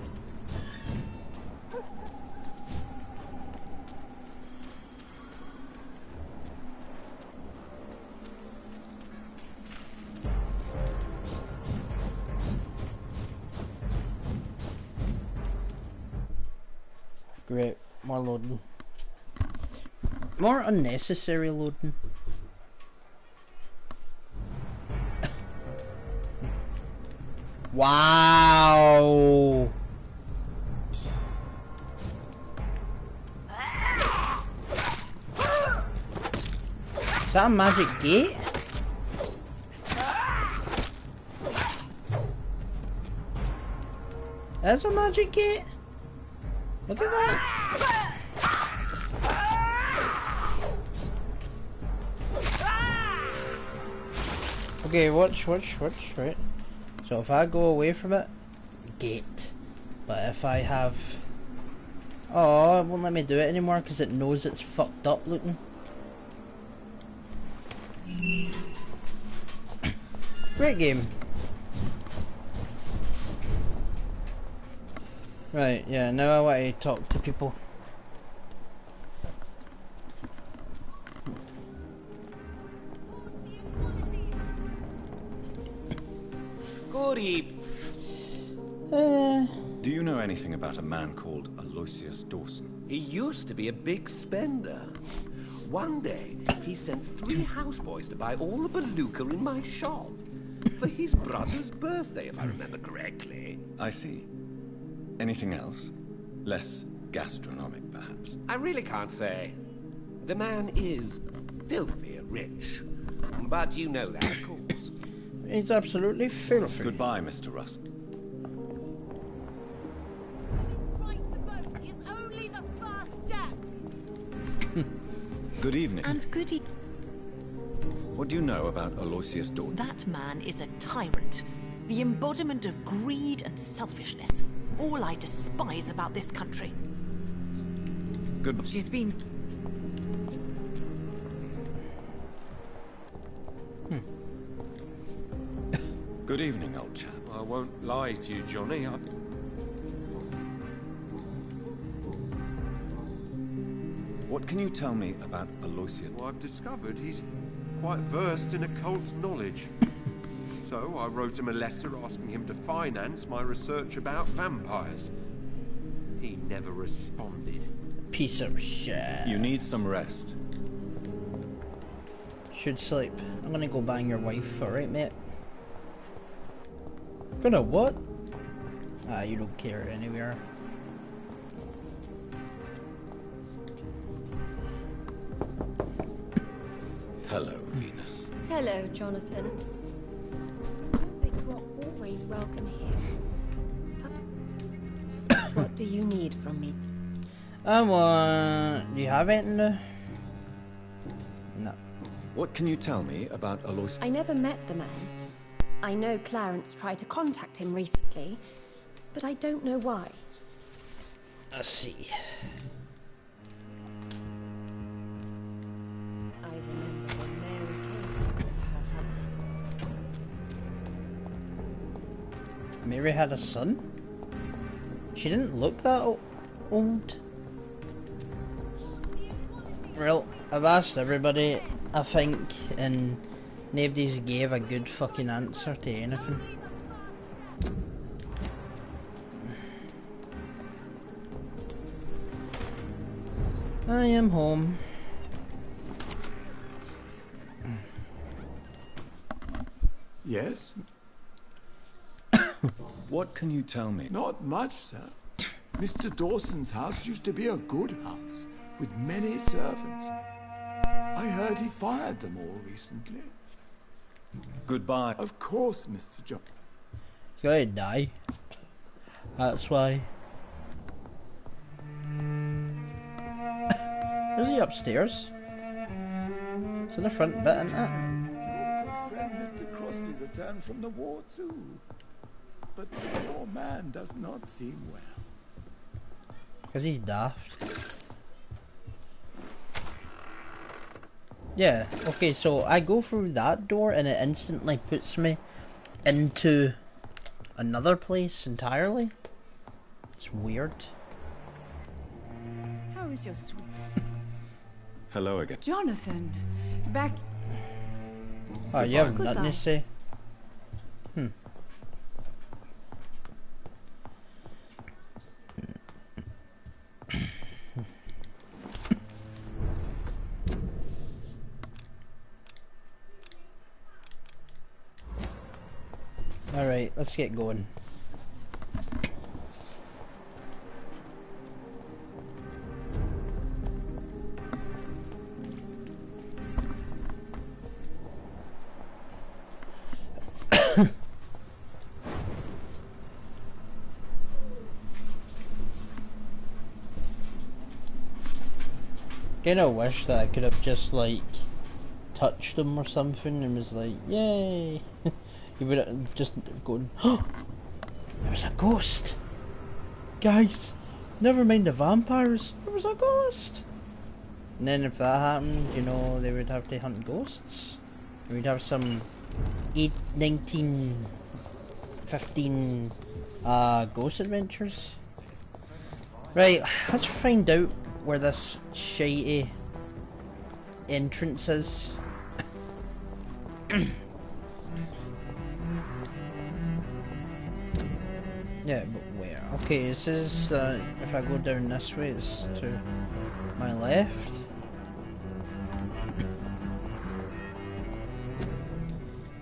Great, more loading. More unnecessary loading. Wow! Is that a magic gate? That's a magic gate? Look at that! Okay, watch, right? So if I go away from it, gate. But if I have... oh, it won't let me do it anymore because it knows it's fucked up looking. Great game. Right, yeah, now I want to talk to people. Good evening. Do you know anything about a man called Aloysius Dawson? He used to be a big spender. One day, he sent 3 houseboys to buy all the beluga in my shop. For his brother's birthday, if I remember correctly. I see. Anything else? Less gastronomic, perhaps? I really can't say. The man is filthy rich. But you know that, of course. He's absolutely filthy. Goodbye, Mr. Rust. Good evening. And good What do you know about Aloysius Dawson? That man is a tyrant. The embodiment of greed and selfishness. All I despise about this country. Good. She's been... Good evening, old chap. I won't lie to you, Johnny. What can you tell me about Aloysius? Well, I've discovered he's quite versed in occult knowledge. So I wrote him a letter asking him to finance my research about vampires. He never responded. Piece of shit. You need some rest. Should sleep. I'm gonna go bang your wife, alright, mate? Gonna what? Ah, you don't care anywhere. Hello, Venus. Hello, Jonathan. Convicts were always welcome here. What do you need from me? Do you have anything to... No. What can you tell me about Aloysius? I never met the man. I know Clarence tried to contact him recently, but I don't know why. Let's see. I remember when Mary came with her husband. Mary had a son? She didn't look that old. Well, I've asked everybody, I think, and nobody's gave a good fucking answer to anything. I am home. Yes? What can you tell me? Not much, sir. Mr. Dawson's house used to be a good house, with many servants. I heard he fired them all recently. Goodbye. Of course, Mr. John. He's gonna die. That's why. Is he upstairs? It's in the front bit, isn't it? Your good friend Mr. Crossley returned from the war too. But the poor man does not seem well. Because he's daft. Yeah, okay, so I go through that door and it instantly puts me into another place entirely. It's weird. How is your sweet... Hello again. Jonathan, back... Oh, you have nothing to say? Alright, let's get going. Kinda wish that I could have just like touched him or something and was like, yay! He would have just gone, oh! There was a ghost! Guys, never mind the vampires, there was a ghost! And then if that happened, you know, they would have to hunt ghosts. We'd have some 1915 ghost adventures. Right, let's find out where this shitey entrance is. Yeah, but where? Okay, this is, if I go down this way, it's to my left.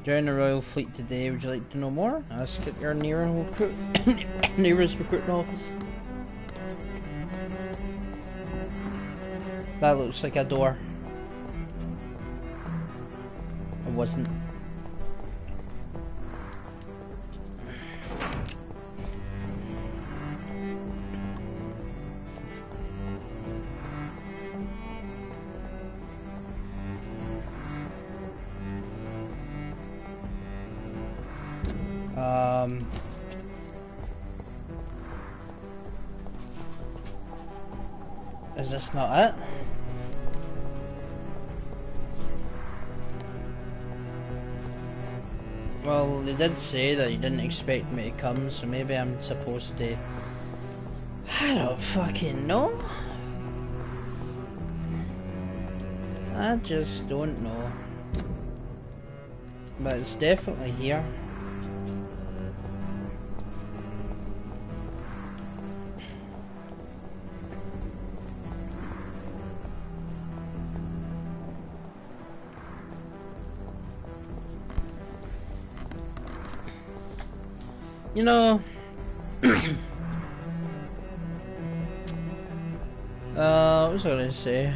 Join the Royal Fleet today, would you like to know more? Ask at your nearest recruiting office. That looks like a door. It wasn't. Is this not it? Well, they did say that you didn't expect me to come, so maybe I'm supposed to... I don't fucking know. I just don't know. But it's definitely here. You know, what was I gonna say?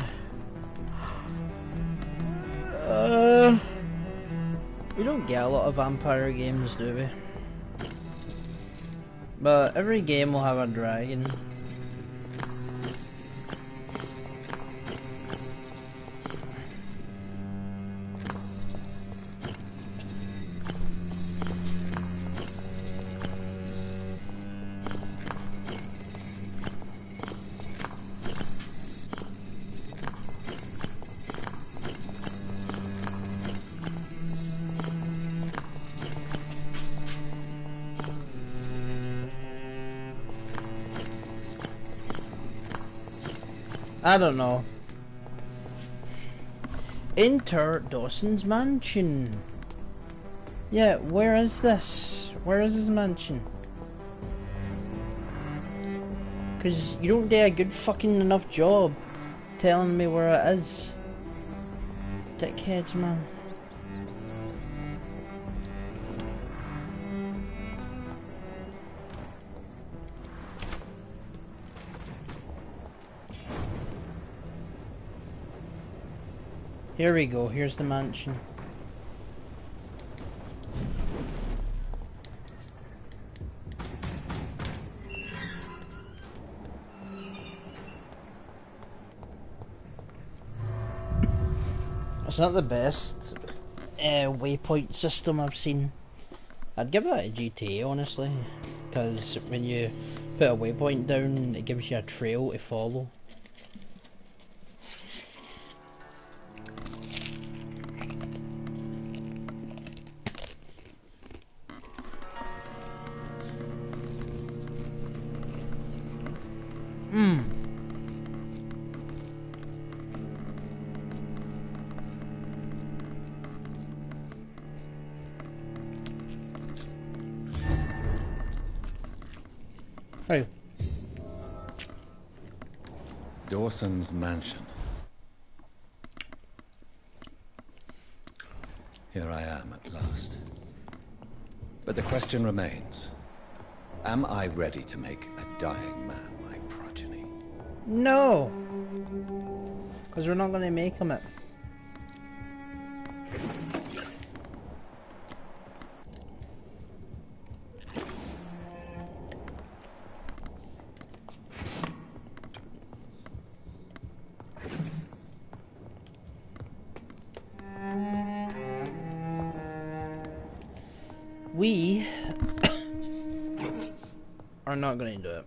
We don't get a lot of vampire games, do we? But every game will have a dragon. I don't know. Enter Dawson's mansion. Yeah, where is this? Where is his mansion? Cause you don't do a good fucking enough job telling me where it is. Dickheads, man. Here we go, here's the mansion. It's not the best waypoint system I've seen. I'd give that a GTA, honestly, because when you put a waypoint down, it gives you a trail to follow. Right. Dawson's mansion. Here I am at last. But the question remains. Am I ready to make a dying man my progeny? No! Because we're not going to make him it. We are not going to do it.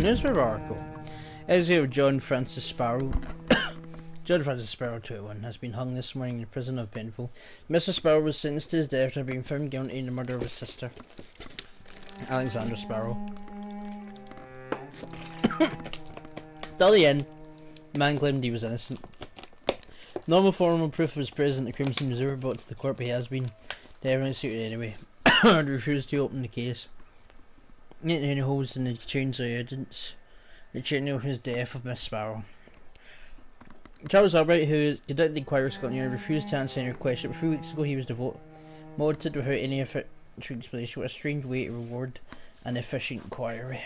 Newspaper article. Executive John Francis Sparrow. John Francis Sparrow, 21, has been hung this morning in the prison of Benville. Mr. Sparrow was sentenced to his death after being found guilty in the murder of his sister, Alexander Sparrow. Till the end, the man claimed he was innocent. Normal form of proof of his presence at the Crimson Reserve brought to the court, but he has been definitely suited anyway. And refused to open the case. Yet any holes in the chains of evidence that channel his death of Miss Sparrow. Charles Albright, who conducted the inquiry of Scotland Yard, refused to answer any question. 3 weeks ago he was demoted without any official explanation. What a strange way to reward an efficient inquiry.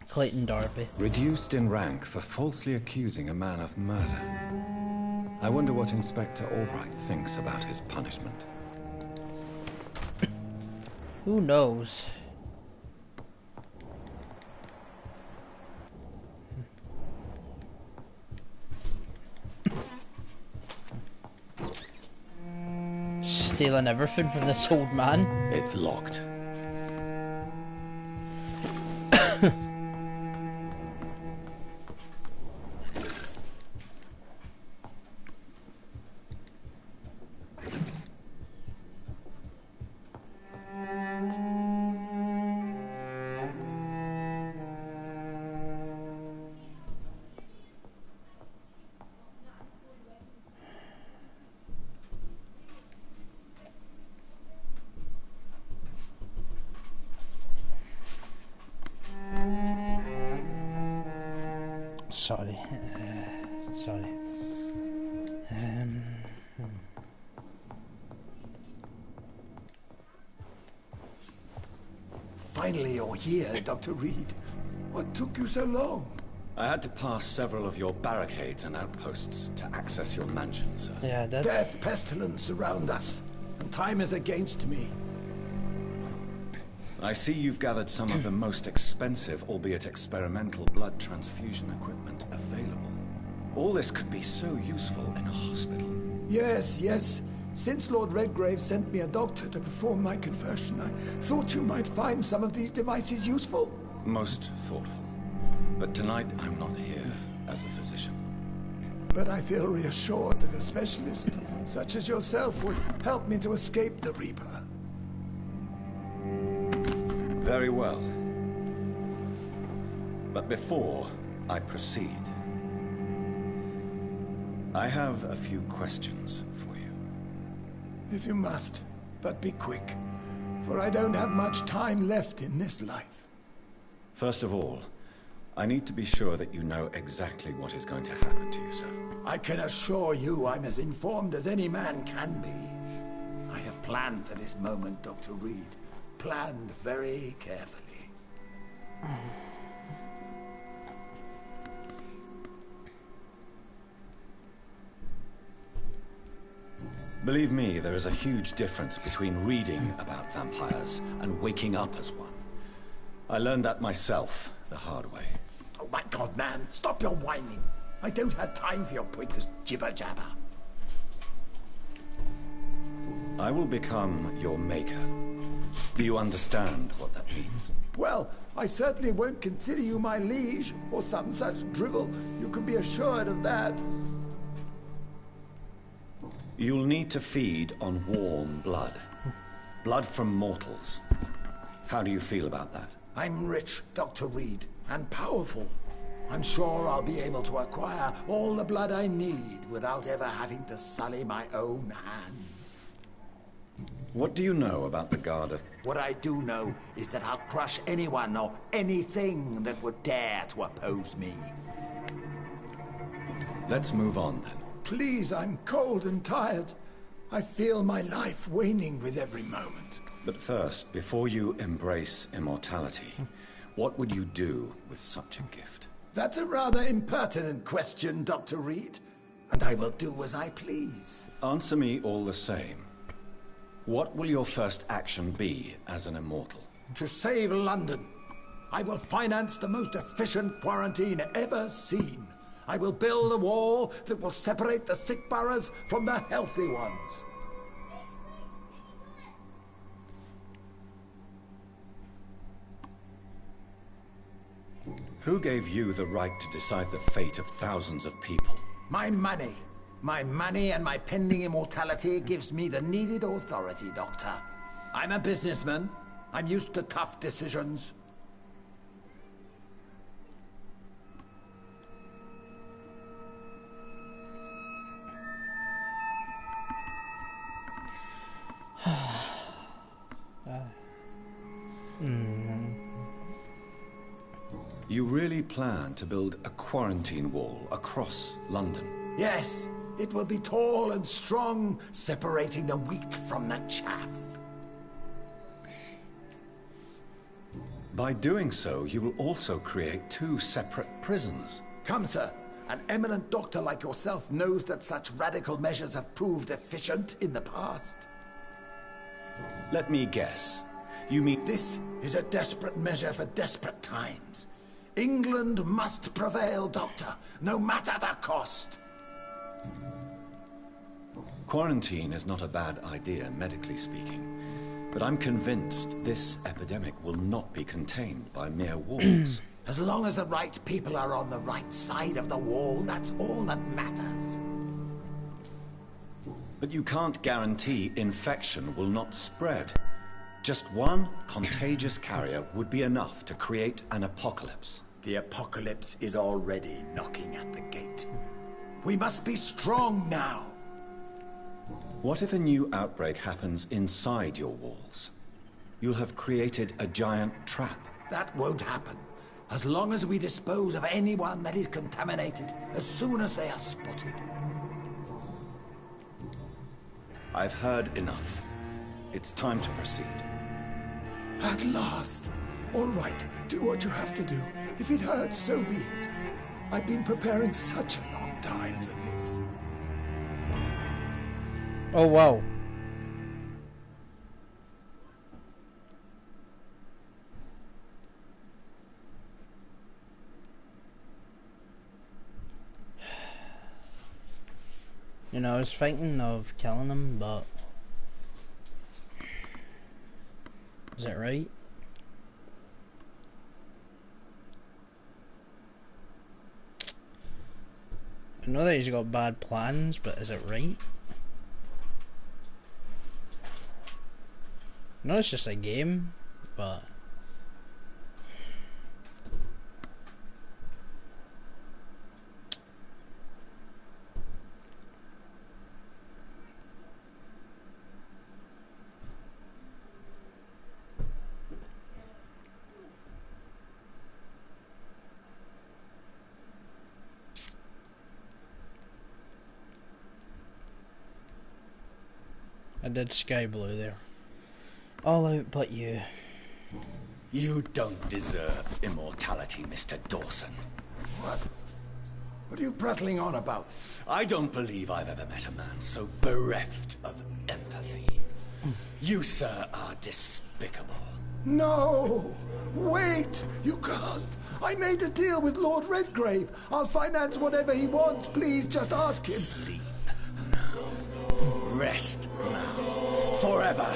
Clayton Darby. Reduced in rank for falsely accusing a man of murder. I wonder what Inspector Albright thinks about his punishment. Who knows? Stealing everything from this old man. It's locked. Sorry. Finally you're here, Dr. Reed. What took you so long? I had to pass several of your barricades and outposts to access your mansion, sir. Yeah, that's... Death, pestilence surround us, and time is against me. I see you've gathered some of the most expensive, albeit experimental, blood transfusion equipment available. All this could be so useful in a hospital. Yes. Since Lord Redgrave sent me a doctor to perform my conversion, I thought you might find some of these devices useful. Most thoughtful. But tonight I'm not here as a physician. But I feel reassured that a specialist such as yourself would help me to escape the Reaper. Very well. But before I proceed, I have a few questions for you. If you must, but be quick, for I don't have much time left in this life. First of all, I need to be sure that you know exactly what is going to happen to you, sir. I can assure you I'm as informed as any man can be. I have planned for this moment, Dr. Reed. Planned very carefully. Believe me, there is a huge difference between reading about vampires and waking up as one. I learned that myself the hard way. Oh my God, man, stop your whining. I don't have time for your pointless jibber-jabber. I will become your maker. Do you understand what that means? Well, I certainly won't consider you my liege, or some such drivel. You can be assured of that. You'll need to feed on warm blood. Blood from mortals. How do you feel about that? I'm rich, Dr. Reed, and powerful. I'm sure I'll be able to acquire all the blood I need without ever having to sully my own hands. What do you know about the Guard of... What I do know is that I'll crush anyone or anything that would dare to oppose me. Let's move on, then. Please, I'm cold and tired. I feel my life waning with every moment. But first, before you embrace immortality, what would you do with such a gift? That's a rather impertinent question, Dr. Reed. And I will do as I please. Answer me all the same. What will your first action be as an immortal? To save London. I will finance the most efficient quarantine ever seen. I will build a wall that will separate the sick boroughs from the healthy ones. Who gave you the right to decide the fate of thousands of people? My money. My money and my pending immortality gives me the needed authority, Doctor. I'm a businessman. I'm used to tough decisions. You really plan to build a quarantine wall across London? Yes, it will be tall and strong, separating the wheat from the chaff. By doing so, you will also create 2 separate prisons. Come, sir. An eminent doctor like yourself knows that such radical measures have proved efficient in the past. Let me guess. You mean... This is a desperate measure for desperate times. England must prevail, Doctor, no matter the cost. Quarantine is not a bad idea, medically speaking. But I'm convinced this epidemic will not be contained by mere walls. As long as the right people are on the right side of the wall, that's all that matters. But you can't guarantee infection will not spread. Just one contagious carrier would be enough to create an apocalypse. The apocalypse is already knocking at the gate. We must be strong now. What if a new outbreak happens inside your walls? You'll have created a giant trap. That won't happen. As long as we dispose of anyone that is contaminated as soon as they are spotted. I've heard enough. It's time to proceed. At last! All right, do what you have to do. If it hurts, so be it. I've been preparing such a long time for this. Oh, wow. You know, I was thinking of killing him, but... Is it right? I know that he's got bad plans, but is it right? I know it's just a game, but... I did sky blue there. All out but you. You don't deserve immortality, Mr. Dawson. What? What are you prattling on about? I don't believe I've ever met a man so bereft of empathy. You, sir, are despicable. No! Wait! You can't! I made a deal with Lord Redgrave. I'll finance whatever he wants. Please, just ask him. Sleep now. Rest now. Forever.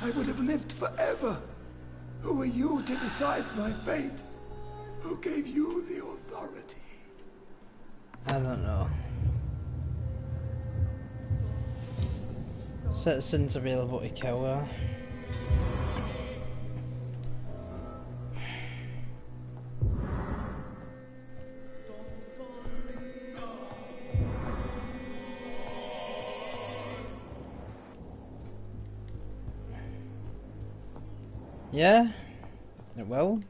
I would have lived forever. Who are you to decide my fate? Who gave you the authority? I don't know. Citizens available to kill her. Yeah, it will.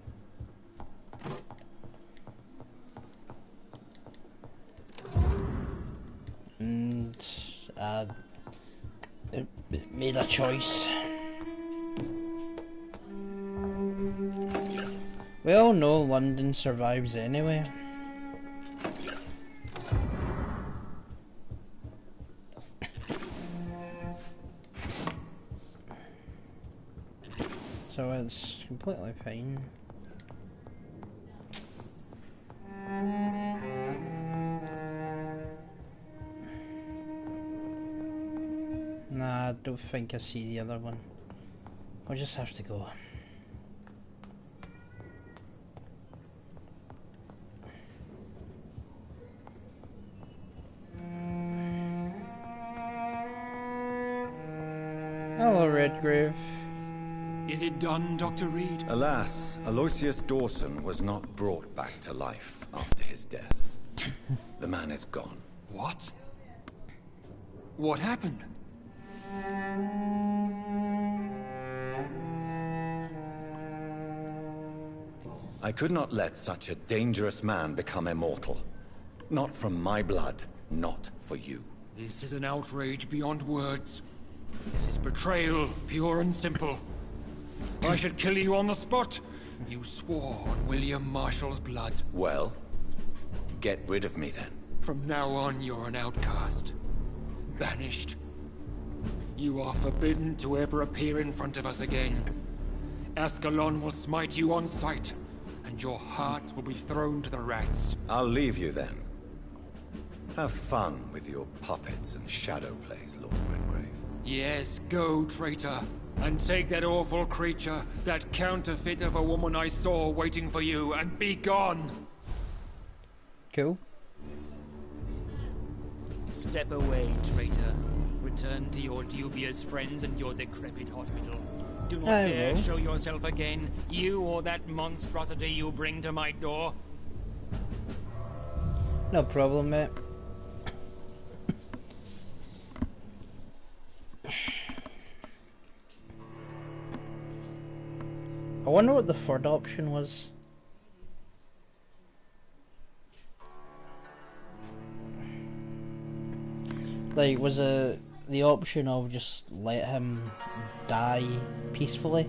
And it made a choice. We all know London survives anyway. So it's completely fine. don't think I see the other one. I'll just have to go. Hello, Redgrave. Is it done, Dr. Reed? Alas, Aloysius Dawson was not brought back to life after his death. The man is gone. What? What happened? I could not let such a dangerous man become immortal. Not from my blood, not for you. This is an outrage beyond words. This is betrayal, pure and simple. I should kill you on the spot. You swore on William Marshall's blood. Well, get rid of me then. From now on, you're an outcast. Banished. You are forbidden to ever appear in front of us again. Ascalon will smite you on sight, and your heart will be thrown to the rats. I'll leave you then. Have fun with your puppets and shadow plays, Lord Redgrave. Yes, go, traitor. And take that awful creature, that counterfeit of a woman I saw waiting for you, and be gone! Cool. Step away, traitor. Return to your dubious friends and your decrepit hospital. Do not dare show yourself again, you or that monstrosity you bring to my door. No problem, mate. I wonder what the third option was. Like, was it the option of just let him die peacefully?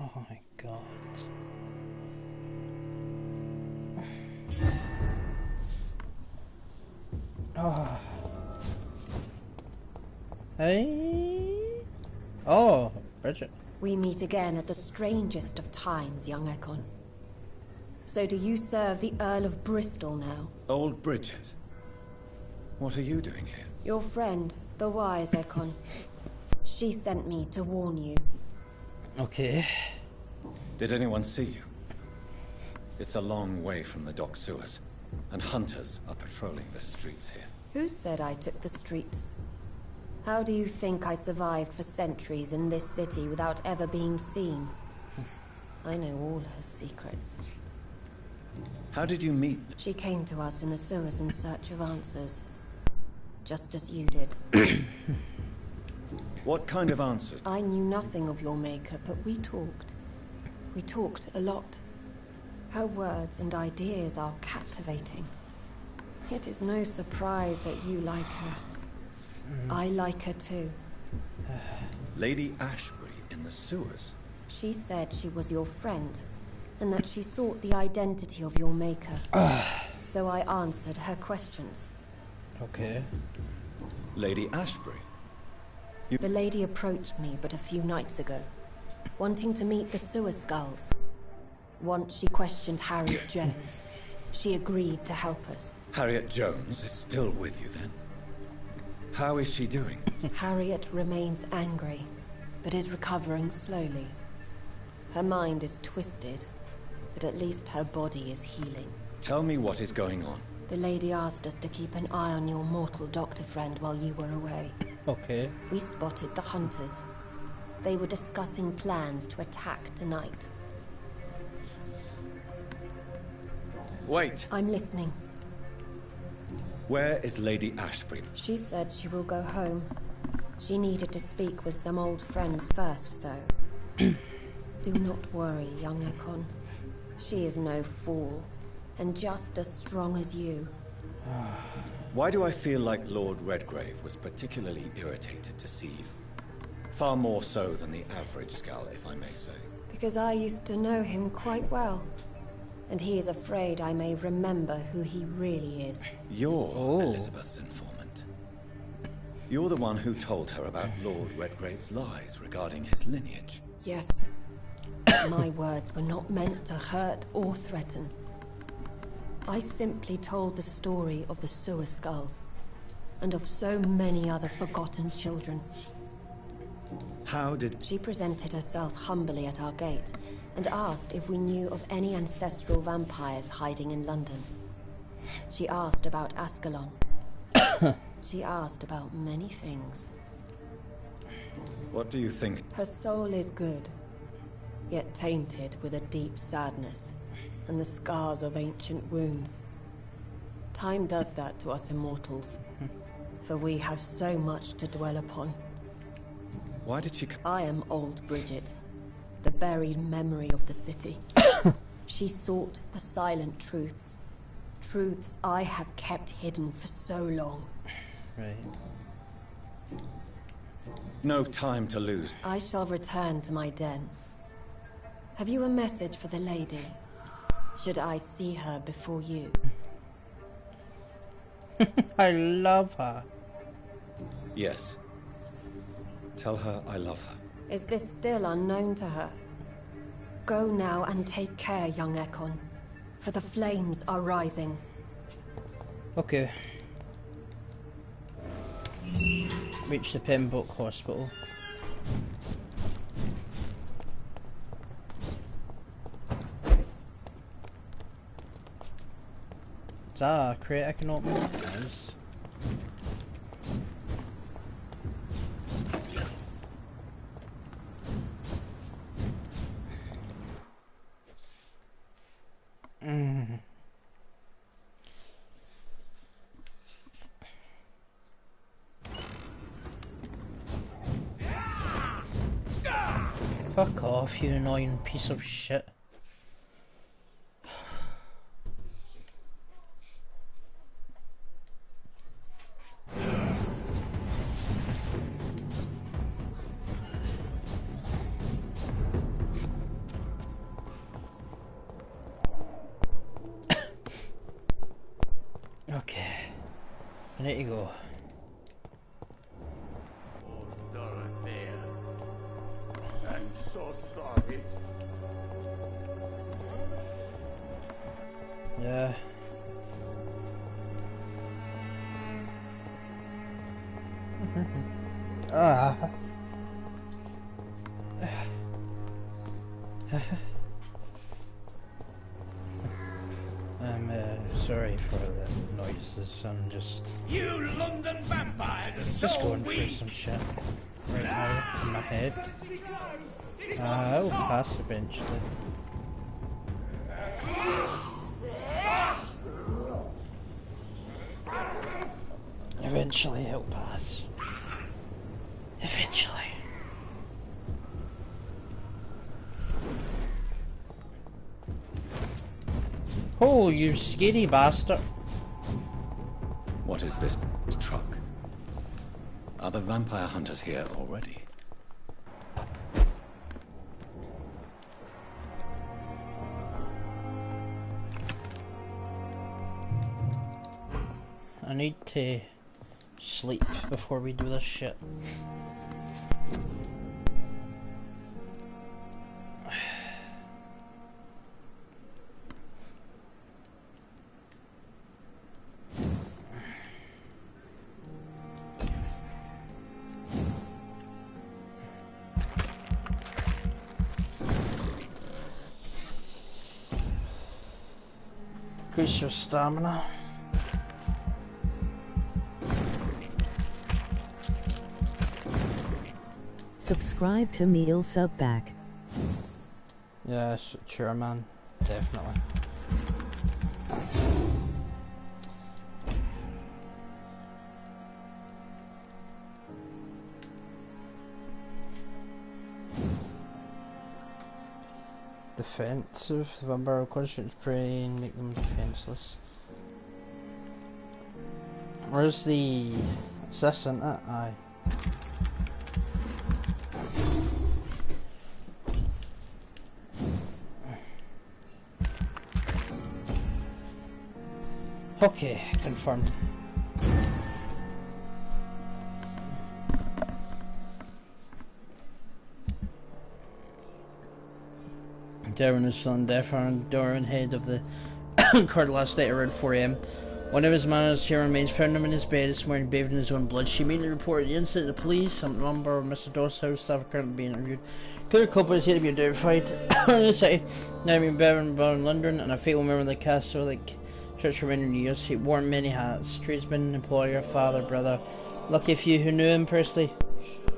Oh my god. Oh. Hey. Oh, Bridget. We meet again at the strangest of times, young Ekon. So do you serve the Earl of Bristol now? Old Bridget. What are you doing here? Your friend, the wise Ekon. She sent me to warn you. Okay. Did anyone see you? It's a long way from the dock sewers, and hunters are patrolling the streets here. Who said I took the streets? How do you think I survived for centuries in this city without ever being seen? I know all her secrets. How did you meet? She came to us in the sewers in search of answers. Just as you did. What kind of answers? I knew nothing of your maker, but we talked. We talked a lot. Her words and ideas are captivating. It is no surprise that you like her. I like her too. Lady Ashbury in the sewers? She said she was your friend, and that she sought the identity of your maker. So I answered her questions. Okay. Lady Ashbury? The lady approached me but a few nights ago, wanting to meet the sewer skulls. Once she questioned Harriet Jones. She agreed to help us. Harriet Jones is still with you then? How is she doing? Harriet remains angry, but is recovering slowly. Her mind is twisted, but at least her body is healing. Tell me what is going on. The lady asked us to keep an eye on your mortal doctor friend while you were away. Okay. We spotted the hunters. They were discussing plans to attack tonight. Wait. I'm listening. Where is Lady Ashbury? She said she will go home. She needed to speak with some old friends first, though. Do not worry, young Ekon. She is no fool, and just as strong as you. Why do I feel like Lord Redgrave was particularly irritated to see you? Far more so than the average Skull, if I may say. Because I used to know him quite well. And he is afraid I may remember who he really is. You're Elizabeth's informant. You're the one who told her about Lord Redgrave's lies regarding his lineage. Yes. My words were not meant to hurt or threaten. I simply told the story of the sewer skulls, and of so many other forgotten children. How did... She presented herself humbly at our gate, and asked if we knew of any ancestral vampires hiding in London. She asked about Ascalon. She asked about many things. What do you think? Her soul is good, yet tainted with a deep sadness, and the scars of ancient wounds. Time does that to us immortals, for we have so much to dwell upon. Why did she... I am old Bridget, the buried memory of the city. She sought the silent truths. Truths I have kept hidden for so long. Right. No time to lose. I shall return to my den. Have you a message for the lady? Should I see her before you? I love her. Yes. Tell her I love her. Is this still unknown to her? Go now and take care, young Ekon, for the flames are rising. Okay. Reach the Pembroke Hospital. Is that a crate I can open? Nice. Fuck off, you annoying piece of shit. Okay, I need to go. So sorry. Yeah. I'm sorry for the noises. I'm just... You London vampires are so just going through weak. some shit right now in my head. I'll pass eventually. Eventually it'll pass. Eventually. Oh, you scary bastard. What is this truck? Are the vampire hunters here already? I need to sleep before we do this shit. Increase your stamina. Subscribe to Meal Sub Back. Yeah, sure, man. Definitely. Defensive. The vampire concentrates prey and make them defenseless. Where's the... Is this, isn't it? Aye. Okay, confirmed. Darren was still in death, and Doran, head of the occurred last night around 4 AM. One of his manners, Sharon Mains, found him in his bed this morning, bathed in his own blood. She immediately reported the incident to the police. Some number of Mr. Dawes' house staff are currently being interviewed. Clear culprit is yet to be identified. In the city, now being born in London, and a fatal member of the Catholic Church for many years. He wore many hats: tradesman, employer, father, brother. Lucky few who knew him personally.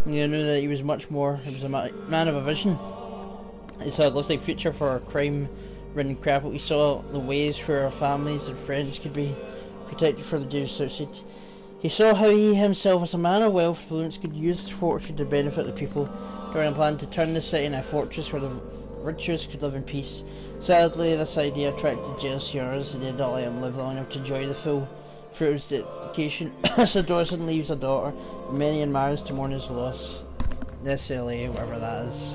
You knew that he was much more. He was a man of a vision. He saw a ghostly future for our crime-ridden crap. We saw the ways where our families and friends could be protected for the Jews associated. He saw how he himself, as a man of wealth and influence, could use his fortune to benefit the people. During a plan to turn the city into a fortress where the virtuous could live in peace. Sadly, this idea attracted jealous heroes, and did not let him live long enough to enjoy the full fruit of his dedication. So Dawson leaves a daughter, and many in marriage to mourn his loss. SLA, whatever that is.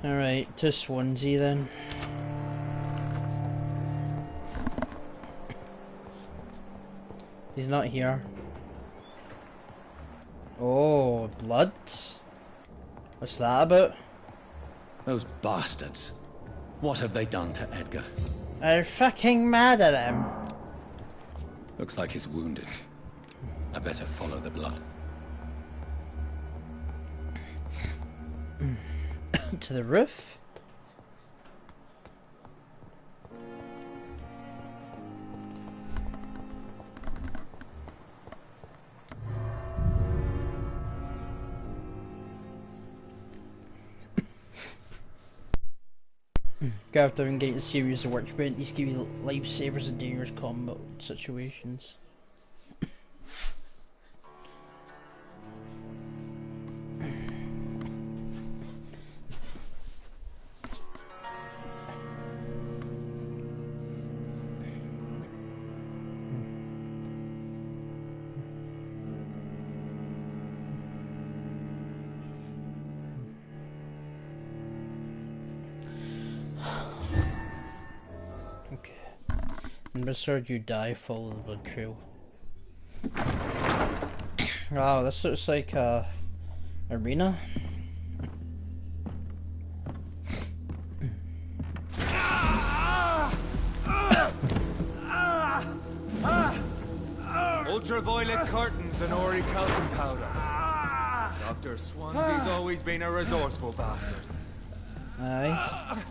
Alright, to Swansea then. He's not here. Oh, blood? What's that about? Those bastards. What have they done to Edgar? They're fucking mad at him. Looks like he's wounded. I better follow the blood. To the roof? Go after and get a series of workbench. These give you lifesavers in dangerous combat situations. Sword you die, follow the blood trail. Wow, this looks like a arena. Ultraviolet curtains and orichalcum powder. Dr. Swansea's always been a resourceful bastard. Aye.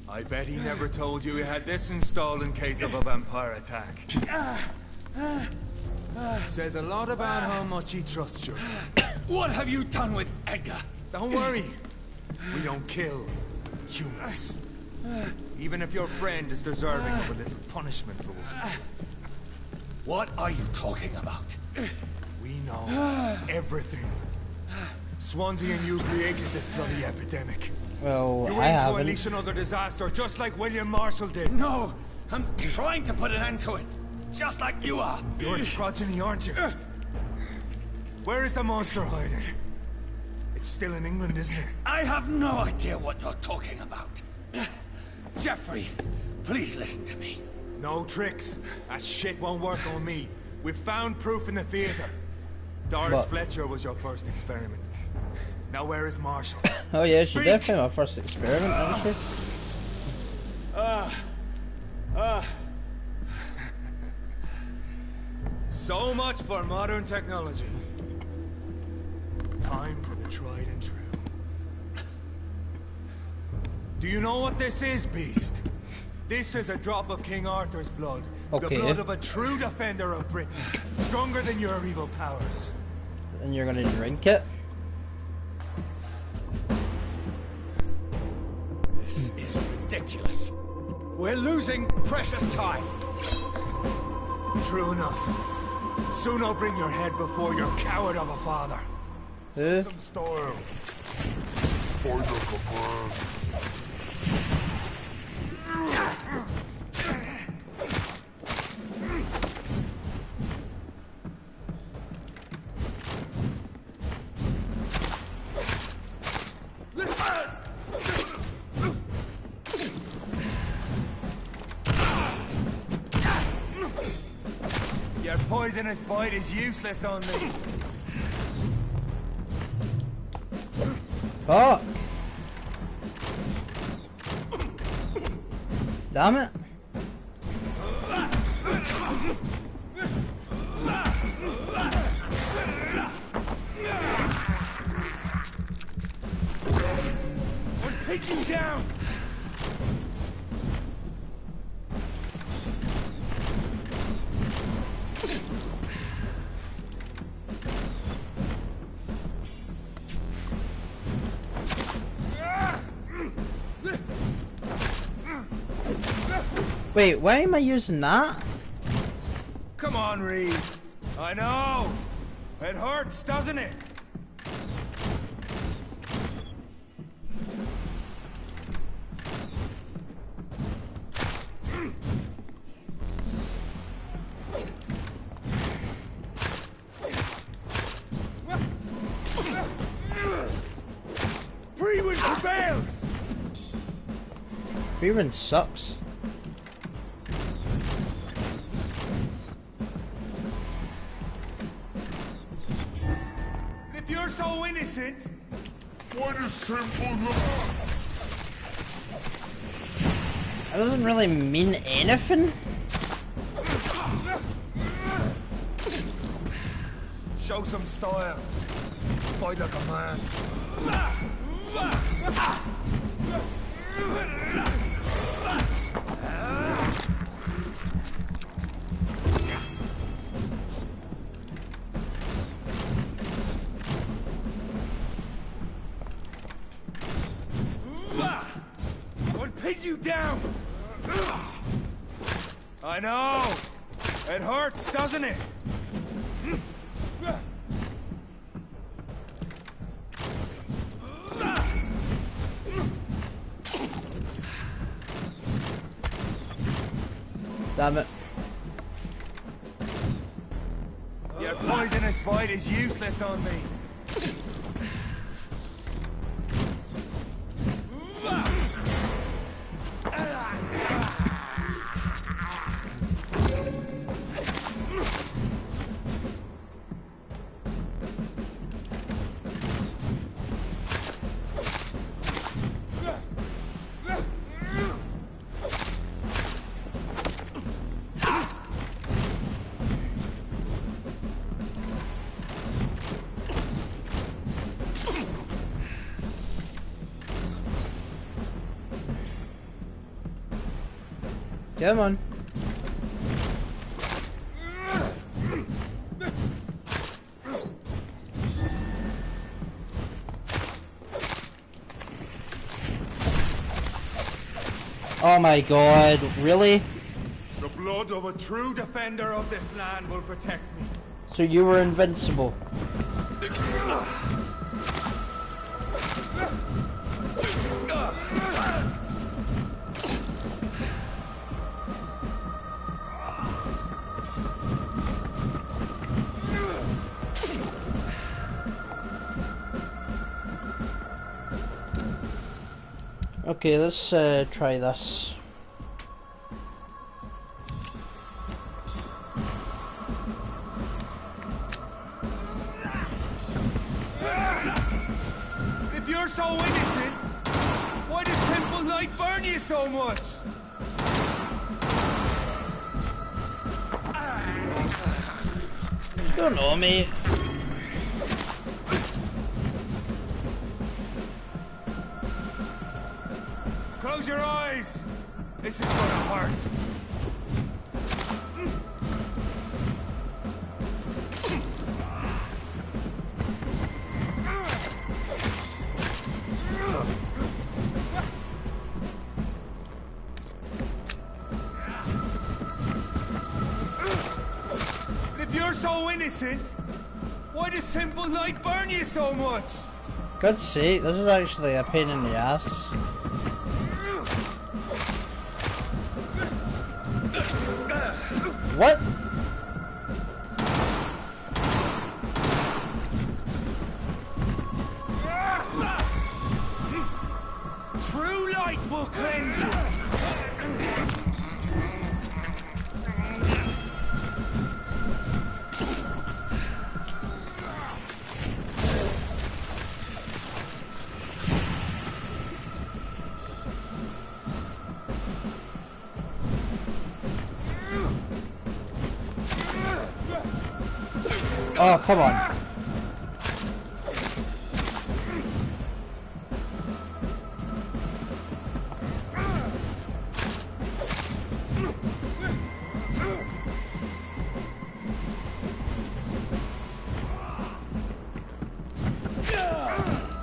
I bet he never told you he had this installed in case of a vampire attack. Says a lot about how much he trusts you. What have you done with Edgar? Don't worry. We don't kill humans. Even if your friend is deserving of a little punishment for what he did. What are you talking about? We know everything. Swansea and you created this bloody epidemic. Well, you aim to unleash another disaster, just like William Marshall did. No, I'm trying to put an end to it, just like you are. You're a progeny, aren't you? Where is the monster hiding? It's still in England, isn't it? I have no idea what you're talking about. Jeffrey, please listen to me. No tricks. That shit won't work on me. We've found proof in the theater. Doris Fletcher was your first experiment. Now where is Marshall? Oh yeah, she definitely my first experiment, isn't she? So much for modern technology. Time for the tried and true. Do you know what this is, Beast? This is a drop of King Arthur's blood. Okay. The blood of a true defender of Britain. Stronger than your evil powers. And you're gonna drink it? This is ridiculous. We're losing precious time. True enough. Soon I'll bring your head before your coward of a father. Some style. Find a command. Your poisonous bite is useless on me. Fuck! Damn it! Take you down! Wait, why am I using that? Come on, Reed. I know. It hurts, doesn't it? prevails! Freeman sucks. If you're so innocent, what is simple love? That doesn't really mean anything. Show some style. Fight like a man. Would pin you down. I know. It hurts, doesn't it? Damn it. Your poisonous bite is useless on me. Come on. Oh my god, really? The blood of a true defender of this land will protect me. So you were invincible. Okay, let's try this. If you're so innocent, why does simple light burn you so much? Don't know, mate. Close your eyes! This is gonna hurt. If you're so innocent, why does simple light burn you so much? God's sake, this is actually a pain in the ass. What? True light will cleanse you. Oh, come on.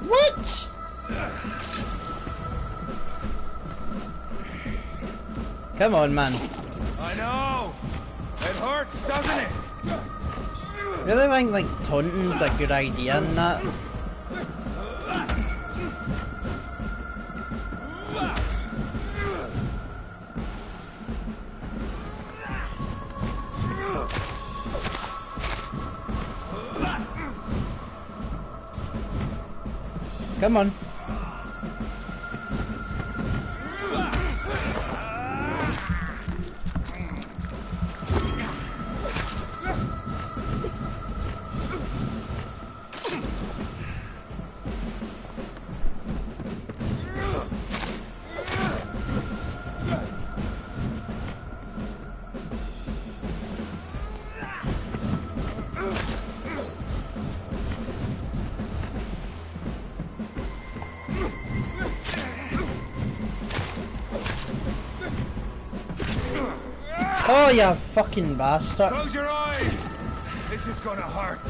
What? Come on, man. I know. It hurts, doesn't it? Really think like taunting's a good idea in that? Come on. Oh, you fucking bastard. Close your eyes! This is gonna hurt.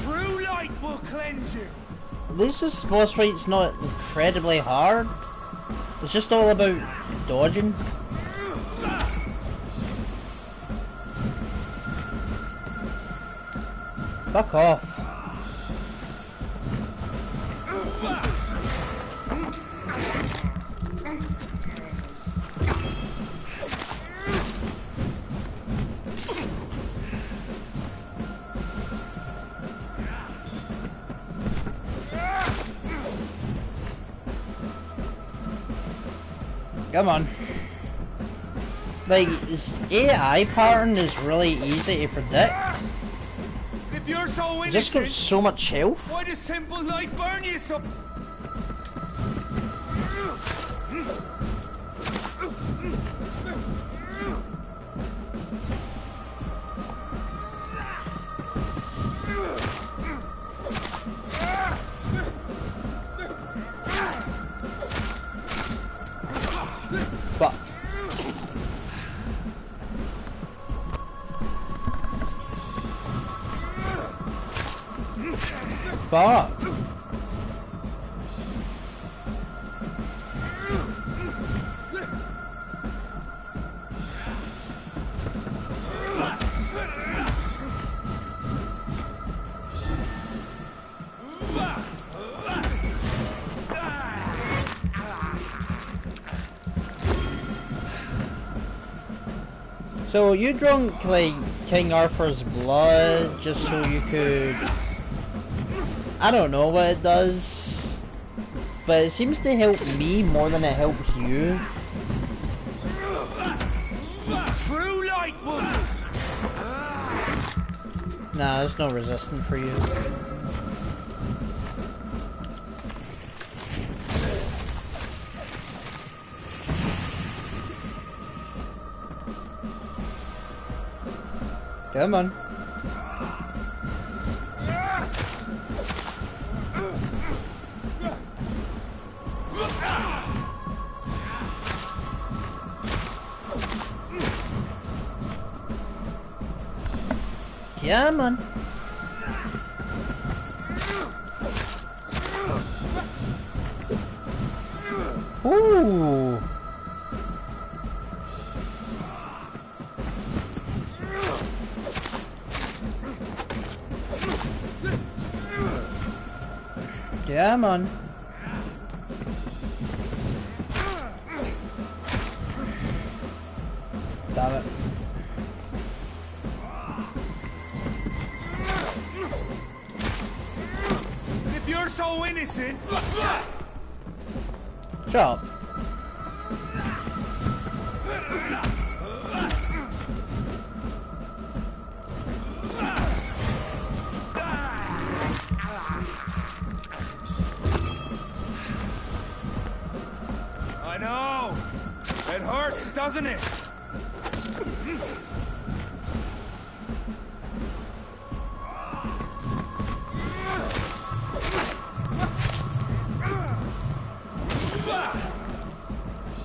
True light will cleanse you. At least this boss fight's not incredibly hard. It's just all about dodging. Fuck off. Come on. Like, this AI pattern is really easy to predict. If you're so innocent, Just got so much health. why does simple light burn you so? But fuck. So you drunk like King Arthur's blood just so you could... I don't know what it does, but it seems to help me more than it helps you. True light will. Nah, there's no resistance for you. Come on. Come on. Ooh. Come on. Damn it. If you're so innocent. Shut up. doesn't it?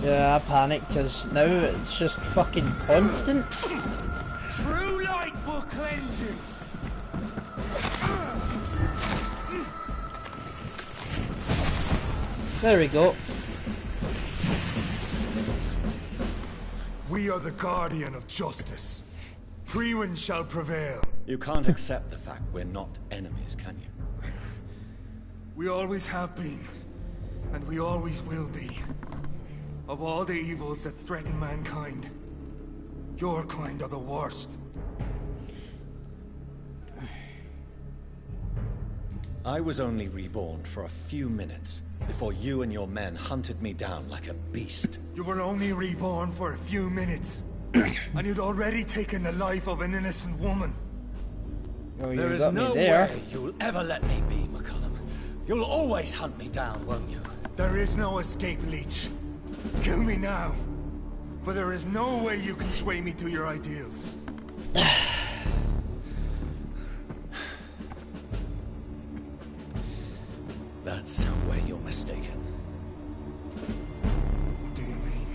Yeah, I panicked because now it's just fucking constant. True light will cleanse you. There we go. We are the guardian of justice. Priwen shall prevail. You can't accept the fact we're not enemies, can you? We always have been, and we always will be. Of all the evils that threaten mankind, your kind are the worst. I was only reborn for a few minutes before you and your men hunted me down like a beast. You were only reborn for a few minutes, and you'd already taken the life of an innocent woman. Oh, there is no way you'll ever let me be, McCullum. You'll always hunt me down, won't you? There is no escape, Leech. Kill me now, for there is no way you can sway me to your ideals. That's where you're mistaken. What do you mean?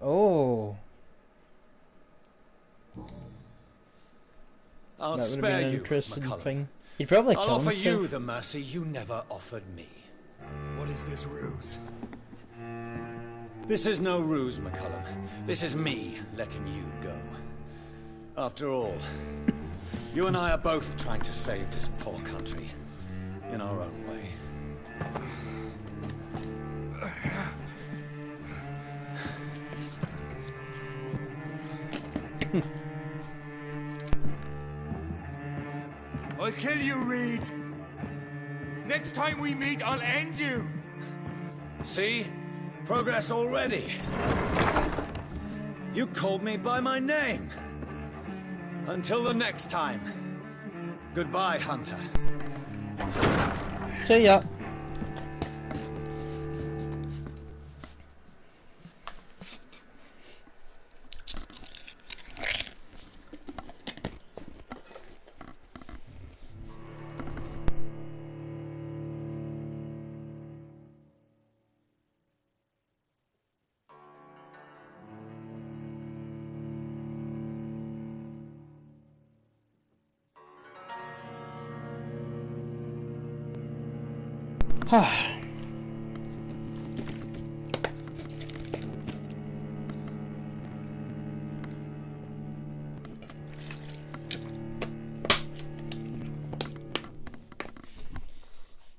Oh. I'll That would have spare been an you, interesting McCullum. thing. He'd probably I'll kill offer himself. you the mercy you never offered me. What is this ruse? This is no ruse, McCullum. This is me letting you go. After all, you and I are both trying to save this poor country in our own way. I'll kill you, Reed. Next time we meet, I'll end you. See? Progress already. You called me by my name. Until the next time. Goodbye, Hunter. See ya.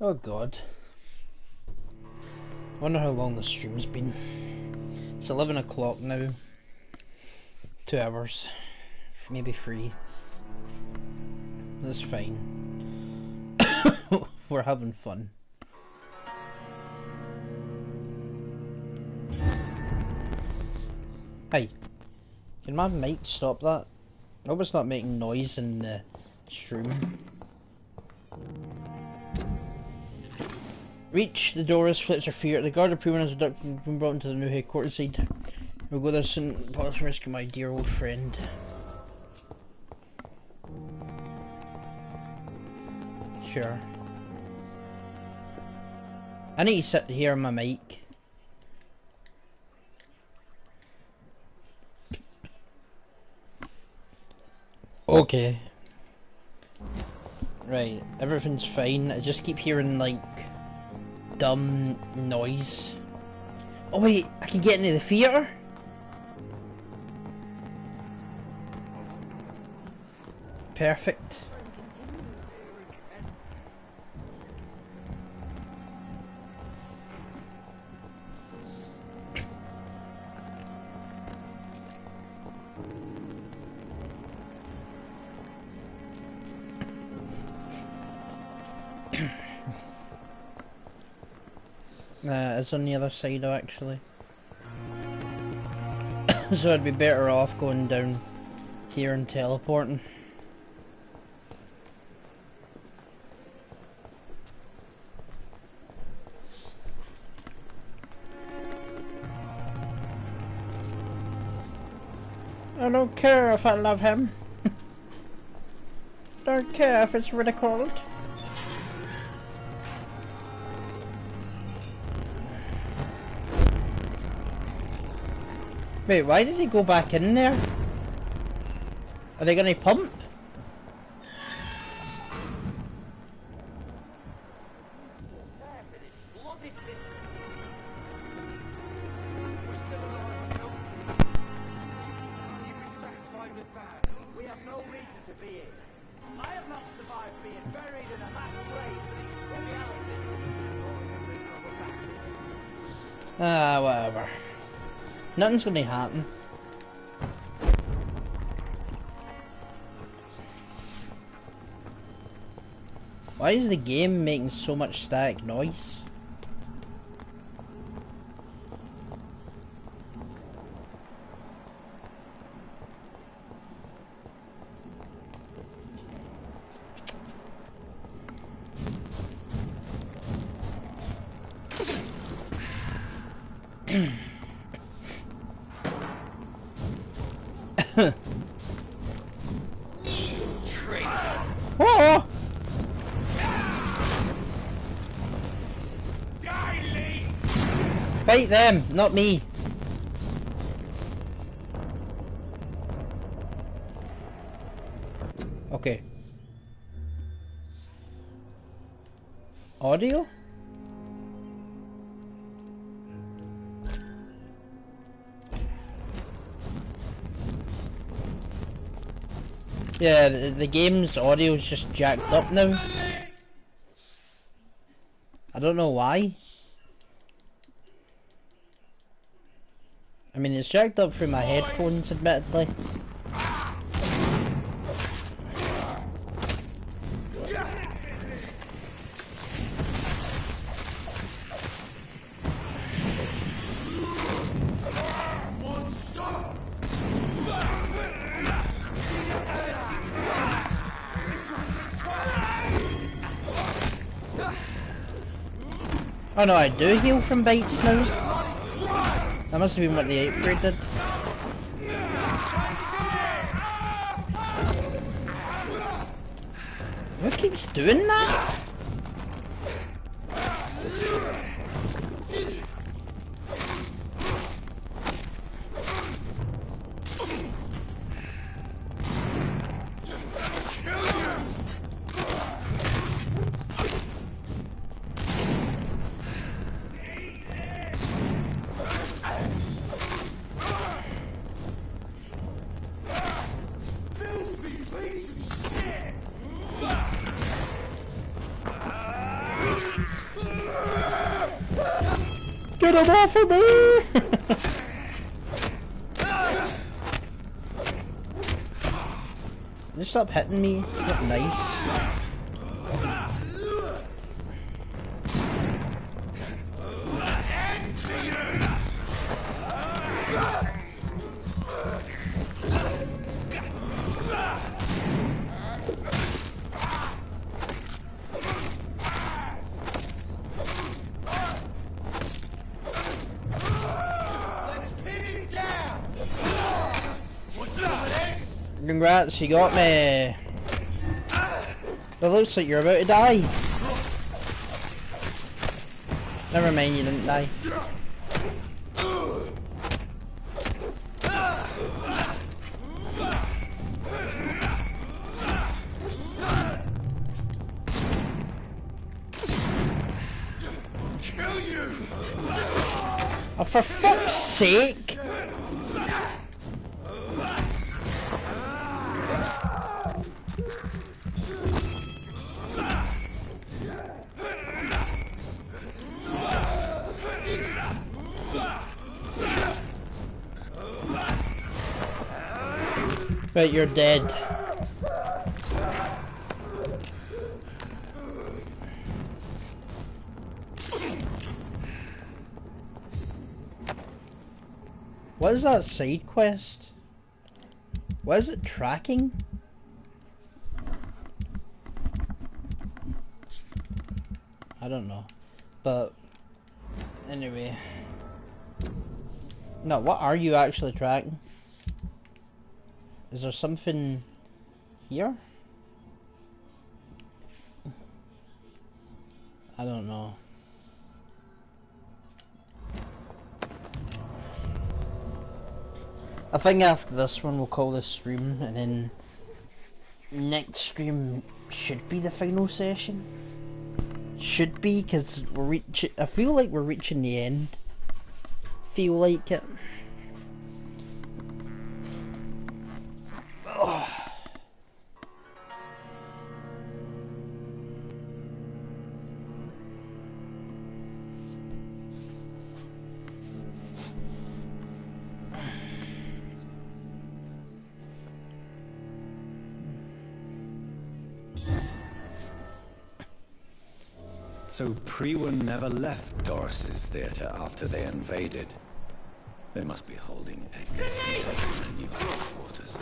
Oh god. Wonder how long the stream's been. It's 11 o'clock now. 2 hours. Maybe 3. That's fine. We're having fun. Hey, can my mic stop that? I hope it's not making noise in the stream. Reach the doors, Fletcher fear. The guard of Priwen has been brought into the new headquarters side. We'll go there soon. Pause to rescue my dear old friend. Sure. I need to sit here on my mic. Okay. Right, everything's fine. I just keep hearing like dumb noise. Oh wait, I can get into the theatre? Perfect. It's on the other side though, actually. So I'd be better off going down here and teleporting. don't care if I love him. Don't care if it's ridiculed. Wait, why did he go back in there? Are they gonna pump? Ah, whatever. Nothing's gonna happen. Why is the game making so much static noise? Oh! Fight them, not me. Okay. Audio? Yeah, the game's audio is just jacked up now. I don't know why. I mean, it's jacked up through my headphones, admittedly. Oh no, I do heal from bites now. That must have been what the upgrade did. What keeps doing that? Get him off of me! Just stop hitting me, it's not nice. Congrats, you got me. It looks like you're about to die. Never mind, you didn't die. Oh, for fuck's sake! Right, you're dead. What is that side quest? What is it tracking? I don't know. But anyway. No, what are you actually tracking? Is there something here? I don't know. I think after this one we'll call this stream, and then next stream should be the final session. Should be, because we're reaching. I feel like we're reaching the end. Feel like it. Oh. So Priwen never left Doris's theatre after they invaded. They must be holding exit in their new headquarters.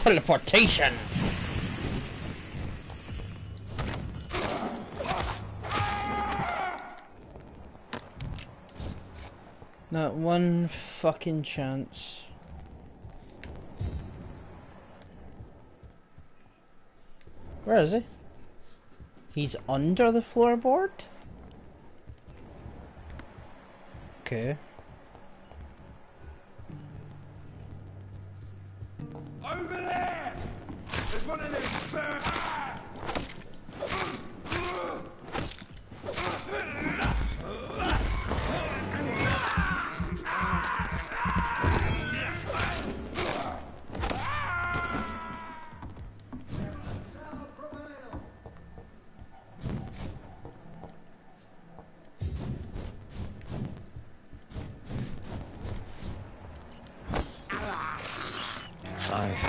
Teleportation! Not one fucking chance. Where is he? He's under the floorboard? Okay. Over there! There's one of them birds!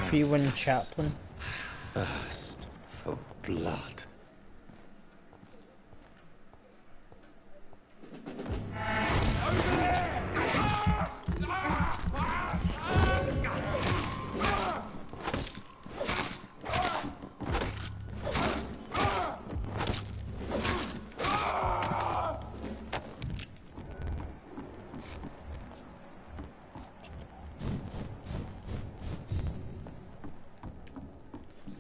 Priwen Chaplain. Thirst for blood.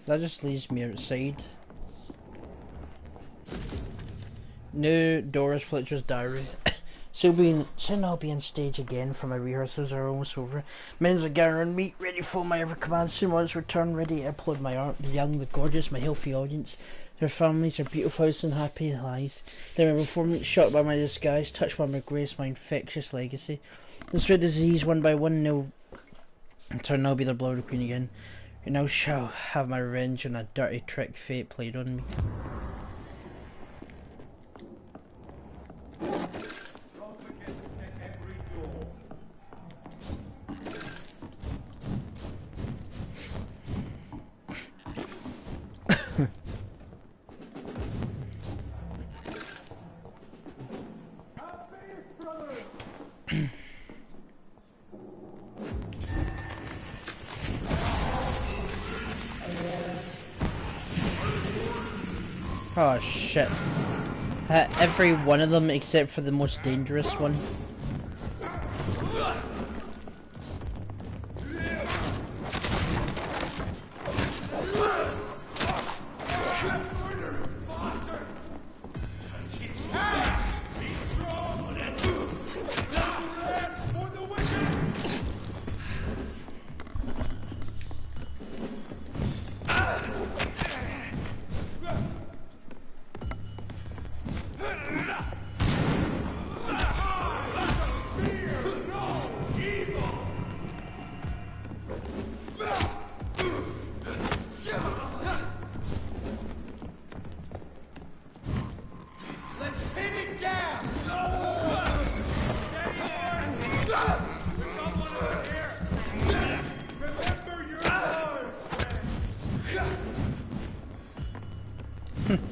That just leaves me outside. New Doris Fletcher's diary. Soon I'll be on stage again, for my rehearsals are almost over. Men's are gathering meat, ready for my every command. Soon once return, ready to applaud my art. The young, the gorgeous, my healthy audience. Their families, their beautiful house and happy lives. Their performance shot by my disguise, touched by my grace, my infectious legacy. And spread disease one by one, they'll turn, I'll be their blood queen again. You now shall have my revenge on a dirty trick fate played on me. Oh shit. Every one of them except for the most dangerous one.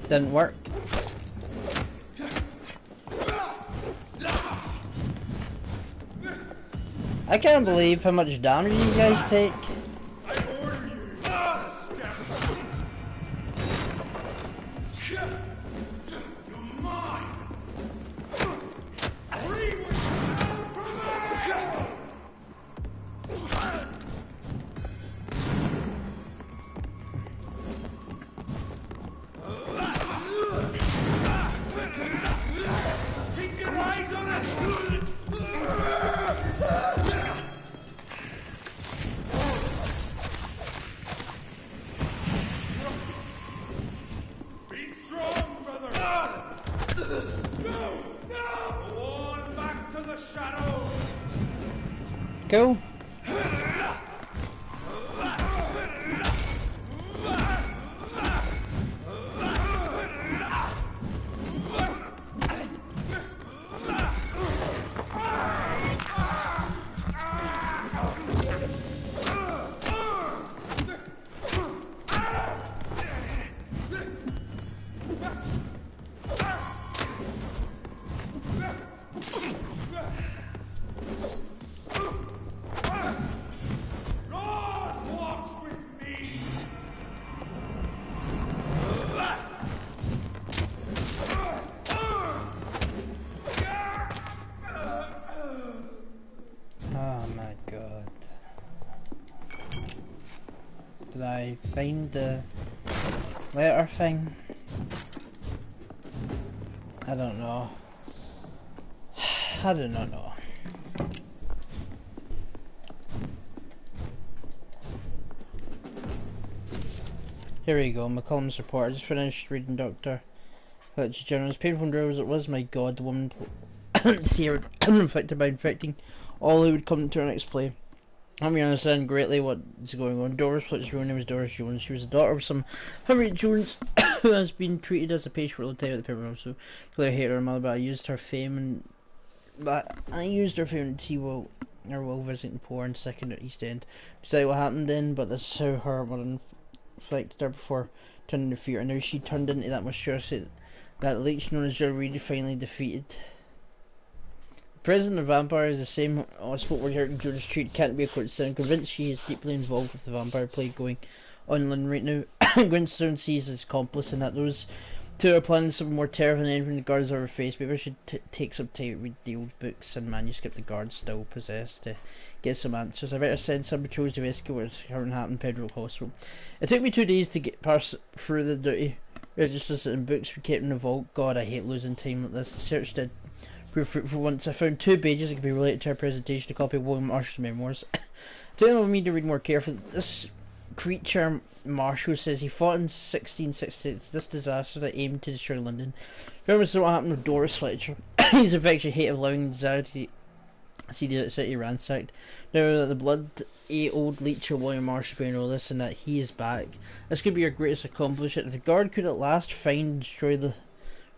Didn't work. I can't believe how much damage you guys take. Cool. Did I find the letter thing? I don't know. I do not know. Here we go, McCollum's report. I just finished reading Dr. Fletcher's journal. As painful and real as it was, my god, the woman see her infected by infecting all who would come to her next play. I mean, I understand greatly what's going on. Doris Fletcher's real name was Doris Jones. She was the daughter of some Harriet Jones who has been treated as a patient for a long time at the Pemberton. So clearly I hate her mother, but I used her fame to see her while visiting poor and sick in the East End. Decide what happened then, but this is how her mother inflicted her before turning into fear. And now she turned into that monstrosity that leech known as Joe Reed finally defeated. President of Vampyre is the same hospital where Harriet Jones treated. Can't be a coincidence. I'm convinced she is deeply involved with the vampire plague going on in London right now. Gwenstone sees his accomplice and that those two are planning something more terrible than anything the guards ever faced. Maybe I should take some time to read the old books and manuscript the guards still possess to get some answers. I better send some patrols to investigate what's currently happened in Pedro Hospital. It took me 2 days to get past through the dirty registers and books we kept in the vault. God, I hate losing time like this. The search did prove fruitful once. I found 2 pages that could be related to our presentation, a copy of William Marshall's memoirs. Telling me to read more carefully. This creature, Marshall, says he fought in 1666. This disaster that aimed to destroy London. Remember what happened with Doris Fletcher? He's infectious hate of allowing anxiety to see the city ransacked. Now that the blood-old leech of William Marshall being all this and that he is back. This could be your greatest accomplishment. If the guard could at last find and destroy the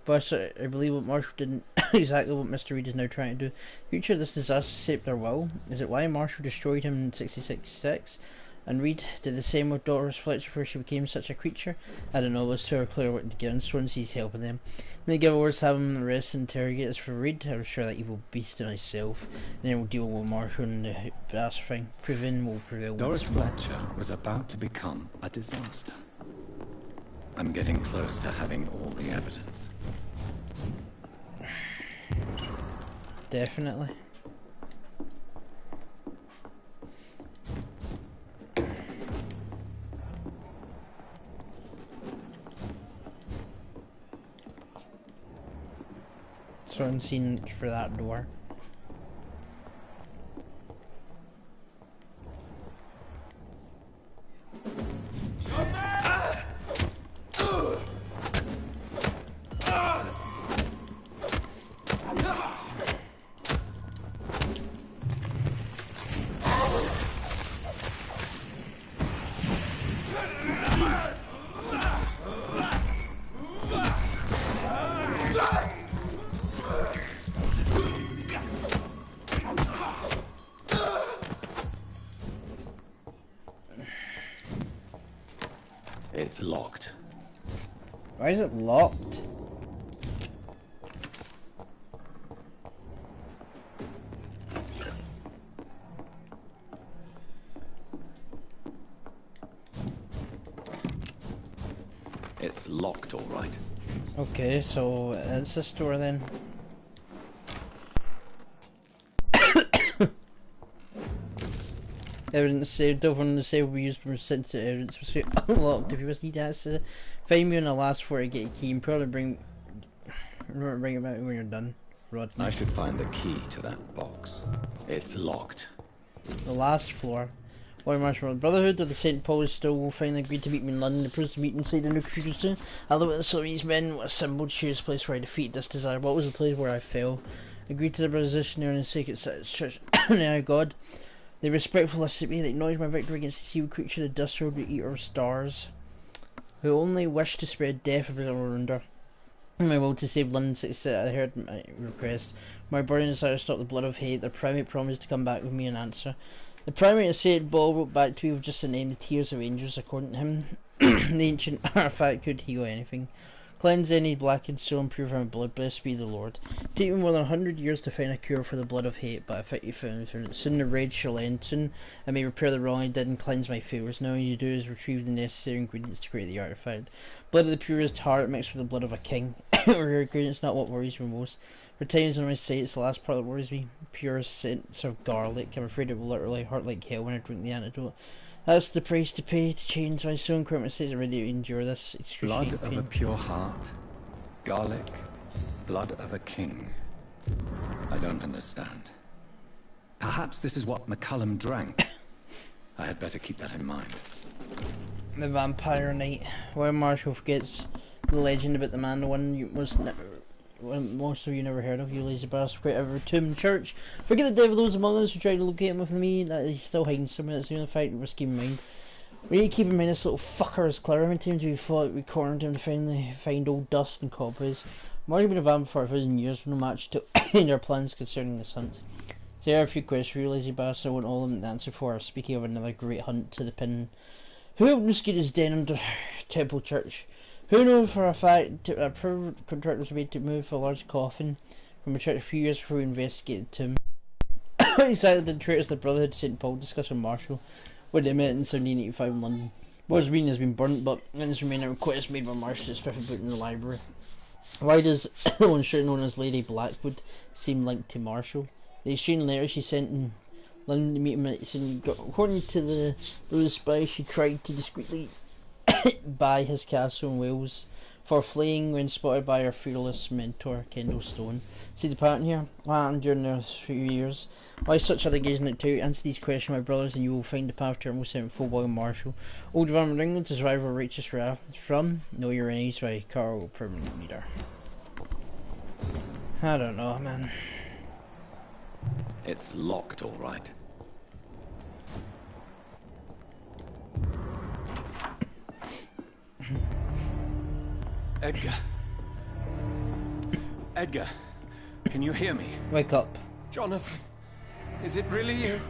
bus, I believe what Marshall didn't exactly what Mr. Reed is now trying to do. Future this disaster shaped their will. Is it why Marshall destroyed him in 1666? And Reed did the same with Doris Fletcher before she became such a creature? I don't know, those two are clear working together and Swansea's helping them. When they give orders to have him arrested and interrogated. As for Reed, I'm sure that evil beast in myself. And then we'll deal with Marshall and the bastard thing. Proving will prevail. Doris Fletcher was about to become a disaster. I'm getting close to having all the evidence. Definitely. So I'm seeing for that door. It's locked. Why is it locked? It's locked, all right. Okay, so it's the store then. Evidence saved over on the save we used for sensitive evidence was unlocked. If you must need access, find me on the last floor to get a key and probably bring it back when you're done. Rodney. I should find the key to that box. It's locked. The last floor. Why Marshall? Brotherhood of the St. Paul still finally agreed to meet me in London. The proposed to meet inside the new cruiser. I looked at some of these men assembled to choose a place where I defeated this desire. What was the place where I fell? Agreed to the position there in the sacred church. Now God. They respectful listened to me. They acknowledged my victory against the sea creature, the dust road, the eater of stars, who only wished to spread death of his wonder. My will to save London success. I heard my request. My burning desire to stop the blood of hate. The primate promised to come back with me an answer. The primate of St. Paul wrote back to me with just the name, the tears of angels. According to him, the ancient artifact could heal anything. Cleanse any blackened soul and purify my blood. Blessed be the Lord. Take me more than 100 years to find a cure for the blood of hate, but I think you found it. Soon the rage shall end. Soon I may repair the wrong I did and cleanse my failures. Now all you do is retrieve the necessary ingredients to create the artifact. Blood of the purest heart mixed with the blood of a king. Rare ingredients, not what worries me most. For times when I say it's the last part that worries me. Pure sense of garlic. I'm afraid it will literally hurt like hell when I drink the antidote. That's the price to pay to change my soul and create states ready to endure this Blood excruciating pain. of a pure heart. Garlic. Blood of a king. I don't understand. Perhaps this is what McCullum drank. I had better keep that in mind. The Vampire Knight. Why Marshall forgets the legend about the man, the one you most of you never heard of, you lazy bastard. Quite over tomb church. Forget the devil, those among us who tried to locate him with me, that he's still hiding somewhere. That's the only fight we're keeping in mind. We need to keep in mind this little fucker is clever. How many times we thought we cornered him to find old dust and cobwebs? Marty been a vampire for 1,000 years with no match to any our plans concerning this hunt. So there are a few questions for you, lazy bastard. I want all of them to answer for. Speaking of another great hunt to the pin. Who opened Mosquito's den under Temple Church? Who knows for a fact a contract was made to move a large coffin from a church a few years before we investigated the tomb? Exactly the traitors of the Brotherhood St. Paul discussed with Marshall when they met in 1785 in London. What has been burnt, but in this remaining request made by Marshall is specially put in the library. Why does the one shirt known as Lady Blackwood seem linked to Marshall? The exchange letter she sent in London to meet him, according to those spies, she tried to discreetly buy his castle in Wales for fleeing when spotted by her fearless mentor, Kendall Stone. See the pattern here? What happened during those few years? Why such allegations like to answer these questions, my brothers, and you will find the path to our most full boy Marshall. Old Van England is rival righteous wrath from Know Your Enemies by Carl Permanent Leader. I don't know, man. It's locked, all right. Edgar. Edgar, can you hear me? Wake up. Jonathan, is it really you?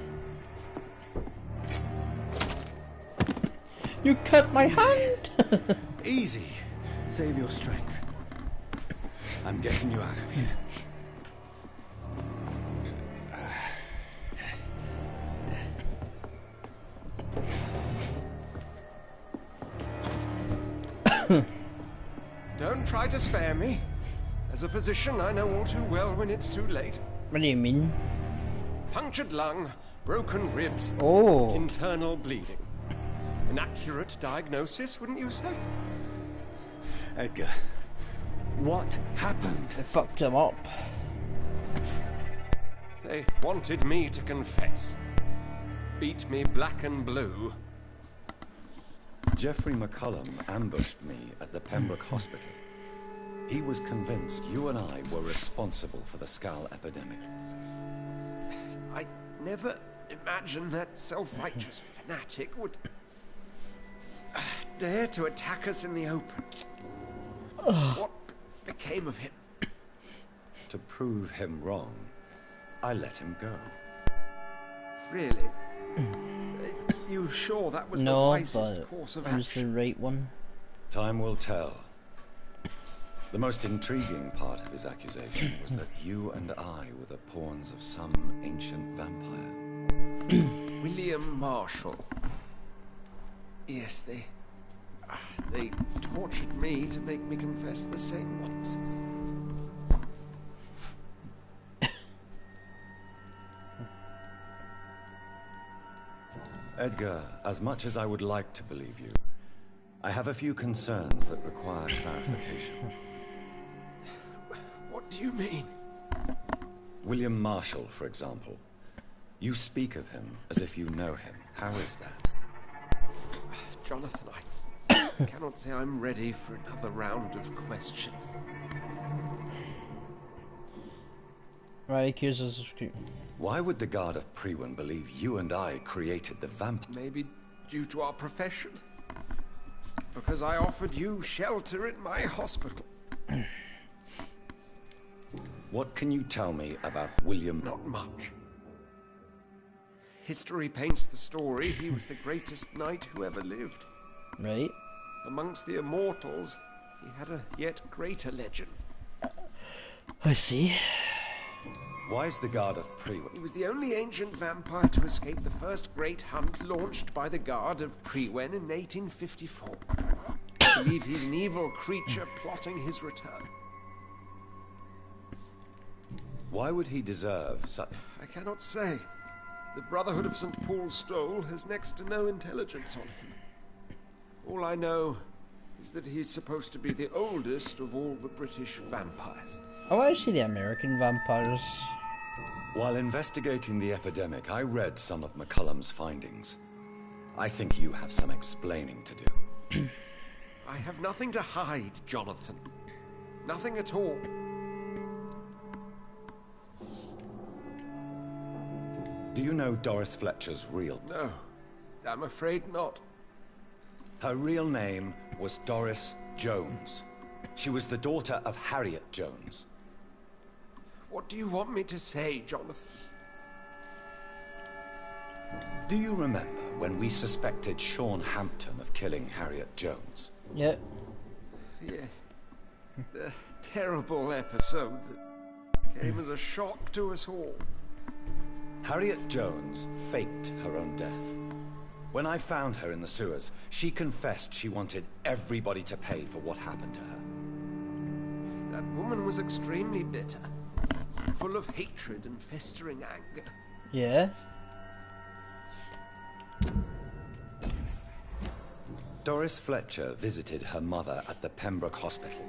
You cut my hand! Easy. Save your strength. I'm getting you out of here. Don't try to spare me. As a physician, I know all too well when it's too late. What do you mean? Punctured lung, broken ribs, internal bleeding. An accurate diagnosis, wouldn't you say? Edgar, what happened? They fucked him up. They wanted me to confess. Beat me black and blue. Geoffrey McCullum ambushed me at the Pembroke Hospital. He was convinced you and I were responsible for the Skull epidemic. I never imagined that self-righteous fanatic would dare to attack us in the open. What became of him? To prove him wrong, I let him go. Really? You sure that was the wisest course of action? No, but it was the right one. Time will tell. The most intriguing part of his accusation was that you and I were the pawns of some ancient vampire. William Marshall. Yes, They tortured me to make me confess the same nonsense. Edgar, as much as I would like to believe you, I have a few concerns that require clarification. What do you mean? William Marshall, for example. You speak of him as if you know him. How is that? Jonathan, I cannot say I'm ready for another round of questions. Right, accuses. Why would the Guard of Priwen believe you and I created the vampire? Maybe due to our profession. Because I offered you shelter in my hospital. What can you tell me about William? Not much. History paints the story he was the greatest knight who ever lived. Right. Amongst the immortals, he had a yet greater legend. I see. Why is the Guard of Priwen? He was the only ancient vampire to escape the first great hunt launched by the Guard of Priwen in 1854. I believe he's an evil creature plotting his return. Why would he deserve such... I cannot say. The Brotherhood of St. Paul's Stole has next to no intelligence on him. All I know is that he's supposed to be the oldest of all the British vampires. I want to see the American vampires. While investigating the epidemic, I read some of McCullum's findings. I think you have some explaining to do. I have nothing to hide, Jonathan. Nothing at all. Do you know Doris Fletcher's real... No, I'm afraid not. Her real name was Doris Jones. She was the daughter of Harriet Jones. What do you want me to say, Jonathan? Do you remember when we suspected Sean Hampton of killing Harriet Jones? Yeah. Yes. The terrible episode that came as a shock to us all. Harriet Jones faked her own death. When I found her in the sewers, she confessed she wanted everybody to pay for what happened to her. That woman was extremely bitter, full of hatred and festering anger. Yeah? Doris Fletcher visited her mother at the Pembroke Hospital.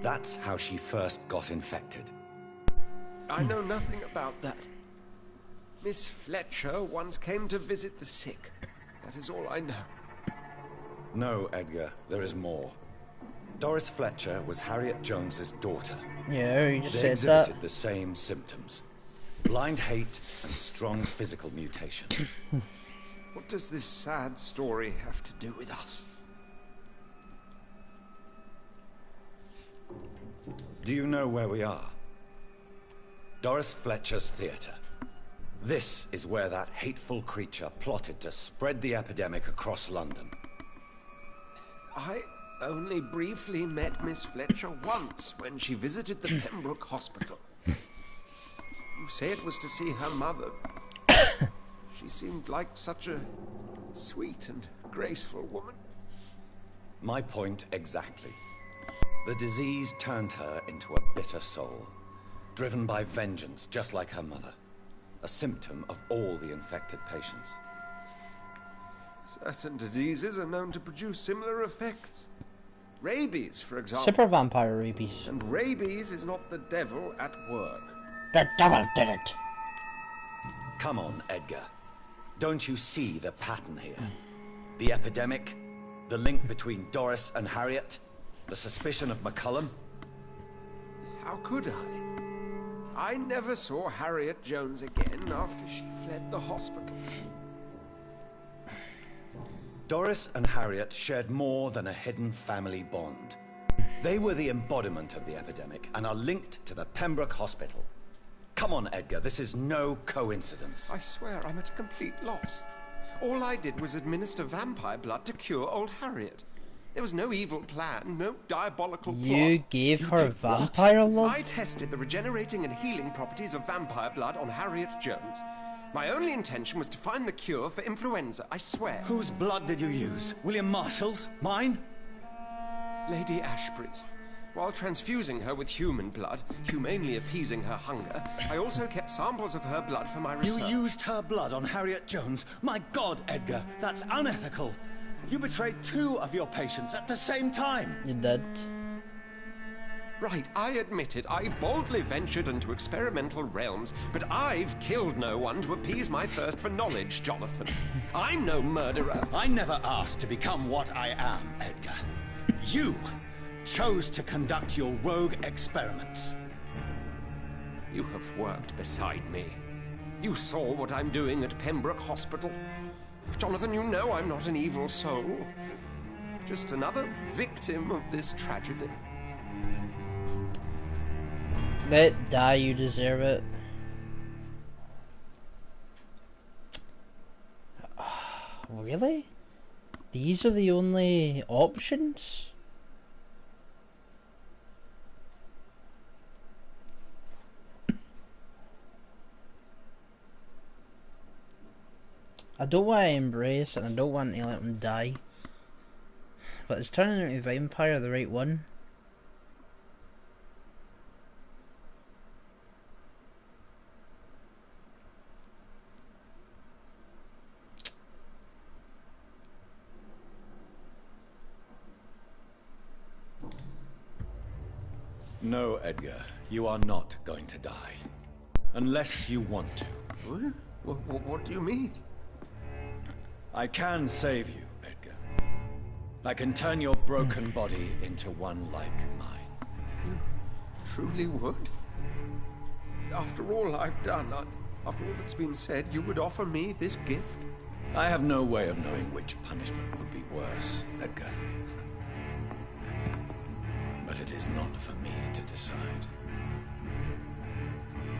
That's how she first got infected. I know nothing about that. Miss Fletcher once came to visit the sick. That is all I know. No, Edgar, there is more. Doris Fletcher was Harriet Jones's daughter. Yeah, you just they said exhibited that. the same symptoms. Blind hate and strong physical mutation. What does this sad story have to do with us? Do you know where we are? Doris Fletcher's theatre. This is where that hateful creature plotted to spread the epidemic across London. I only briefly met Miss Fletcher once when she visited the Pembroke Hospital. You say it was to see her mother. She seemed like such a sweet and graceful woman. My point exactly. The disease turned her into a bitter soul, driven by vengeance just like her mother. A symptom of all the infected patients. Certain diseases are known to produce similar effects. Rabies, for example. Super vampire rabies. And rabies is not the devil at work. The devil did it. Come on, Edgar. Don't you see the pattern here? The epidemic, the link between Doris and Harriet, the suspicion of McCullum. How could I? I never saw Harriet Jones again after she fled the hospital. Doris and Harriet shared more than a hidden family bond. They were the embodiment of the epidemic and are linked to the Pembroke Hospital. Come on, Edgar, this is no coincidence. I swear I'm at a complete loss. All I did was administer vampire blood to cure old Harriet. There was no evil plan, no diabolical plot. You gave her vampire blood? I tested the regenerating and healing properties of vampire blood on Harriet Jones. My only intention was to find the cure for influenza, I swear. Whose blood did you use? William Marshall's? Mine? Lady Ashbridge. While transfusing her with human blood, humanely appeasing her hunger, I also kept samples of her blood for my research. You used her blood on Harriet Jones? My God, Edgar, that's unethical. You betrayed 2 of your patients at the same time. You did. Right, I admit it. I boldly ventured into experimental realms, but I've killed no one to appease my thirst for knowledge, Jonathan. I'm no murderer. I never asked to become what I am, Edgar. You chose to conduct your rogue experiments. You have worked beside me. You saw what I'm doing at Pembroke Hospital. Jonathan, you know I'm not an evil soul. Just another victim of this tragedy. Let die, you deserve it. Really? These are the only options? I don't want to embrace and I don't want to let him die. But is turning into Vampyre the right one? No, Edgar, you are not going to die. Unless you want to. What do you mean? I can save you, Edgar. I can turn your broken body into one like mine. You truly would? After all I've done, after all that's been said, you would offer me this gift? I have no way of knowing which punishment would be worse, Edgar. But it is not for me to decide.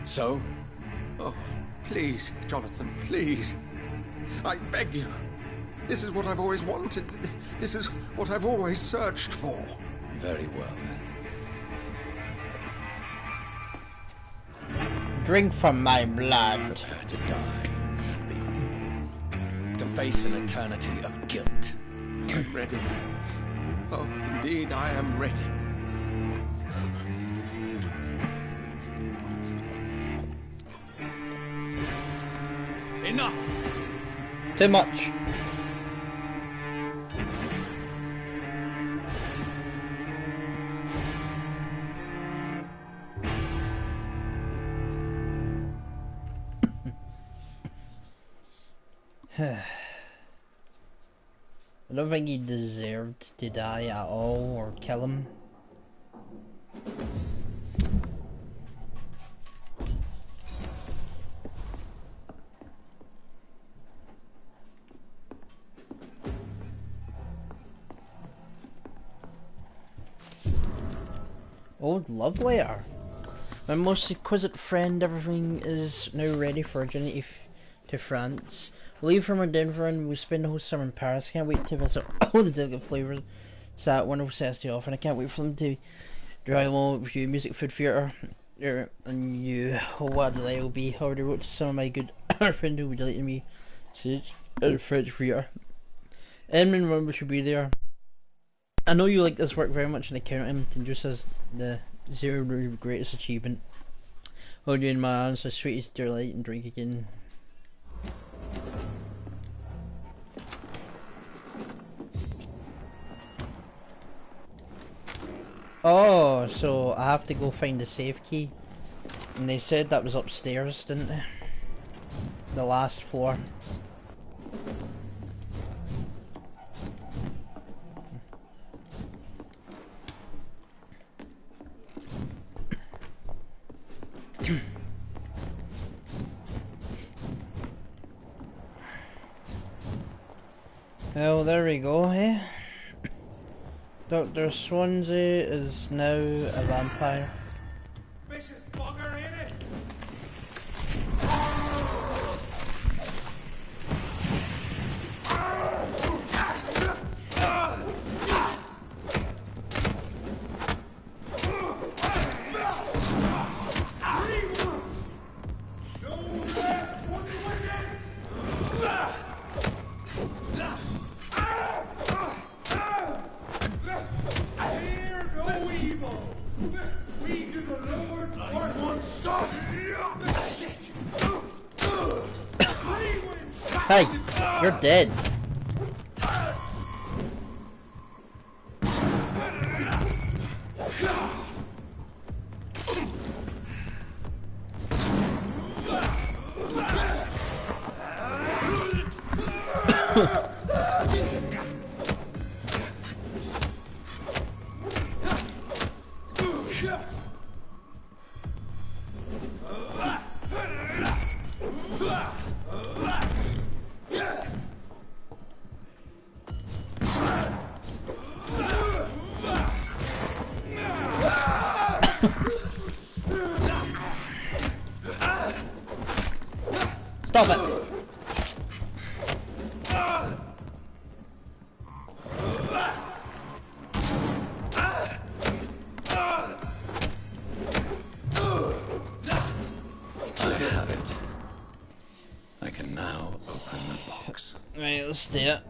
So? Oh, please, Jonathan, please. I beg you. This is what I've always wanted. This is what I've always searched for. Very well, then. Drink from my blood. Prepare to die and be reborn. To face an eternity of guilt. I'm ready. Oh, indeed, I am ready. Enough! Too much. I don't think he deserved to die at all or kill him. Old love letter. My most exquisite friend, everything is now ready for a journey to France. We'll leave from Denver and we'll spend the whole summer in Paris. Can't wait to visit all the delicate flavours that wonderful sets to offer, and I can't wait for them to drive along with you. Music, food, theatre, and you. Oh, what a delight it will be. I already wrote to some of my good friends who will be delighting me. French theatre. Edmund, remember, should be there. I know you like this work very much, and I count him to just as the greatest achievement. Hold you in my arms, the sweetest delight, and drink again. Oh, so I have to go find the safe key. And they said that was upstairs, didn't they? The last floor. Well, there we go, eh? Dr. Swansea is now a vampire. Vicious bugger in it! Hey, you're dead. Stop it! I have it. I can now open the box. Right, let's do it.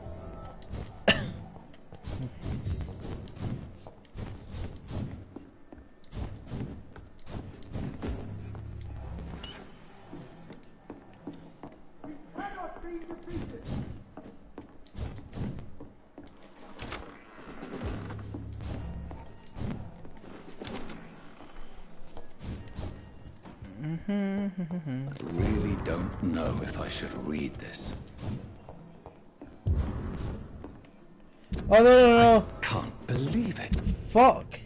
I really don't know if I should read this. Oh no! Can't believe it. Fuck!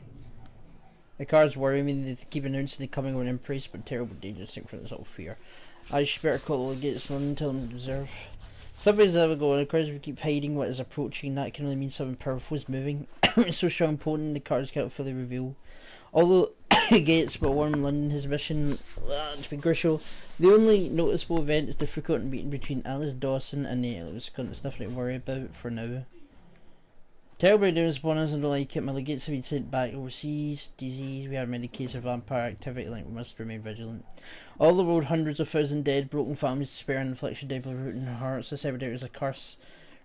The cards worry me. They keep announcing the coming of an empress, but terrible dangerous thing for this whole fear. I should better call the legates and tell them to deserve. Somebody's ever going. The cards we keep hiding what is approaching. That can only mean something powerful is moving. It's so strong and potent. The cards can't fully reveal. Although Gates but warn London his mission to be crucial. The only noticeable event is the frequent meeting between Alice Dawson and the Alice. It's nothing to worry about for now. Terribly news upon us and don't like it. My legates have been sent back overseas. Disease. We have many cases of vampire activity. Like we must remain vigilant. All the road, hundreds of thousands dead, broken families, despair and affliction, devil root in hearts. This epidemic is a curse.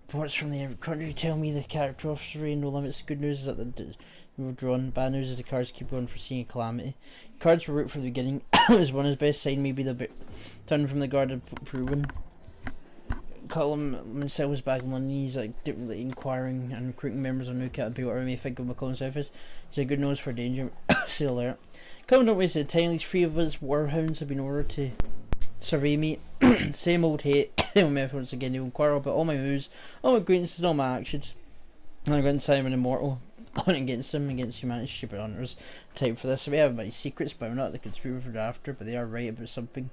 Reports from the country tell me the character officer no limits. Good news is that the we were drawn. Bad news is the cards keep on foreseeing a calamity. Cards were root from the beginning. As one his best sign, maybe the turn from the guard of proven. Cullum himself was back in London. He's actively inquiring and recruiting members of New Cat whatever may think of McCullum's office. He's a good nose for danger. Say alert. Cullum, don't waste the time. These three of us warhounds have been ordered to survey me. Same old hate. Same method once again. They will inquire about all my moves, all my acquaintances, all my actions. I'm going to Simon Immortal. On against them, against humanity, stupid hunters. Type for this. We have my secrets, but I'm not the conspirator after. But they are right about something,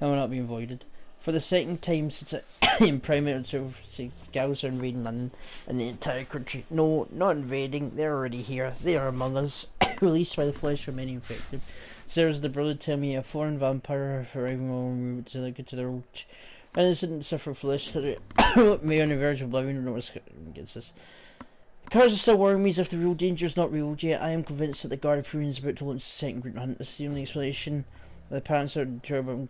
and will not be avoided. For the second time since in primate of 6 gals are invading London and the entire country. No, not invading. They're already here. They are among us. Released by the flesh of many infected. Sarah's the brother tell me a foreign vampire arriving on route to their old. And this didn't suffer flesh. Me on the verge of blowing. No one gets this. The cards are still worrying me as if the real danger is not real yet. I am convinced that the Guard of Prune is about to launch the second group hunt. This is the only explanation. The parents are German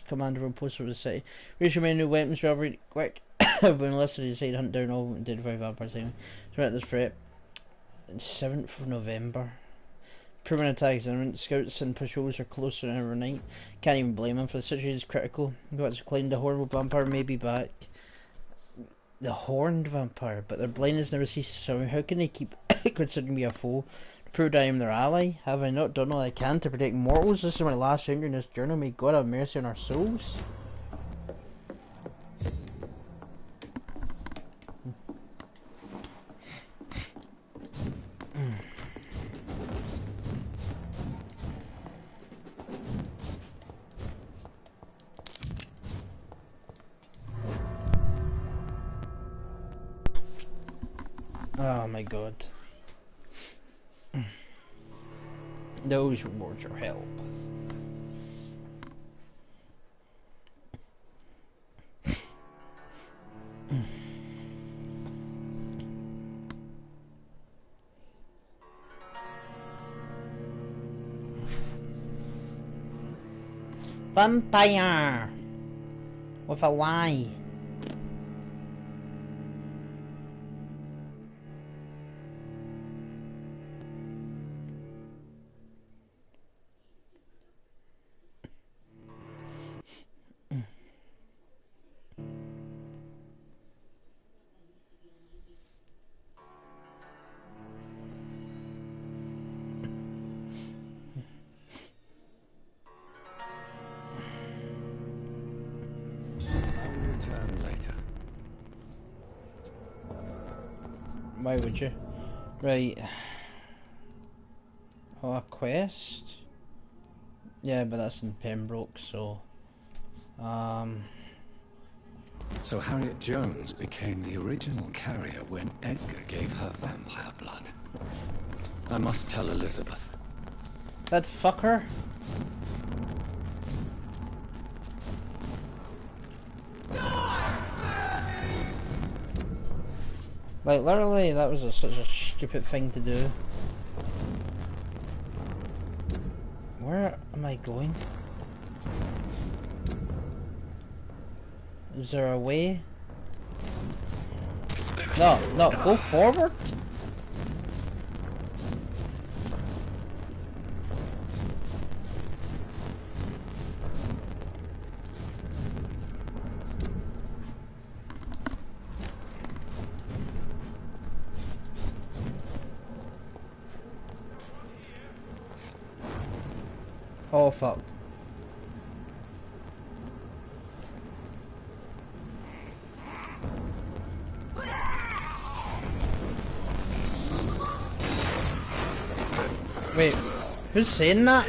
commander will post over the city. Reach your new weapons, robbery, quick. But unless they decide to hunt down all identified vampires anyway. So at this threat. 7th of November. Proven attacks and scouts and patrols are closer than ever night. Can't even blame them for the situation is critical. Got to claim the horrible vampire may be back. The horned vampire, but their blindness never ceases, so how can they keep considering me a foe? To prove I am their ally? Have I not done all I can to protect mortals? This is my last finger in this journey. May God have mercy on our souls. Oh my god. Those rewards are help. Vampire with a Y. return later. Why would you? Right. Oh, a quest? Yeah, but that's in Pembroke, so... So Harriet Jones became the original carrier when Edgar gave her vampire blood. I must tell Elizabeth. That fucker? Like, literally, that was such a stupid thing to do. Where am I going? Is there a way? No, no, go forward! Oh fuck. Wait, who's saying that?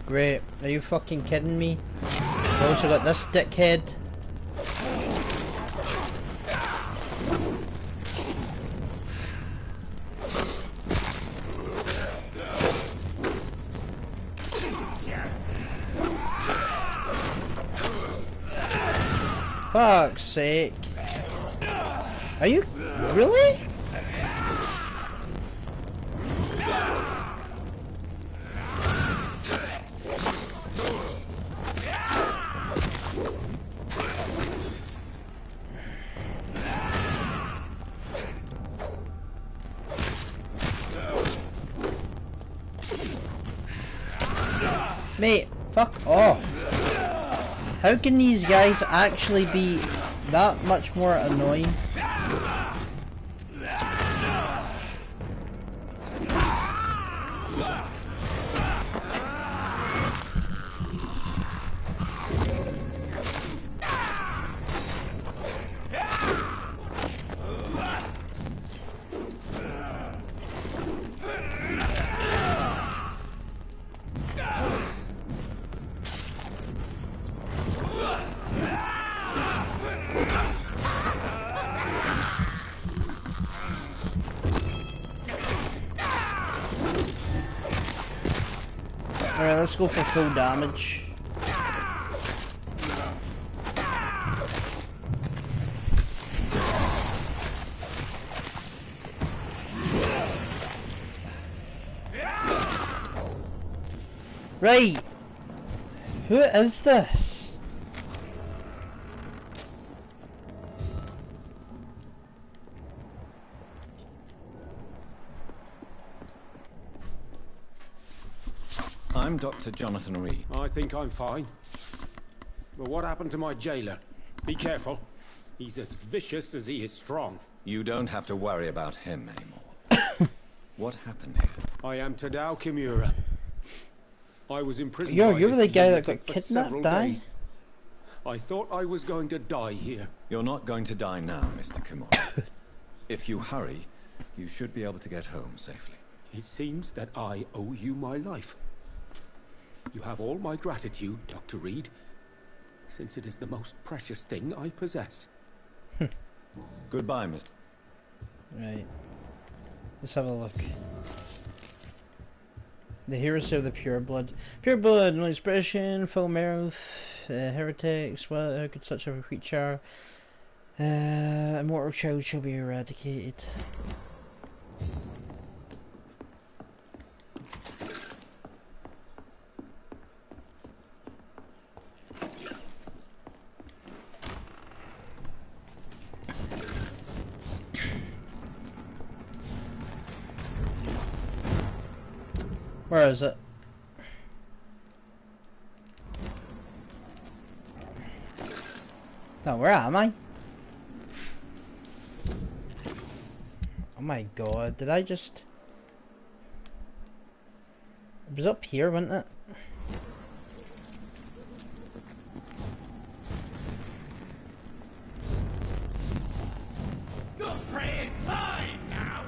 Great, are you fucking kidding me? We also got this dickhead. Fuck's sake. Are you really? Mate, fuck off. How can these guys actually be that much more annoying? Alright, let's go for full damage. Right! Who is this? I'm Dr. Jonathan Reed. I think I'm fine. But what happened to my jailer? Be careful. He's as vicious as he is strong. You don't have to worry about him anymore. What happened here? I am Tadao Kimura. I was imprisoned You're the guy that got kidnapped, days. I thought I was going to die here. You're not going to die now, Mr. Kimura. If you hurry, you should be able to get home safely. It seems that I owe you my life. You have all my gratitude, Dr. Reed, since it is the most precious thing I possess. Goodbye, Mr. Right. Let's have a look. The heroes of the pure blood. Pure blood, no expression, full marrow, heretics, well, how could such a creature, immortal child shall be eradicated. Where is it? Now, where am I? Oh my god, did I just... It was up here, wasn't it? Your prey is mine now!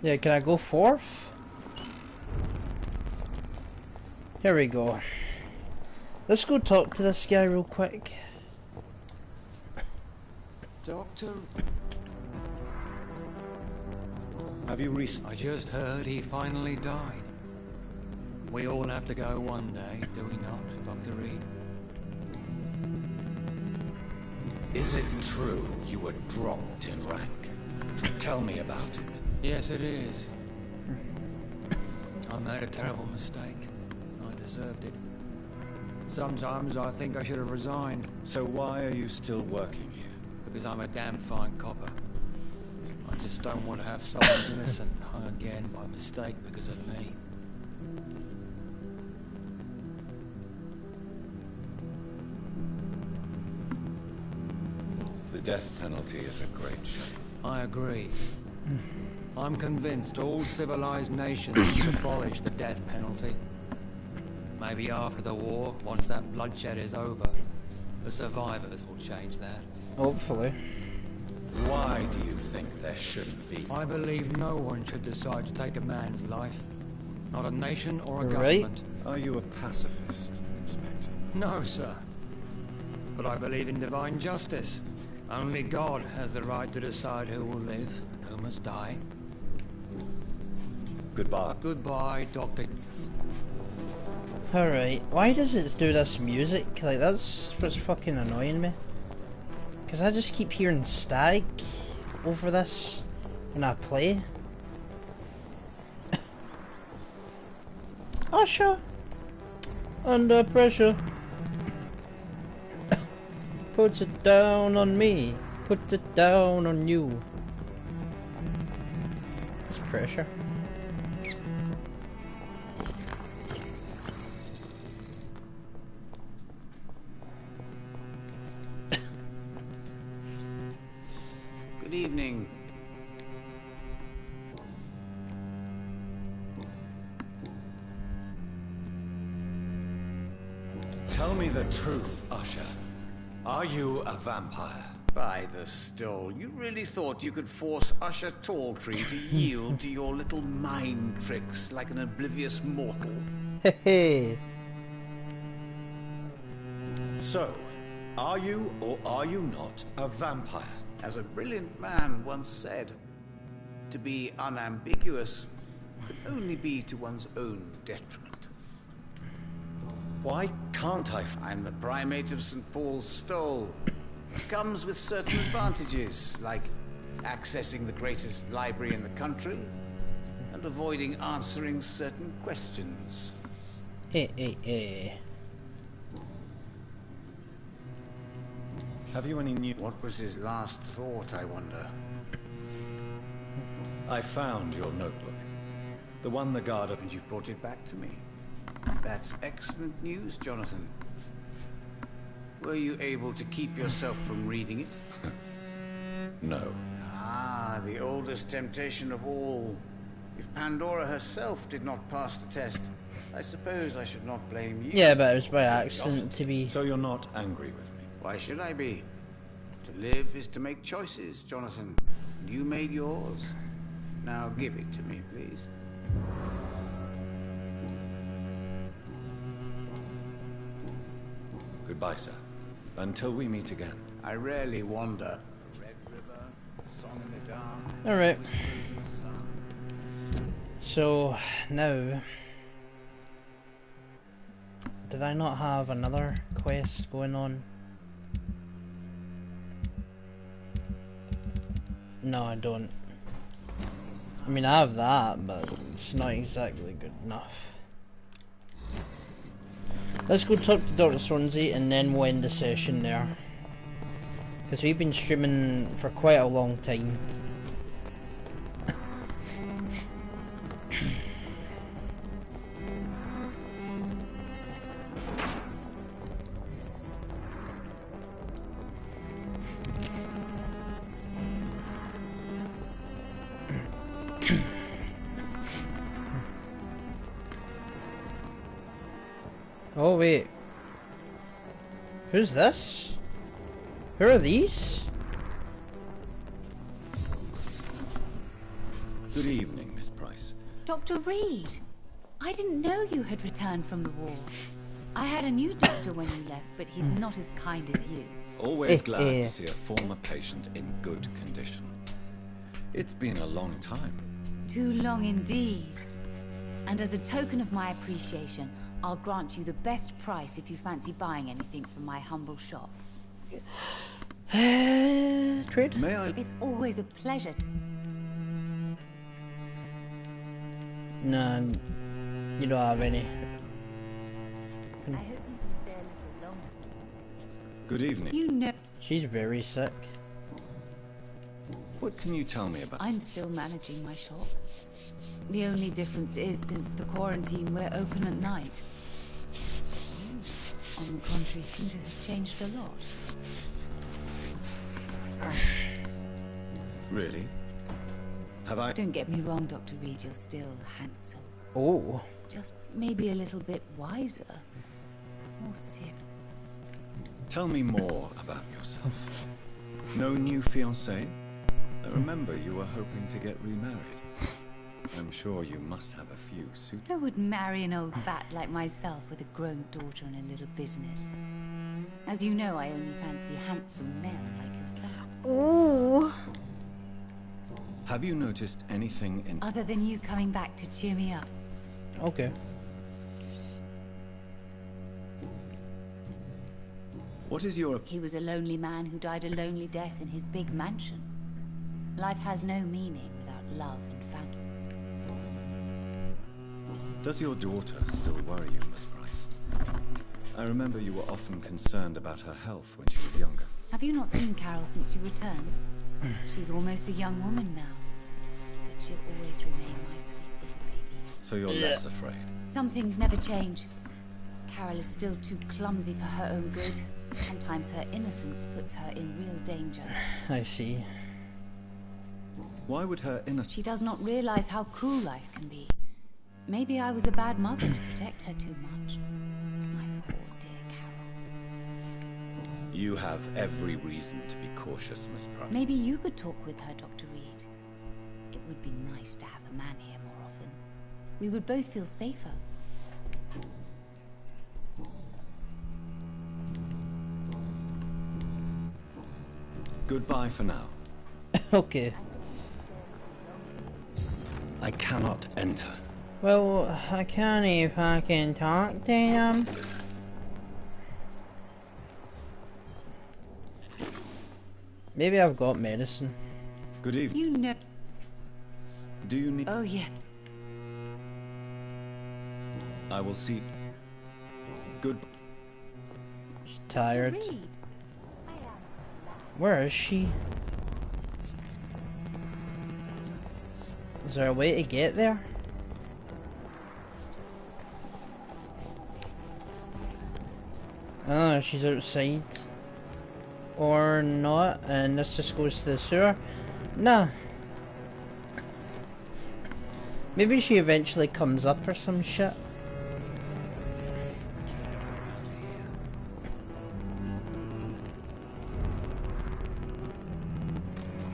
Yeah, can I go forth? Here we go. Let's go talk to this guy real quick. Doctor... Have you recently... I just heard he finally died. We all have to go one day, do we not, Dr. Reed? Is it true you were dropped in rank? Tell me about it. Yes, it is. I made a terrible mistake. I deserved it. Sometimes I think I should have resigned. So why are you still working here? Because I'm a damn fine copper. I just don't want to have someone innocent hung again by mistake because of me. The death penalty is a great shame. I agree. I'm convinced all civilized nations should abolish the death penalty. Maybe after the war, once that bloodshed is over, the survivors will change that. Hopefully. Why do you think there shouldn't be? I believe no one should decide to take a man's life. Not a nation or a Right. government. Are you a pacifist, Inspector? No, sir. But I believe in divine justice. Only God has the right to decide who will live and who must die. Goodbye. Goodbye, Doctor. Alright, why does it do this music? Like, that's what's fucking annoying me. Because I just keep hearing static over this when I play. Usher! Under pressure. Puts it down on me. Puts it down on you. It's pressure. Good evening. Tell me the truth, Usher. Are you a vampire? By the stole, you really thought you could force Usher Talltree to yield to your little mind tricks like an oblivious mortal? Hey. So, are you or are you not a vampire? As a brilliant man once said, to be unambiguous could only be to one's own detriment. Why can't I? I'm the primate of St. Paul's Stole. It comes with certain advantages, like accessing the greatest library in the country and avoiding answering certain questions. Have you any new... What was his last thought, I wonder? I found your notebook. The one the guard... And you brought it back to me. That's excellent news, Jonathan. Were you able to keep yourself from reading it? No. Ah, the oldest temptation of all. If Pandora herself did not pass the test, I suppose I should not blame you. Yeah, but it was by accident to be... So you're not angry with me? Why should I be? To live is to make choices, Jonathan. And you made yours. Now give it to me, please. Goodbye, sir. Until we meet again. I rarely wander. Red River, song in the dark. Alright. Whispers in the sun. So, now... Did I not have another quest going on? No, I don't. I mean, I have that, but it's not exactly good enough. Let's go talk to Dr. Swansea and then we'll end the session there. Because we've been streaming for quite a long time. Oh wait. Who's this? Who are these? Good evening, Miss Price. Dr. Reed, I didn't know you had returned from the war. I had a new doctor when you left, but he's not as kind as you. Always glad to see a former patient in good condition. It's been a long time. Too long indeed. And as a token of my appreciation, I'll grant you the best price if you fancy buying anything from my humble shop. Trade? May I? It's always a pleasure. No, you don't have any. I hope you can stay a little longer. Good evening. You know. She's very sick. What can you tell me about? I'm still managing my shop. The only difference is, since the quarantine, we're open at night. You, on the contrary, seem to have changed a lot. Really? Have I? Don't get me wrong, Dr. Reed, you're still handsome. Oh. Just maybe a little bit wiser. More serious. Tell me more about yourself. No new fiancé? I remember you were hoping to get remarried. I'm sure you must have a few suitors. Who would marry an old bat like myself with a grown daughter and a little business? As you know, I only fancy handsome men like yourself. Ooh. Have you noticed anything in... Other than you coming back to cheer me up? Okay. What is your... He was a lonely man who died a lonely death in his big mansion. Life has no meaning without love and family. Does your daughter still worry you, Miss Price? I remember you were often concerned about her health when she was younger. Have you not seen Carol since you returned? She's almost a young woman now. But she'll always remain my sweet little baby. So you're less afraid? Some things never change. Carol is still too clumsy for her own good. Sometimes her innocence puts her in real danger. I see. Why would her innocence... She does not realize how cruel life can be. Maybe I was a bad mother to protect her too much. My poor dear Carol. You have every reason to be cautious, Miss Price. Maybe you could talk with her, Dr. Reed. It would be nice to have a man here more often. We would both feel safer. Goodbye for now. Okay. I cannot enter. Well, I can't if I can talk to him. Maybe I've got medicine. Good evening. You know. Do you need... Oh, yeah. I will see... Good... She's tired. Where is she? Is there a way to get there? Oh, she's outside. Or not, and this just goes to the sewer? Nah. Maybe she eventually comes up or some shit.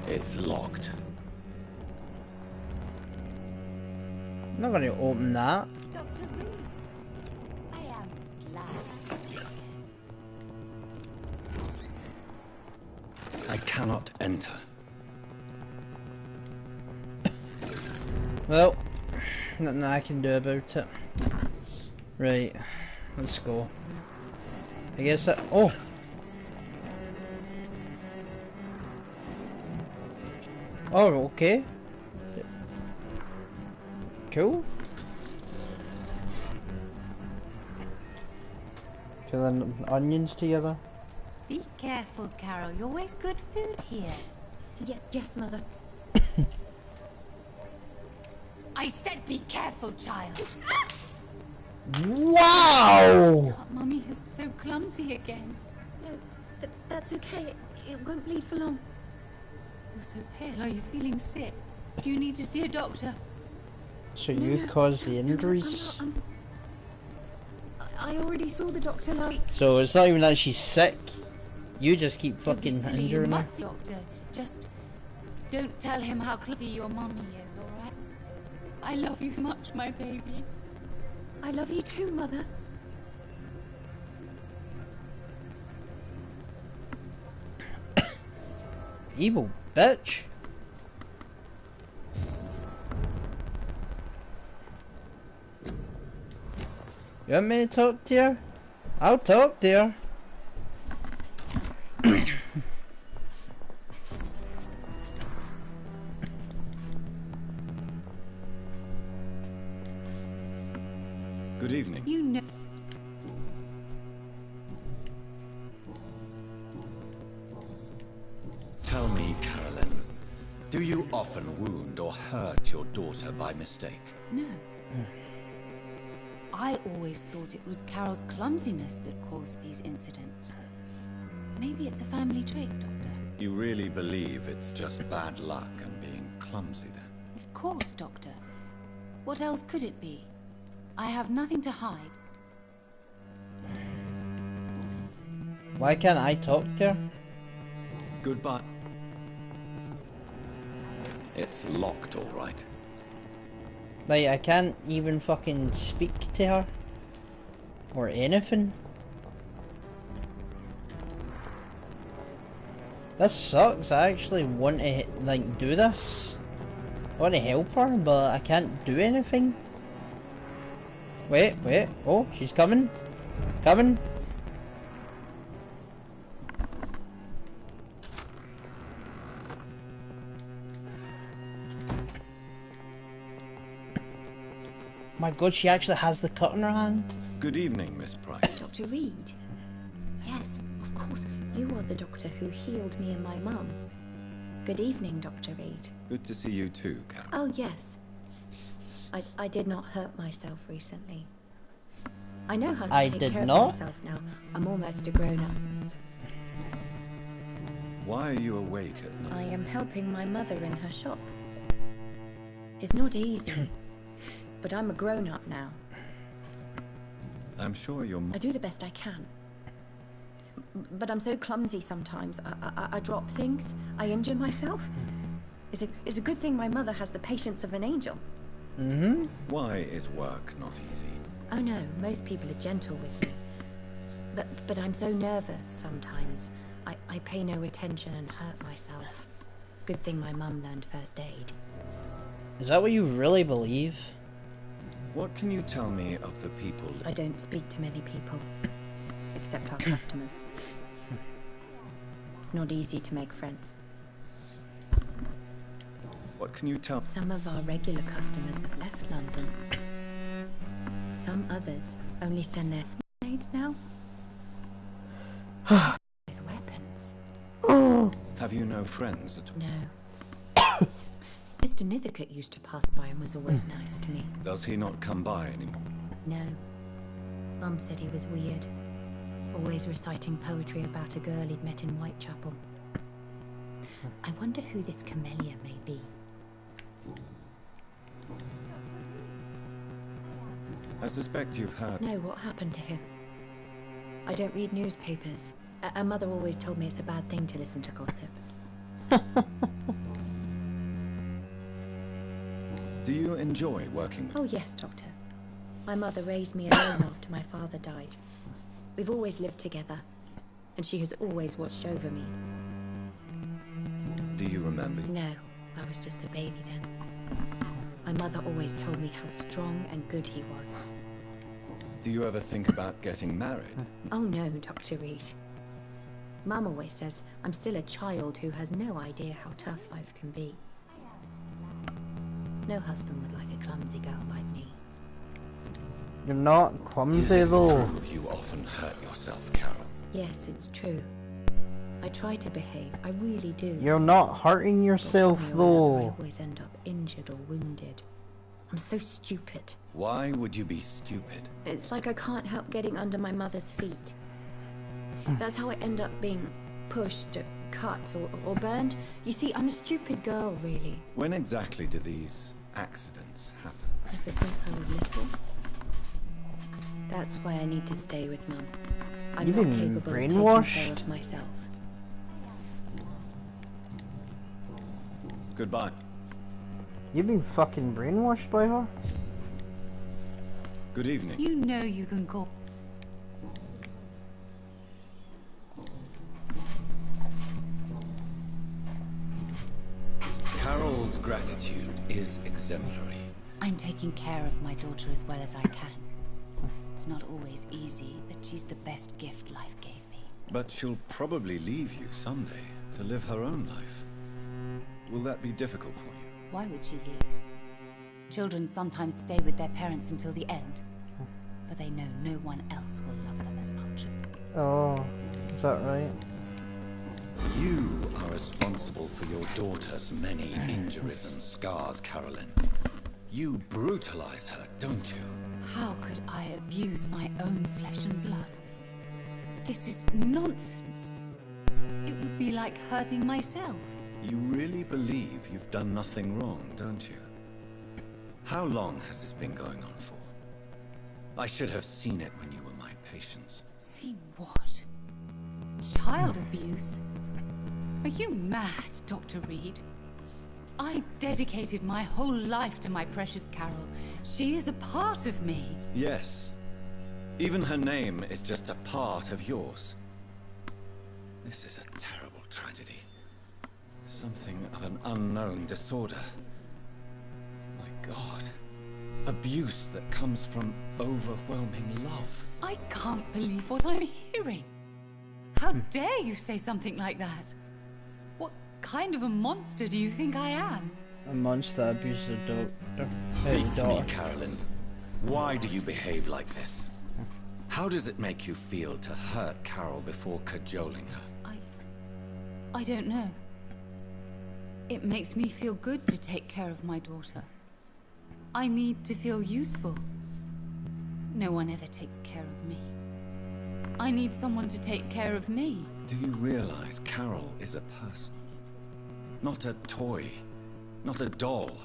It's locked. I'm not gonna open that. Dr. Reed, I am glad. I cannot enter. Well, nothing I can do about it. Right, let's go. I guess that. Oh! Oh, okay. Cool. Peeling onions together. Be careful, Carol. You always good food here. Yes, Mother. I said be careful, child. Wow! God, Mummy is so clumsy again. No, that's okay. It won't bleed for long. You're so pale. Are you feeling sick? Do you need to see a doctor? So you caused the injuries? I already saw the doctor last. So it's not even that she's sick. You just keep Don't be fucking silly, injuring you her. must, doctor. Just don't tell him how clumsy your mummy is, alright? I love you so much, my baby. I love you too, Mother. Evil bitch. You want me to talk to her? I'll talk to her. Good evening. You know. Tell me, Carolyn, do you often wound or hurt your daughter by mistake? No. I always thought it was Carol's clumsiness that caused these incidents. Maybe it's a family trait, Doctor. You really believe it's just bad luck and being clumsy then? Of course, Doctor. What else could it be? I have nothing to hide. Why can't I talk to her? Goodbye. It's locked, all right. Like, I can't even fucking speak to her. Or anything. This sucks. I actually want to, like, do this. I want to help her, but I can't do anything. Wait. Oh, she's coming. Coming. My god, she actually has the cut in her hand. Good evening, Miss Price. Dr. Reed? Yes, of course. You are the doctor who healed me and my mum. Good evening, Dr. Reed. Good to see you too, Carol. Oh, yes. I did not hurt myself recently. I know how to take care of myself now. I'm almost a grown-up. Why are you awake at night? I am helping my mother in her shop. It's not easy, but I'm a grown-up now. I'm sure you're... I do the best I can. But I'm so clumsy sometimes. I drop things. I injure myself. It's a good thing my mother has the patience of an angel. Mm-hmm. Why is work not easy? Oh no, most people are gentle with me. But I'm so nervous sometimes. I pay no attention and hurt myself. Good thing my mum learned first aid. Is that what you really believe? What can you tell me of the people? I don't speak to many people, except our customers. It's not easy to make friends. What can you tell? Some of our regular customers have left London. Some others only send their maids now. With weapons. Have you no friends at all? No. Mr. Nithercote used to pass by and was always nice to me. Does he not come by anymore? No. Mum said he was weird. Always reciting poetry about a girl he'd met in Whitechapel. I wonder who this camellia may be. I suspect you've heard... No, what happened to him? I don't read newspapers. Our mother always told me it's a bad thing to listen to gossip. Do you enjoy working with... Oh yes, Doctor. My mother raised me alone after my father died. We've always lived together, and she has always watched over me. Do you remember? No, I was just a baby then. My mother always told me how strong and good he was. Do you ever think about getting married? Oh no, Dr. Reed. Mum always says I'm still a child who has no idea how tough life can be. No husband would like a clumsy girl like me. You're not clumsy though. You often hurt yourself, Carol. Yes, it's true. I try to behave, I really do. You're not hurting yourself, though. I always end up injured or wounded. I'm so stupid. Why would you be stupid? It's like I can't help getting under my mother's feet. That's how I end up being pushed, cut, or burned. You see, I'm a stupid girl, really. When exactly do these accidents happen? Ever since I was little. That's why I need to stay with Mum. I'm You've not been capable of taking brainwashed? care of myself. Goodbye. You've been fucking brainwashed by her? Good evening. You know you can call. Carol's gratitude is exemplary. I'm taking care of my daughter as well as I can. It's not always easy, but she's the best gift life gave me. But she'll probably leave you someday to live her own life. Will that be difficult for you? Why would she leave? Children sometimes stay with their parents until the end, for they know no one else will love them as much. Oh, is that right? You are responsible for your daughter's many injuries and scars, Carolyn. You brutalize her, don't you? How could I abuse my own flesh and blood? This is nonsense. It would be like hurting myself. You really believe you've done nothing wrong, don't you? How long has this been going on for? I should have seen it when you were my patients. Seen what? Child abuse? Are you mad, Dr. Reed? I dedicated my whole life to my precious Carol. She is a part of me. Yes. Even her name is just a part of yours. This is a terrible tragedy. Something of an unknown disorder. My God. Abuse that comes from overwhelming love. I can't believe what I'm hearing. How dare you say something like that? What kind of a monster do you think I am? A monster that abuses a doctor. Speak to me, Carolyn. Why do you behave like this? How does it make you feel to hurt Carol before cajoling her? I don't know. It makes me feel good to take care of my daughter. I need to feel useful. No one ever takes care of me. I need someone to take care of me. Do you realize Carol is a person? Not a toy. Not a doll.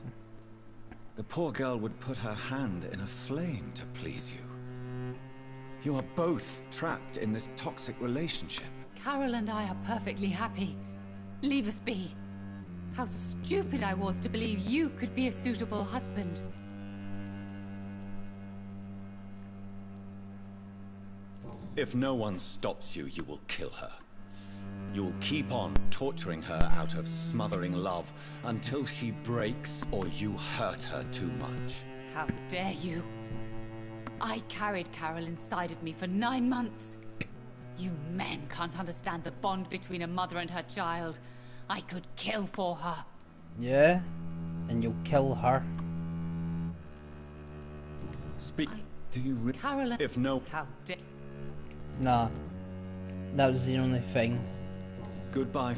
The poor girl would put her hand in a flame to please you. You are both trapped in this toxic relationship. Carol and I are perfectly happy. Leave us be. How stupid I was to believe you could be a suitable husband. If no one stops you, you will kill her. You'll keep on torturing her out of smothering love until she breaks or you hurt her too much. How dare you? I carried Carol inside of me for 9 months. You men can't understand the bond between a mother and her child. I could kill for her. Yeah? And you'll kill her. Speak. Do you Carolyn. If no. How dare. Nah. That was the only thing. Goodbye.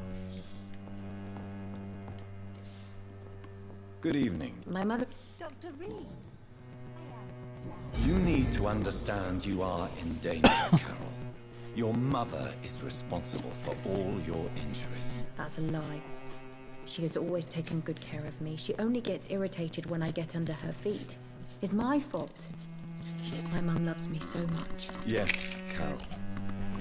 Good evening. My mother. Dr. Reed. You need to understand you are in danger, Carol. Your mother is responsible for all your injuries. That's a lie. She has always taken good care of me. She only gets irritated when I get under her feet. It's my fault. My mum loves me so much. Yes, Carol.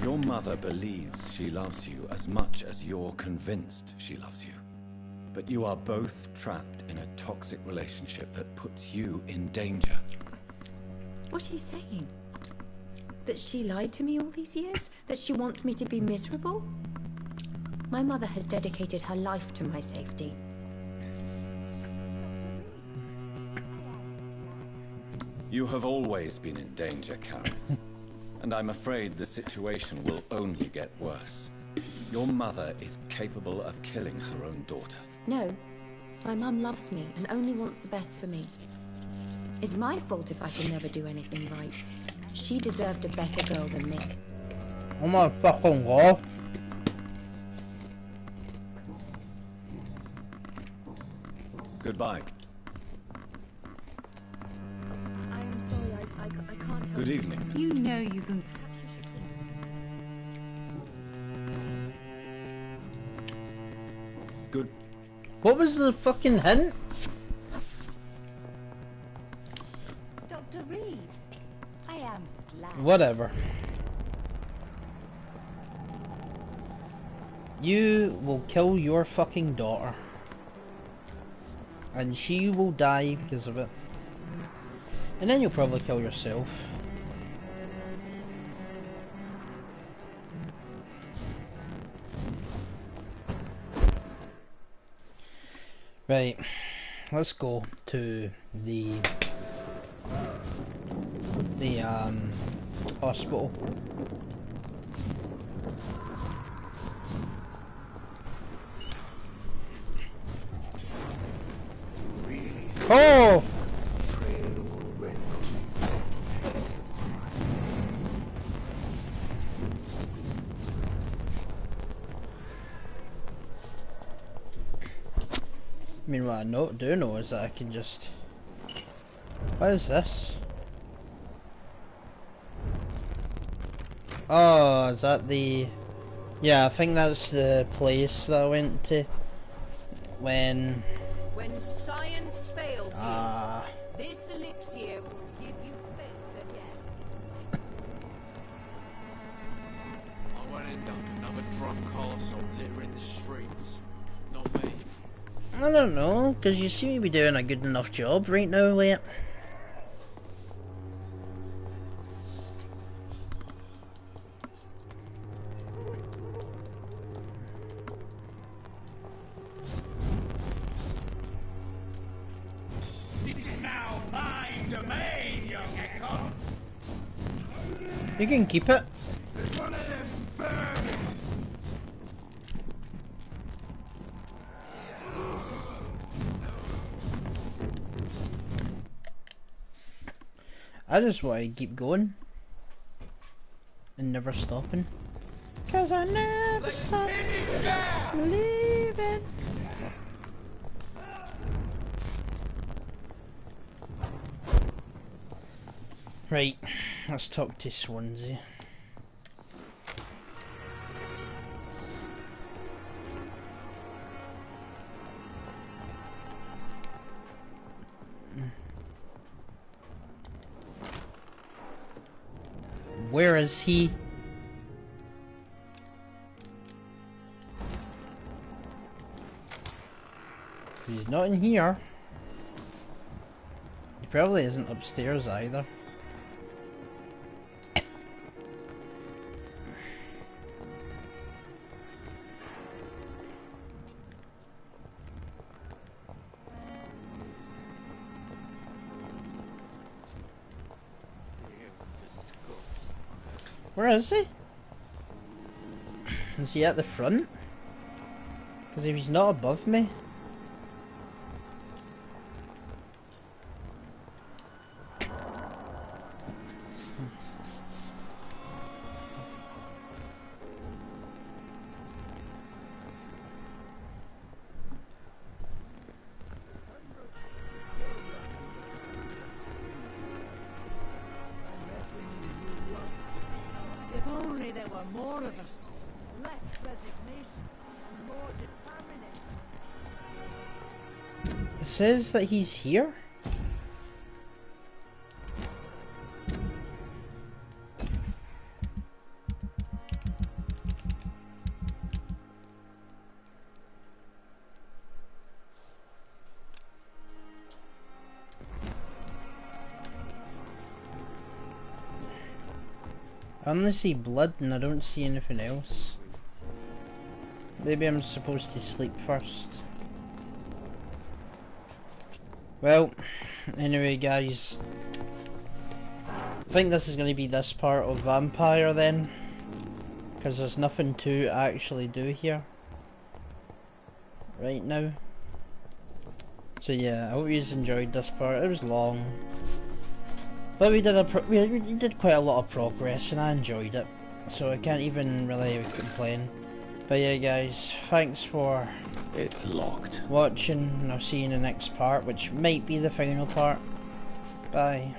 Your mother believes she loves you as much as you're convinced she loves you. But you are both trapped in a toxic relationship that puts you in danger. What are you saying? That she lied to me all these years? That she wants me to be miserable? My mother has dedicated her life to my safety. You have always been in danger, Carol. And I'm afraid the situation will only get worse. Your mother is capable of killing her own daughter. No. My mum loves me and only wants the best for me. It's my fault if I can never do anything right. She deserved a better girl than me. Oh my fucking god. Goodbye. I am sorry, I can't help Good it. evening. You know you can... Good. What was the fucking hint? Dr. Reed, I am glad. Whatever. You will kill your fucking daughter. And she will die because of it. And then you'll probably kill yourself. Right, let's go to the hospital. Oh! I mean, what I do know is that I can just... What is this? Oh, is that the... Yeah, I think that's the place that I went to when science fails you, this elixir will give you faith again. I won't end up another drunk arsehole littering the streets. Not me. I don't know, because you seem to be doing a good enough job right now, Leia. This is now my domain, young echo. You can keep it. It's one of them vermin. I just want to keep going and never stopping, cause I never stop believing. Right, let's talk to Swansea. Where is he? He's not in here. He probably isn't upstairs either. Where is he? Is he at the front? Because if he's not above me... If only there were more of us. Less resignation, more determination. It says that he's here? I only see blood and I don't see anything else. Maybe I'm supposed to sleep first. Well, anyway guys, I think this is going to be this part of Vampyre then, because there's nothing to actually do here right now. So yeah, I hope you enjoyed this part. It was long, but we did quite a lot of progress and I enjoyed it, so I can't even really complain. But yeah, guys, thanks for locked. Watching, and I'll see you in the next part, which might be the final part. Bye.